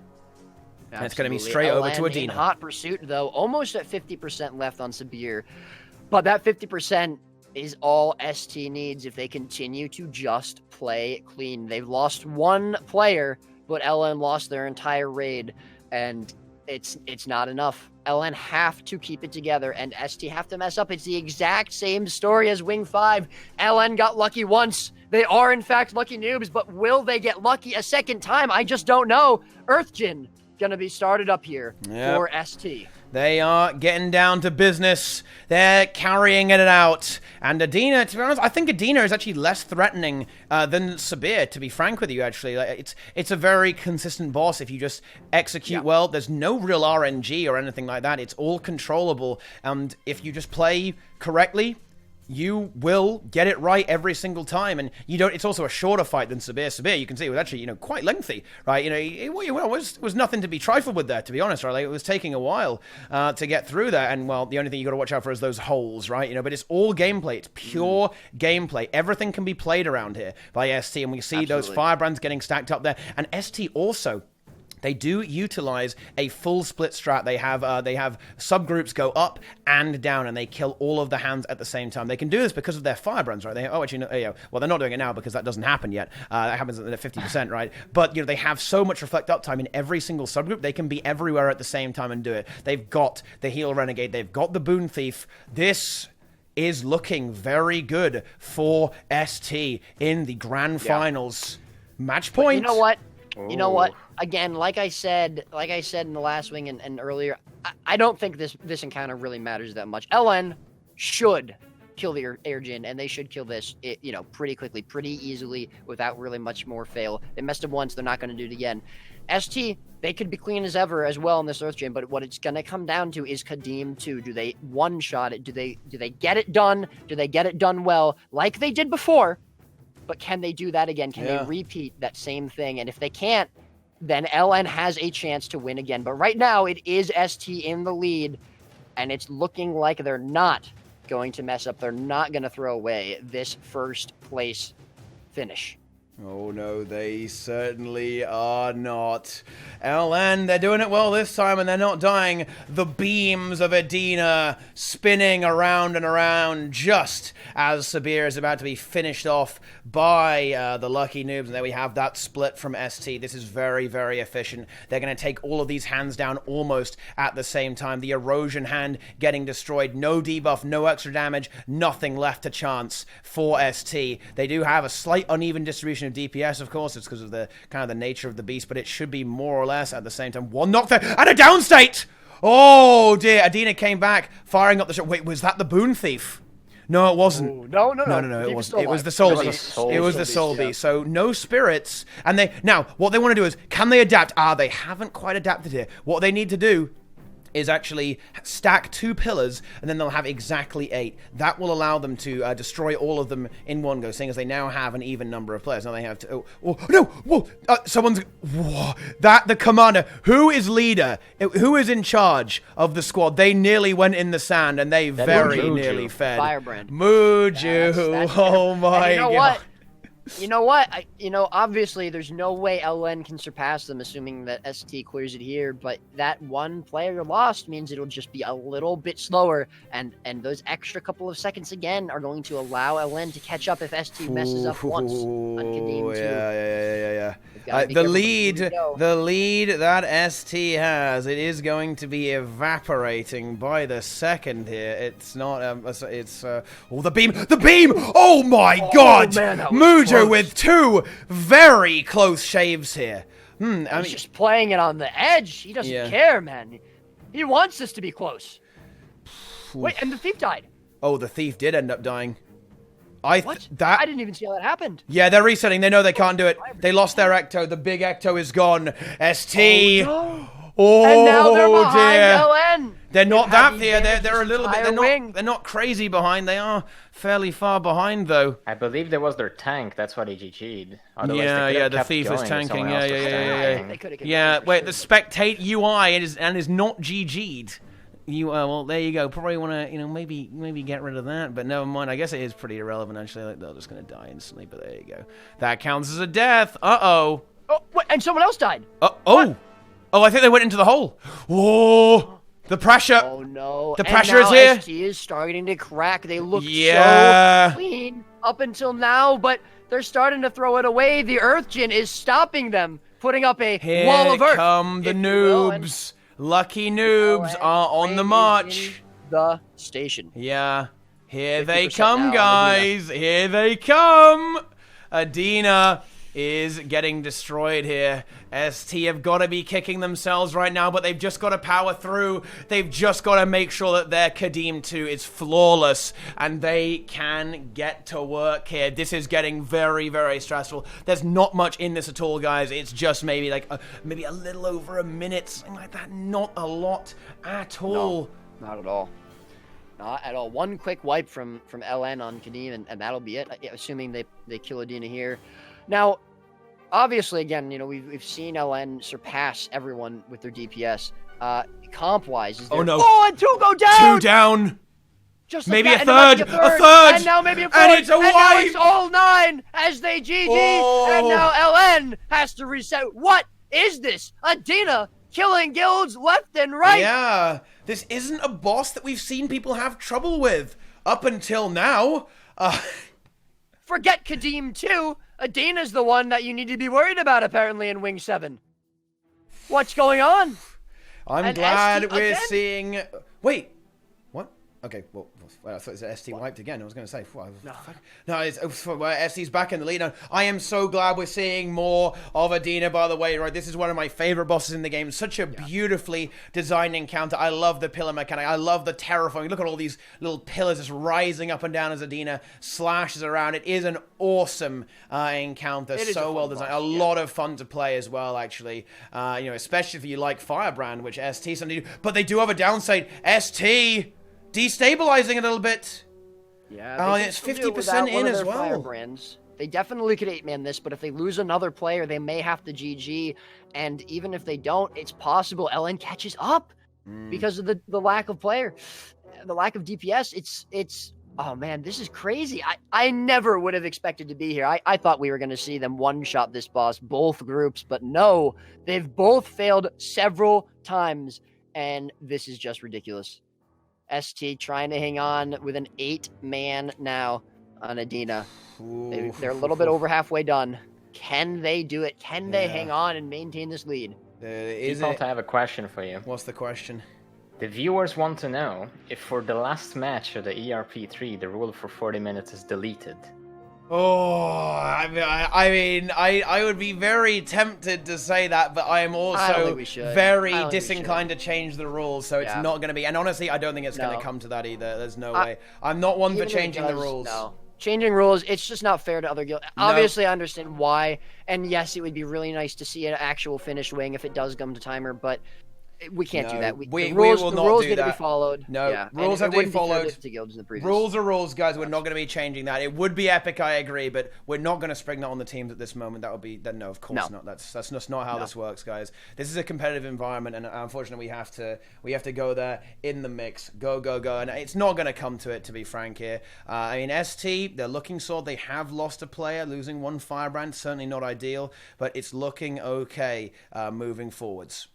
And it's going to be straight over to Adina. In hot pursuit, though, almost at 50% left on Sabir. But that 50% is all ST needs if they continue to just play clean. They've lost one player, but LN lost their entire raid, and it's not enough. LN have to keep it together, and ST have to mess up. It's the exact same story as Wing 5. LN got lucky once. They are, in fact, lucky noobs, but will they get lucky a second time? I just don't know. Earthjin gonna be started up here for ST. They are getting down to business. They're carrying it out. And Adina, to be honest, I think Adina is actually less threatening than Sabir, to be frank with you, actually. It's a very consistent boss if you just execute well. There's no real RNG or anything like that. It's all controllable. And if you just play correctly, you will get it right every single time, and you don't. It's also a shorter fight than Sabir. Sabir, you can see, it was actually quite lengthy, right? It was nothing to be trifled with there, to be honest, right? Like, it was taking a while to get through there, and well, the only thing you got to watch out for is those holes, right? But it's all gameplay. It's pure gameplay. Everything can be played around here by ST, and we see those firebrands getting stacked up there, and ST also. They do utilize a full split strat. They have subgroups go up and down, and they kill all of the hands at the same time. They can do this because of their firebrands, right? Well, they're not doing it now because that doesn't happen yet. That happens at 50%, right? But they have so much reflect uptime in every single subgroup. They can be everywhere at the same time and do it. They've got the heal renegade. They've got the boon thief. This is looking very good for ST in the grand finals. Match point. But you know what? You know what? Again, like I said in the last wing and earlier, I don't think this encounter really matters that much. LN should kill the Air Djinn, and they should kill this, pretty quickly, pretty easily, without really much more fail. They messed up once; they're not going to do it again. ST, they could be clean as ever as well in this Earth Djinn, but what it's going to come down to is Qadim 2. Do they one-shot it? Do they get it done? Do they get it done well, like they did before? But can they do that again? Can they repeat that same thing? And if they can't, then LN has a chance to win again. But right now, it is ST in the lead, and it's looking like they're not going to mess up. They're not going to throw away this first place finish. Oh no, they certainly are not. LN, they're doing it well this time and they're not dying. The beams of Adina spinning around and around just as Sabir is about to be finished off by the Lucky Noobs. And there we have that split from ST. This is very, very efficient. They're going to take all of these hands down almost at the same time. The erosion hand getting destroyed. No debuff, no extra damage, nothing left to chance for ST. They do have a slight uneven distribution of DPS, of course. It's because of the kind of the nature of the beast, but it should be more or less at the same time. One knock there and a downstate! Oh dear, Adina came back, firing up the shot. Wait, was that the Boon Thief? No, it wasn't. Ooh, no, it wasn't. It was the Soul Beast. It was the Soul Beast. So no spirits. And they now what they want to do is, can they adapt? They haven't quite adapted here. What they need to do is actually stack 2 pillars, and then they'll have exactly 8. That will allow them to destroy all of them in one go, seeing as they now have an even number of players. Now they have to... no! Whoa! Someone's... Whoa, the commander. Who is leader? Who is in charge of the squad? They nearly went in the sand, and they very nearly fed. Firebrand. Muju. Oh my god. What? You know what? Obviously, there's no way LN can surpass them, assuming that ST clears it here. But that one player lost means it'll just be a little bit slower, and those extra couple of seconds again are going to allow LN to catch up if ST messes up once on Qadim too. Yeah. The lead that ST has, it is going to be evaporating by the second here. It's not. The beam! Oh my God! Man, Muju with 2 very close shaves here. He's just playing it on the edge. He doesn't care, man. He wants this to be close. Wait, and the thief died. Oh, the thief did end up dying. What? I didn't even see how that happened. Yeah, they're resetting. They know they can't do it. They lost their Ecto. The big Ecto is gone. ST. Oh, and now they're behind LN. They're not that here. They're a little bit. They're not crazy behind. They are fairly far behind, though. I believe there was their tank. That's why they GG'd. Yeah. The thief is tanking. Yeah. Wait, the spectate UI is not GG'd. Well, there you go. Probably want to, maybe get rid of that, but never mind. I guess it is pretty irrelevant, actually. Like, they're just going to die instantly, but there you go. That counts as a death. Uh-oh. Oh, wait, and someone else died. Oh, I think they went into the hole. Whoa. The pressure. Oh, no. The pressure is here. ST is starting to crack. They look so clean up until now, but they're starting to throw it away. The Earth Djinn is stopping them, putting up a wall of earth. Here come the noobs. Lucky Noobs are on the march. The station. Yeah. Here they come, guys. Here they come. Adina is getting destroyed here. ST have got to be kicking themselves right now, but they've just got to power through. They've just got to make sure that their Qadim 2 is flawless, and they can get to work here. This is getting very, very stressful. There's not much in this at all, guys. It's just maybe like maybe a little over a minute, something like that. Not a lot at all. No, not at all. Not at all. One quick wipe from LN on Qadim, and that'll be it. Assuming they kill Adina here. Now, obviously, again, we've seen LN surpass everyone with their DPS. Comp-wise, is there... Oh, no. Oh, and 2 go down! 2 down! Just maybe like a third! A third! And now maybe a 4th! And it's a wipe! And now it's all 9 as they GG! Oh. And now LN has to reset. What is this? Adina killing guilds left and right! Yeah, this isn't a boss that we've seen people have trouble with up until now. Forget Qadim 2. Adina's the one that you need to be worried about, apparently, in Wing 7. What's going on? I'm glad we're seeing... Wait. What? Okay, well, I thought it was ST wiped again. I was going to say... No, ST's back in the lead now. I am so glad we're seeing more of Adina, by the way. Right, this is one of my favorite bosses in the game. Such a beautifully designed encounter. I love the pillar mechanic. I love the terraforming. Look at all these little pillars just rising up and down as Adina slashes around. It is an awesome encounter. So well designed. A lot of fun to play as well, actually. Especially if you like Firebrand, which ST suddenly do. But they do have a downside. ST... destabilizing a little bit. Yeah. It's 50% in as well. Firebrands. They definitely could 8-man this, but if they lose another player, they may have to GG. And even if they don't, it's possible LN catches up because of the lack of player, the lack of DPS. It's Oh man, this is crazy. I never would have expected to be here. I thought we were going to see them one-shot this boss, both groups, but no, they've both failed several times, and this is just ridiculous. ST trying to hang on with an 8-man now on Adina. They're a little bit over halfway done. Can they do it? Can they hang on and maintain this lead? I have a question for you. What's the question? The viewers want to know if for the last match of the ERP3, the rule for 40 minutes is deleted. Oh, I mean, I would be very tempted to say that, but I am also very disinclined to change the rules, so it's not going to be. And honestly, I don't think it's going to come to that either. There's no way. I'm not one for changing the rules. No. Changing rules, it's just not fair to other guilds. Obviously, I understand why, and yes, it would be really nice to see an actual finished wing if it does come to timer, but we can't do that. The rules need to be followed. No, rules have to be followed. To guilds in the previous. Rules are rules, guys. We're not going to be changing that. It would be epic, I agree, but we're not going to spring that on the teams at this moment. That would be no, of course not. That's just not how this works, guys. This is a competitive environment, and unfortunately, we have to go there in the mix. Go, and it's not going to come to it, to be frank here. I mean, ST, they're looking sore. They have lost a player, losing one Firebrand, certainly not ideal, but it's looking okay moving forwards.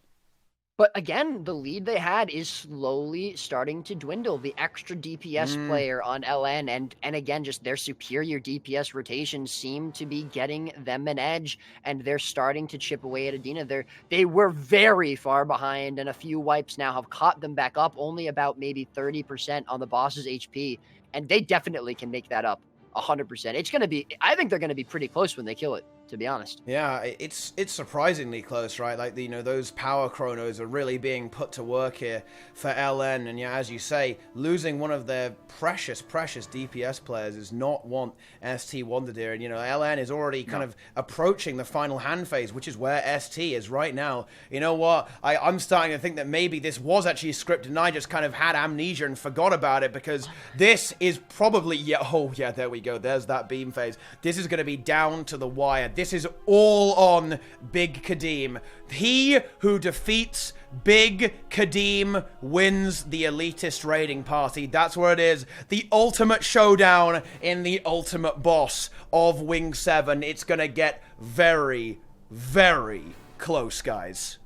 But again, the lead they had is slowly starting to dwindle. The extra DPS player on LN and again, just their superior DPS rotations seem to be getting them an edge, and they're starting to chip away at Adina. They were very far behind, and a few wipes now have caught them back up, only about maybe 30% on the boss's HP, and they definitely can make that up 100%. It's going to be, I think they're going to be pretty close when they kill it, to be honest. Yeah, it's surprisingly close, right? Like, those power chronos are really being put to work here for LN, and yeah, as you say, losing one of their precious DPS players is not what ST wanted here, and LN is already kind of approaching the final hand phase, which is where ST is right now. You know what? I'm starting to think that maybe this was actually scripted, and I just kind of had amnesia and forgot about it, because this is probably, there we go, there's that beam phase. This is going to be down to the wire. This is all on Big Qadim. He who defeats Big Qadim wins the Elitist raiding party. That's where it is. The ultimate showdown in the ultimate boss of Wing 7. It's going to get very, very close, guys.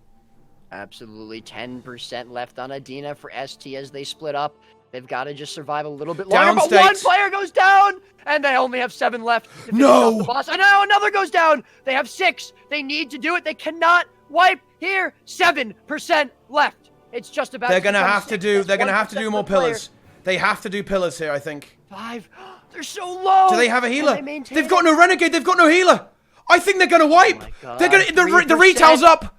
Absolutely. 10% left on Adina for ST as they split up. They've got to just survive a little bit longer, but one player goes down, and they only have 7 left to finish off the boss. And now another goes down. They have 6. They need to do it. They cannot wipe here. 7% left. It's just about. They're gonna have to do. They're gonna have to do more pillars. They have to do pillars here, I think. 5. They're so low. Do they have a healer? They've got no renegade. They've got no healer. I think they're gonna wipe. They're gonna. The retail's up.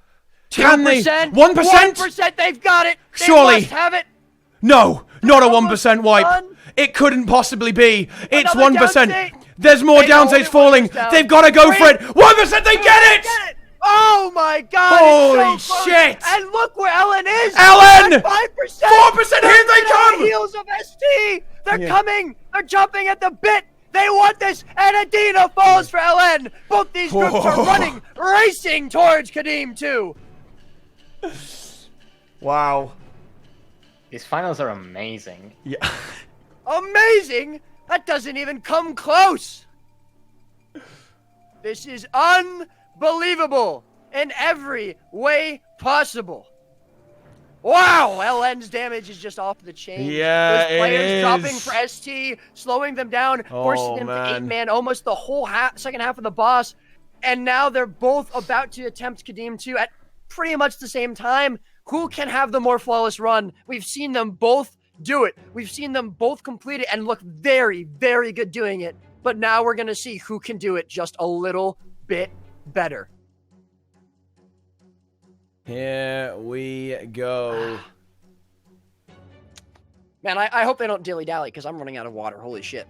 Can they? 1%. 1%. They've got it. They must have it. No, not a 1% wipe. It couldn't possibly be. It's 1%. There's more downstates falling. They've got to go for it. 1%, they get it! Oh my god! Holy shit! And look where Ellen is! Ellen! 5%! 4%, here they come! The heels of ST! They're coming! They're jumping at the bit! They want this! And Adina falls for Ellen! Both these groups are running, racing towards Qadim too! Wow. These finals are amazing. Yeah. Amazing? That doesn't even come close! This is unbelievable in every way possible. Wow, LN's damage is just off the chain. Yeah, Those players dropping for ST, slowing them down, forcing them to 8-man, almost the whole second half of the boss. And now they're both about to attempt Qadim 2 at pretty much the same time. Who can have the more flawless run? We've seen them both do it. We've seen them both complete it and look very, very good doing it. But now we're going to see who can do it just a little bit better. Here we go. Man, I hope they don't dilly-dally because I'm running out of water. Holy shit.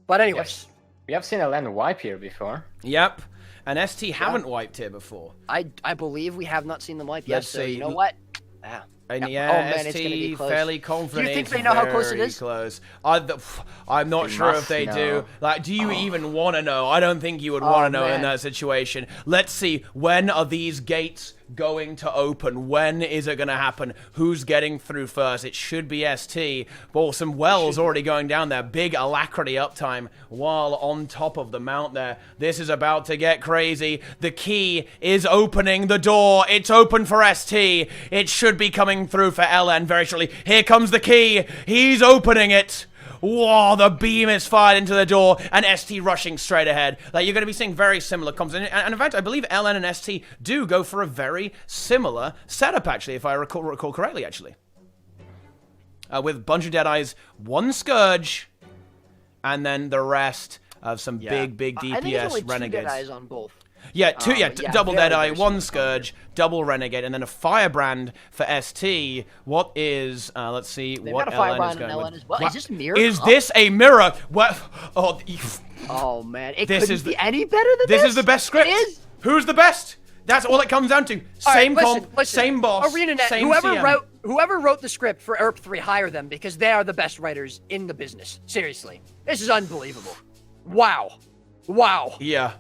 But anyways. Yes. We have seen LN wipe here before. Yep. And ST haven't wiped here before. I believe we have not seen them wipe yet, so you know what? Yeah. And yeah, oh, man, it's gonna be ST close. fairly confident. Do you think they know how close it is? Close. I'm not sure if they do. Like, do you even want to know? I don't think you would want to know in that situation. Let's see. When are these gates going to open? When is it going to happen? Who's getting through first? It should be ST. Well, some wells already going down there. Big alacrity uptime while on top of the mount there. This is about to get crazy. The key is opening the door. It's open for ST. It should be coming through for LN very shortly. Here comes the key. He's opening it. Whoa, the beam is fired into the door, and ST rushing straight ahead. Like, you're going to be seeing very similar comps. And in fact, I believe LN and ST do go for a very similar setup, actually, if I recall correctly, actually. With a bunch of Deadeyes, one Scourge, and then the rest of some big DPS I think it's only Renegades. 2 Deadeyes on both. Yeah, double Deadeye, one similar. Scourge, double Renegade, and then a Firebrand for ST. What is, let's see, They've what got a LN is Firebrand going and with. LN as well. What? Is this mirror? Is this a mirror? What? Oh, Oh man, it This couldn't is be any better than this. this is the best script. It is. Who's the best? That's all it comes down to. All Same right, comp, listen. same boss, ArenaNet, same whoever CM. wrote the script for ERP3, hire them because they are the best writers in the business. Seriously, this is unbelievable. Wow. Yeah.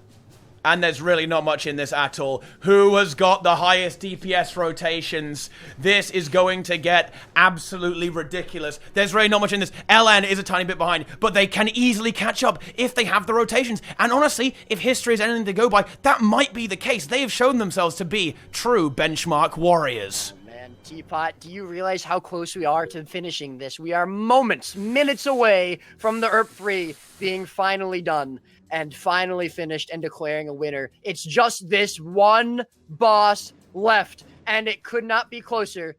And there's really not much in this at all. Who has got the highest DPS rotations? This is going to get absolutely ridiculous. There's really not much in this. LN is a tiny bit behind, but they can easily catch up if they have the rotations. And honestly, if history is anything to go by, that might be the case. They have shown themselves to be true benchmark warriors. Man, Teapot, do you realize how close we are to finishing this? We are minutes away from the ERP3 being finally done and finally finished and declaring a winner. It's just this one boss left, and it could not be closer.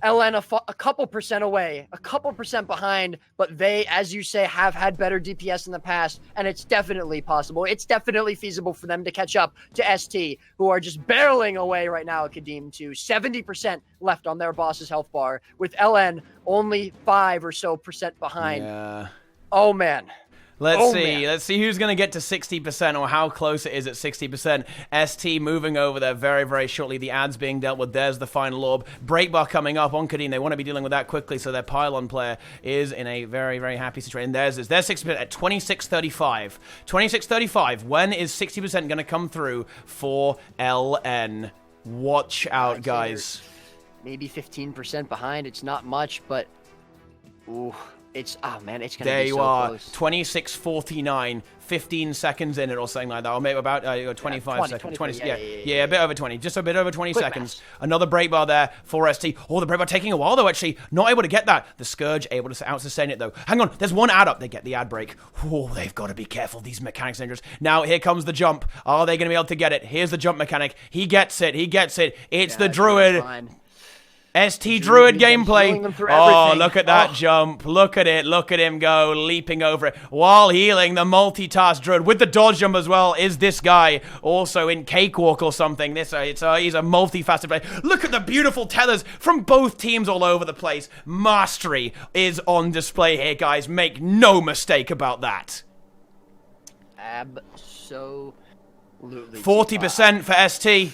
LN a couple percent away, a couple percent behind, but they, as you say, have had better DPS in the past, and it's definitely possible. It's definitely feasible for them to catch up to ST, who are just barreling away right now at Qadim to 70% left on their boss's health bar, with LN only 5% or so behind. Yeah. Oh, man. Let's see who's going to get to 60% or how close it is at 60%. ST moving over there very, very shortly. The ads being dealt with. There's the final orb. Breakbar coming up on Qadim. They want to be dealing with that quickly, so their pylon player is in a very, very happy situation. There's 60% at 26:35. 26:35. When is 60% going to come through for LN? Watch out, guys. Maybe 15% behind. It's not much, but... Ooh... It's, oh man, it's going to there be you so are, close. 26:49, 15 seconds in it or something like that, or maybe about 25 seconds. 20, yeah, a bit over 20, just a bit over 20 Quick seconds. math. Another break bar there for ST. Oh, the break bar taking a while though, actually. Not able to get that. The Scourge able to out-sustain it though. Hang on, there's one ad up. They get the ad break. Oh, they've got to be careful. These mechanics are dangerous. Now, here comes the jump. Are they going to be able to get it? Here's the jump mechanic. He gets it. It's the Druid. ST Druid gameplay. Oh, look at that jump. Look at it. Look at him go, leaping over it while healing. The multitask Druid with the dodge jump as well is this guy. Also in Cakewalk or something. He's a multifaceted player. Look at the beautiful tethers from both teams all over the place. Mastery is on display here, guys. Make no mistake about that. Absolutely. 40% for ST.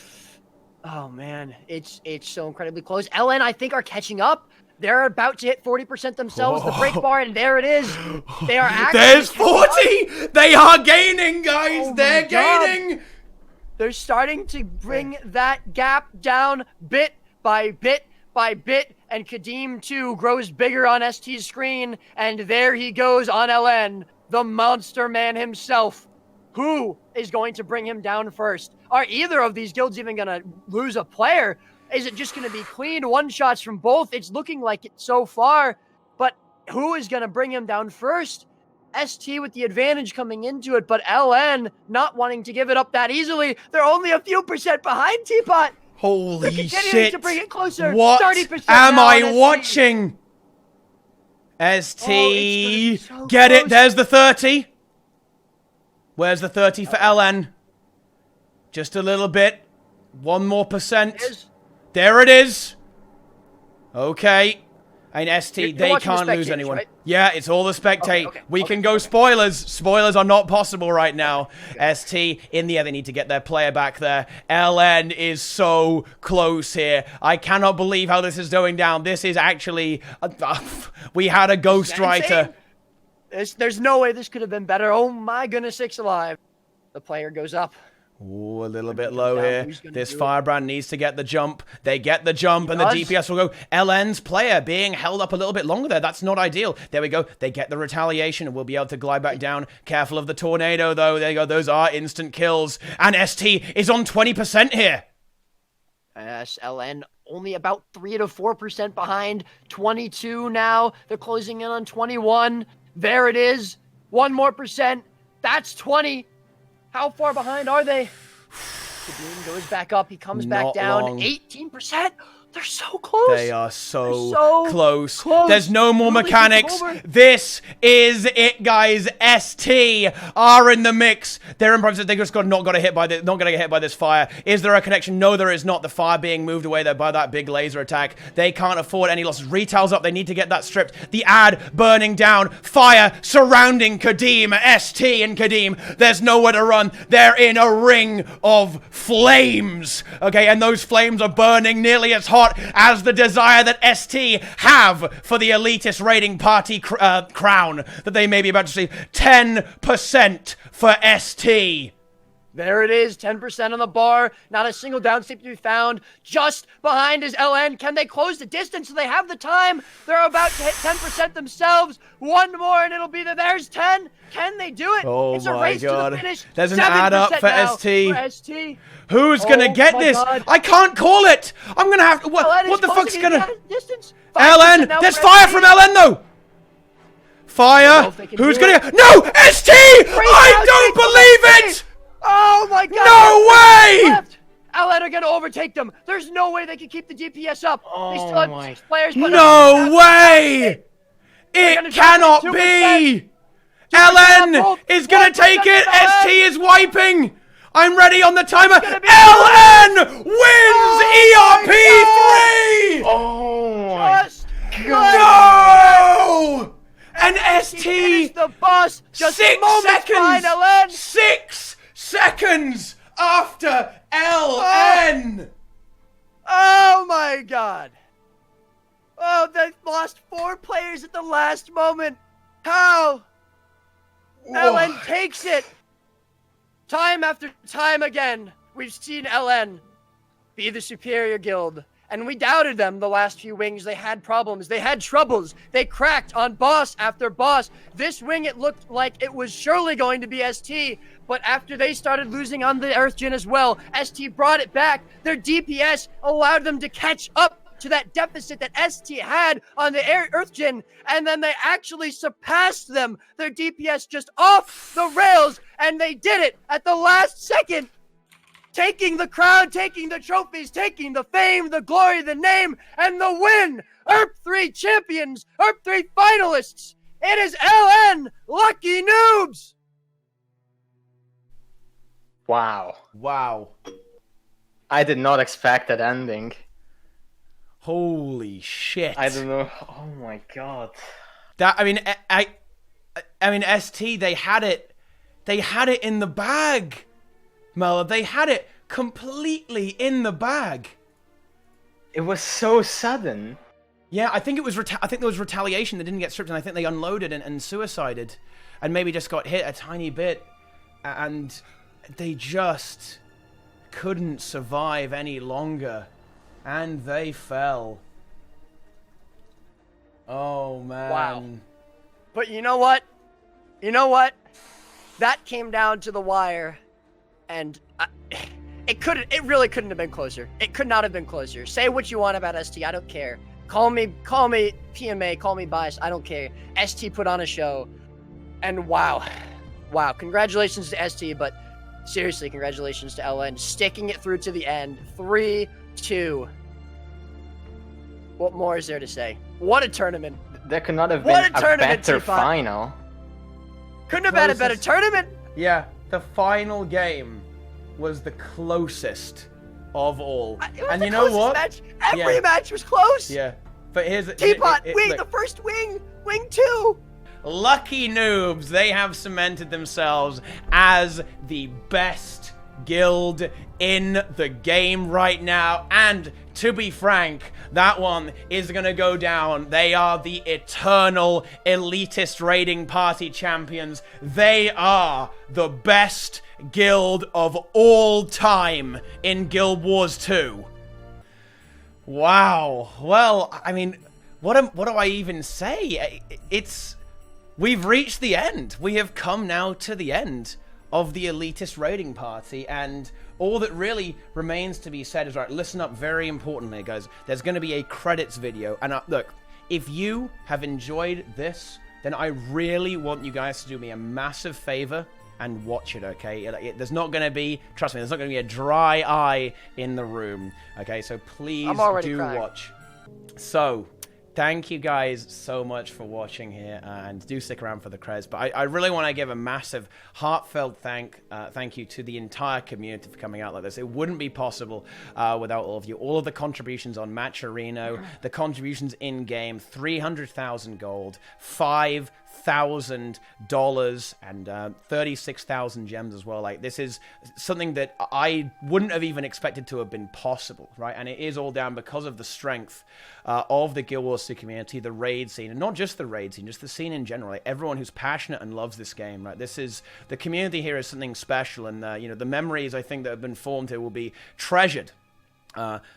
Oh man, it's so incredibly close. LN, I think, are catching up. They're about to hit 40% themselves. The break bar, and there it is. They are actually. There's 40. They are gaining, guys. Oh They're my God. gaining. They're starting to bring that gap down bit by bit by bit, and Qadim 2 grows bigger on ST's screen, and there he goes on LN, the monster man himself. Who is going to bring him down first? Are either of these guilds even going to lose a player? Is it just going to be clean one-shots from both? It's looking like it so far, but who is going to bring him down first? ST with the advantage coming into it, but LN not wanting to give it up that easily. They're only a few percent behind Teapot. Holy They're continuing shit. to bring it closer. What 30% am now I on ST. watching? ST. it's gonna be so Get it. close. There's the 30. Where's the 30 for LN? Just a little bit. 1 more percent. There it is. Okay. And ST, You're they watching the can't lose spectators, anyone. right? Yeah, it's all the spectate. Okay, We can go spoilers. Spoilers are not possible right now. ST, in the end, they need to get their player back there. LN is so close here. I cannot believe how this is going down. This is actually... we had a ghostwriter. There's no way this could have been better. Oh my goodness, 6 alive. The player goes up. Ooh, a little bit low down, here. who's gonna This do it? Firebrand needs to get the jump. They get the jump, and the does. DPS will go. LN's player being held up a little bit longer there. That's not ideal. There we go. They get the retaliation, and we'll be able to glide back down. Careful of the tornado, though. There you go. Those are instant kills. And ST is on 20% here. Yes, LN only about 3 to 4% behind. 22 now. They're closing in on 21. There it is. 1 more percent. That's 20. How far behind are they? Qadim goes back up. He comes back Not down. long. 18%. They're so close. They are so, so close. close. There's no more Really mechanics. over. This is it, guys. ST are in the mix. They're improvised. They just not got hit by this. Not gonna get hit by this fire. Is there a connection? No, there is not. The fire being moved away there by that big laser attack. They can't afford any losses. Retail's up. They need to get that stripped. The ad burning down. Fire surrounding Qadim. ST and Qadim. There's nowhere to run. They're in a ring of flames. Okay, and those flames are burning nearly as hot as the desire that ST have for the elitist raiding party crown that they may be about to see. 10% for ST. There it is, 10% on the bar. Not a single downstate to be found. Just behind is LN. Can they close the distance? Do they have the time? They're about to hit 10% themselves. 1 more and it'll be there. There's 10. Can they do it? Oh it's a my race God. to the finish. There's an add up for now ST. for ST. Who's gonna Oh get my this? God. I can't call it. I'm gonna have to. LN What is the fuck's closing in gonna? the distance. 5% LN. now There's for fire ST. from LN though. Fire. if they can Who's do gonna? it. No, ST. I don't believe it. Oh my God! No way! Left. LN are gonna overtake them. There's no way they can keep the DPS up. They still have my- 6 players. But No way! gonna It drop cannot it be! 2% LN both. is gonna 1% take it! for LN. ST is wiping! I'm ready on the timer! gonna be- LN wins ERP3! Oh my Just No! And He ST finished the boss just 6 moments behind seconds! LN. 6 seconds after LN! Oh my God! Oh, they lost 4 players at the last moment. How? LN takes it. Time after time again, we've seen LN be the superior guild. And we doubted them the last few wings. They had problems. They had troubles. They cracked on boss after boss. This wing, it looked like it was surely going to be ST. But after they started losing on the Earth Gen as well, ST brought it back. Their DPS allowed them to catch up to that deficit that ST had on the Earth Gen. And then they actually surpassed them. Their DPS just off the rails. And they did it at the last second. Taking the crown, taking the trophies, taking the fame, the glory, the name, and the win! ERP3 champions! ERP3 finalists! It is LN Lucky Noobs! Wow. Wow. I did not expect that ending. Holy shit. I don't know. Oh my God. That, I mean, I mean, ST, they had it in the bag. Mel, they had it completely in the bag. It was so sudden. Yeah, I think it was. I think there was retaliation that didn't get stripped, and I think they unloaded and suicided, and maybe just got hit a tiny bit, and they just couldn't survive any longer, and they fell. Oh man! Wow. But you know what? You know what? That came down to the wire. And it really couldn't have been closer. It could not have been closer. Say what you want about ST, I don't care. Call me PMA, call me biased, I don't care. ST put on a show, and wow, congratulations to ST, but seriously, congratulations to LN, sticking it through to the end. 3-2. What more is there to say? What a tournament. There could not have What been a tournament, better Teapot. final. Couldn't have been a better Closest. tournament. Yeah, the final game was the closest of all. It was And the you know closest what? Match. Every Yeah. match was close. Yeah, but here's Teapot, look. the first wing 2. Lucky Noobs, they have cemented themselves as the best guild in the game right now, and to be frank, that one is gonna go down. They are the eternal elitist raiding party champions. They are the best guild of all time in Guild Wars 2. Wow. Well, I mean, what do I even say? We've reached the end. We have come now to the end of the Elitist raiding party, and all that really remains to be said is, right, listen up very importantly, guys. There's going to be a credits video, and look, if you have enjoyed this, then I really want you guys to do me a massive favor and watch it, okay? There's not going to be, trust me, there's not going to be a dry eye in the room, okay? So please do watch. So, thank you guys so much for watching here, and do stick around for the creds. But I really want to give a massive, heartfelt thank you to the entire community for coming out like this. It wouldn't be possible without all of you. All of the contributions on Match Arena, the contributions in-game, 300,000 gold, $5,000 and 36,000 gems as well. Like, this is something that I wouldn't have even expected to have been possible, right? And it is all down because of the strength of the Guild Wars 2 community, the raid scene, and not just the raid scene, just the scene in general. Like, everyone who's passionate and loves this game, right? This is, the community here is something special, and you know, the memories I think that have been formed here will be treasured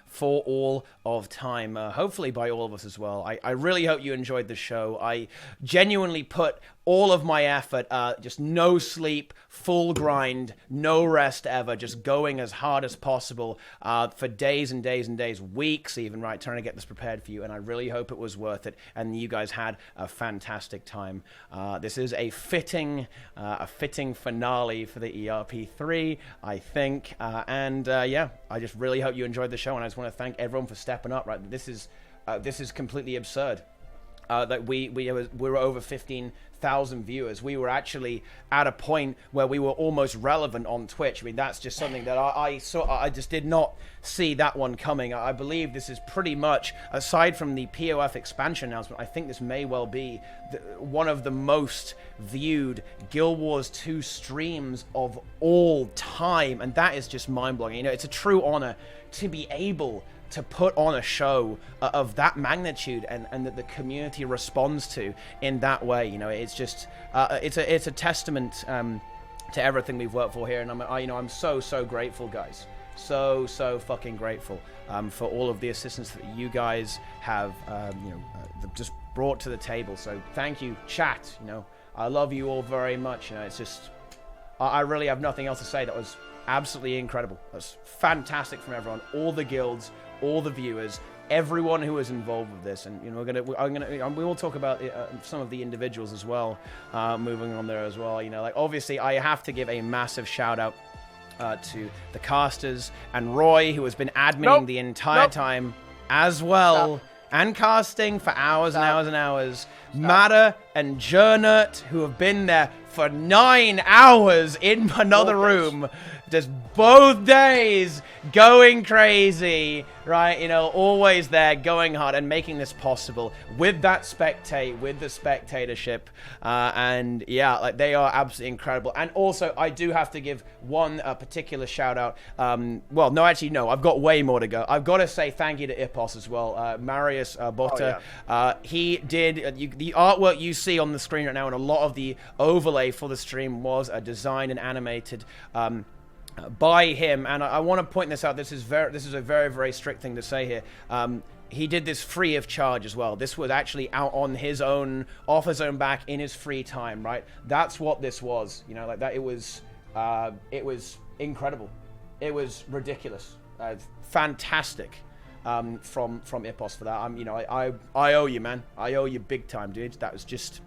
for all of time, hopefully by all of us as well. I really hope you enjoyed the show. I genuinely put all of my effort, just no sleep, full grind, no rest ever, just going as hard as possible for days and days and days, weeks even, right, trying to get this prepared for you, and I really hope it was worth it, and you guys had a fantastic time. This is a fitting finale for the ERP3, I think, and yeah, I just really hope you enjoyed the show, and I just want to thank everyone for stepping up, right? This is completely absurd. That we were over 15,000 viewers. We were actually at a point where we were almost relevant on Twitch. I mean, that's just something that I just did not see that one coming. I believe this is pretty much, aside from the POF expansion announcement, I think this may well be one of the most viewed Guild Wars 2 streams of all time, and that is just mind-blowing. You know, it's a true honor to be able to put on a show of that magnitude and that the community responds to in that way. You know, it's just it's a testament to everything we've worked for here, and I'm so grateful, guys. So fucking grateful for all of the assistance that you guys have just brought to the table. So thank you, chat. You know, I love you all very much. You know, it's just I really have nothing else to say. That was absolutely incredible. That was fantastic from everyone, all the guilds, all the viewers, everyone who was involved with this. And you know, we will talk about some of the individuals as well, moving on there as well. You know, like, obviously I have to give a massive shout out to the casters and Roy, who has been adminning the entire time as well. And casting for hours and hours and hours. Matter and Jernert, who have been there for 9 hours in another room, just both days going crazy, right? You know, always there, going hard and making this possible with that with the spectatorship, and yeah, like, they are absolutely incredible. And also, I do have to give one particular shout out. Well, no, actually, no, I've got way more to go. I've got to say thank you to Ipos as well, Marius Botta. He did the artwork you see on the screen right now, and a lot of the overlay for the stream was designed and animated by him. And I want to point this out. This is a very strict thing to say here. He did this free of charge as well. This was actually out on his own, off his own back, in his free time, right? That's what this was, you know, like that. It was incredible. It was ridiculous. Fantastic from Ipos for that. You know, I owe you, man. I owe you big time, dude. That was just,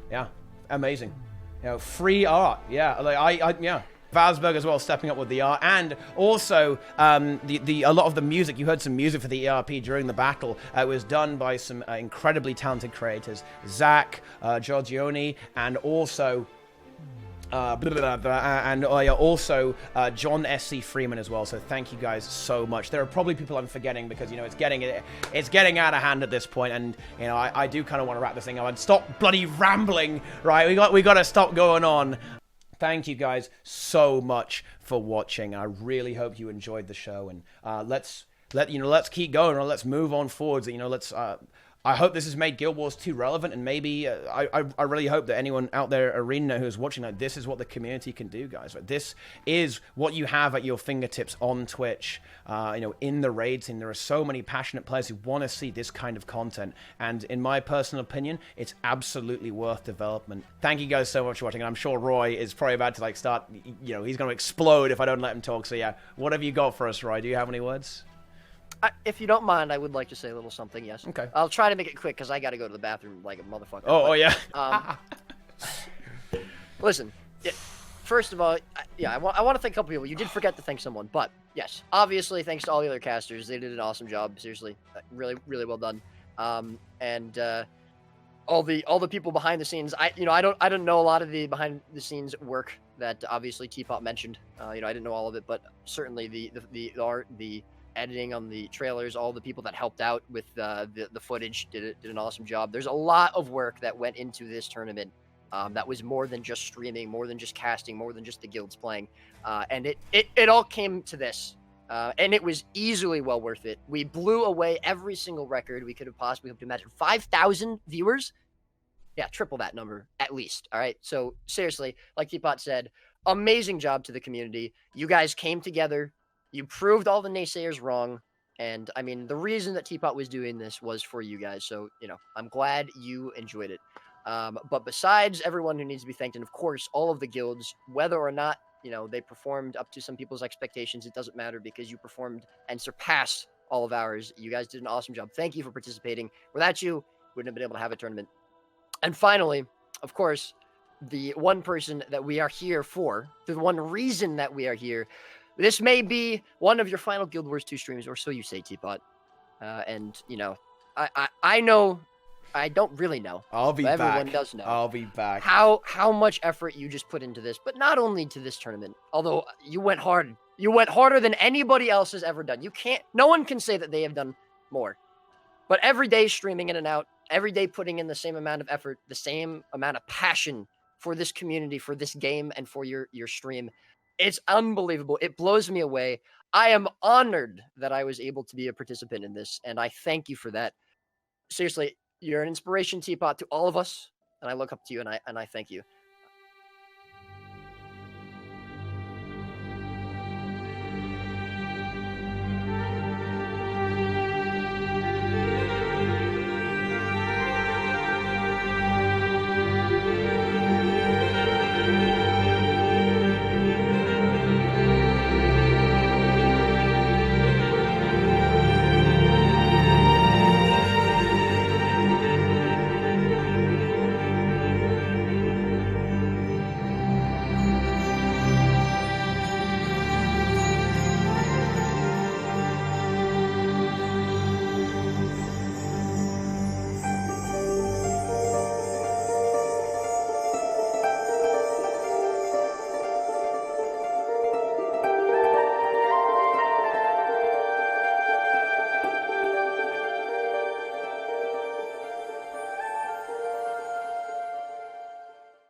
yeah, amazing. You know, free art. Yeah, like yeah. Valsberg as well, stepping up with the art, and also a lot of the music. You heard some music for the ERP during the battle. It was done by some incredibly talented creators, Zach, Giorgione, and also John S.C. Freeman as well. So thank you guys so much. There are probably people I'm forgetting because, you know, it's getting out of hand at this point, and you know, I do kind of want to wrap this thing up and stop bloody rambling. Right, we got to stop going on. Thank you guys so much for watching. I really hope you enjoyed the show, and let's keep going, or let's move on forwards. You know, let's I hope this has made Guild Wars 2 relevant, and maybe I really hope that anyone out there, ArenaNet, who is watching, like, this is what the community can do, guys. Like, this is what you have at your fingertips on Twitch, in the raid scene. There are so many passionate players who want to see this kind of content, and in my personal opinion, it's absolutely worth development. Thank you guys so much for watching, and I'm sure Roy is probably about to, like, start, he's going to explode if I don't let him talk. So yeah, what have you got for us, Roy? Do you have any words? If you don't mind, I would like to say a little something, yes. Okay. I'll try to make it quick, because I got to go to the bathroom like a motherfucker. Oh, yeah. Listen, first of all, I want to thank a couple people. You did forget to thank someone, but yes, obviously, thanks to all the other casters. They did an awesome job, seriously. Really, really well done. And all the people behind the scenes, I don't know a lot of the behind the scenes work that obviously Teapot mentioned. I didn't know all of it, but certainly the art, the editing on the trailers, all the people that helped out with the footage did an awesome job. There's a lot of work that went into this tournament. That was more than just streaming, more than just casting, more than just the guilds playing. And it all came to this. And it was easily well worth it. We blew away every single record we could have possibly hoped to imagine. 5,000 viewers? Yeah, triple that number, at least. All right? So, seriously, like Teapot said, amazing job to the community. You guys came together. You proved all the naysayers wrong. And, I mean, the reason that Teapot was doing this was for you guys. So, I'm glad you enjoyed it. But besides everyone who needs to be thanked, and of course, all of the guilds, whether or not, they performed up to some people's expectations, it doesn't matter because you performed and surpassed all of ours. You guys did an awesome job. Thank you for participating. Without you, we wouldn't have been able to have a tournament. And finally, of course, the one person that we are here for, the one reason that we are here, this may be one of your final Guild Wars 2 streams, or so you say, Teapot. I know, I don't really know. I'll be back. Everyone does know. I'll be back. How much effort you just put into this, but not only to this tournament. Although you went hard. You went harder than anybody else has ever done. No one can say that they have done more. But every day streaming in and out, every day putting in the same amount of effort, the same amount of passion for this community, for this game, and for your stream. It's unbelievable. It blows me away. I am honored that I was able to be a participant in this, and I thank you for that. Seriously, you're an inspiration, Teapot, to all of us, and I look up to you, and I thank you.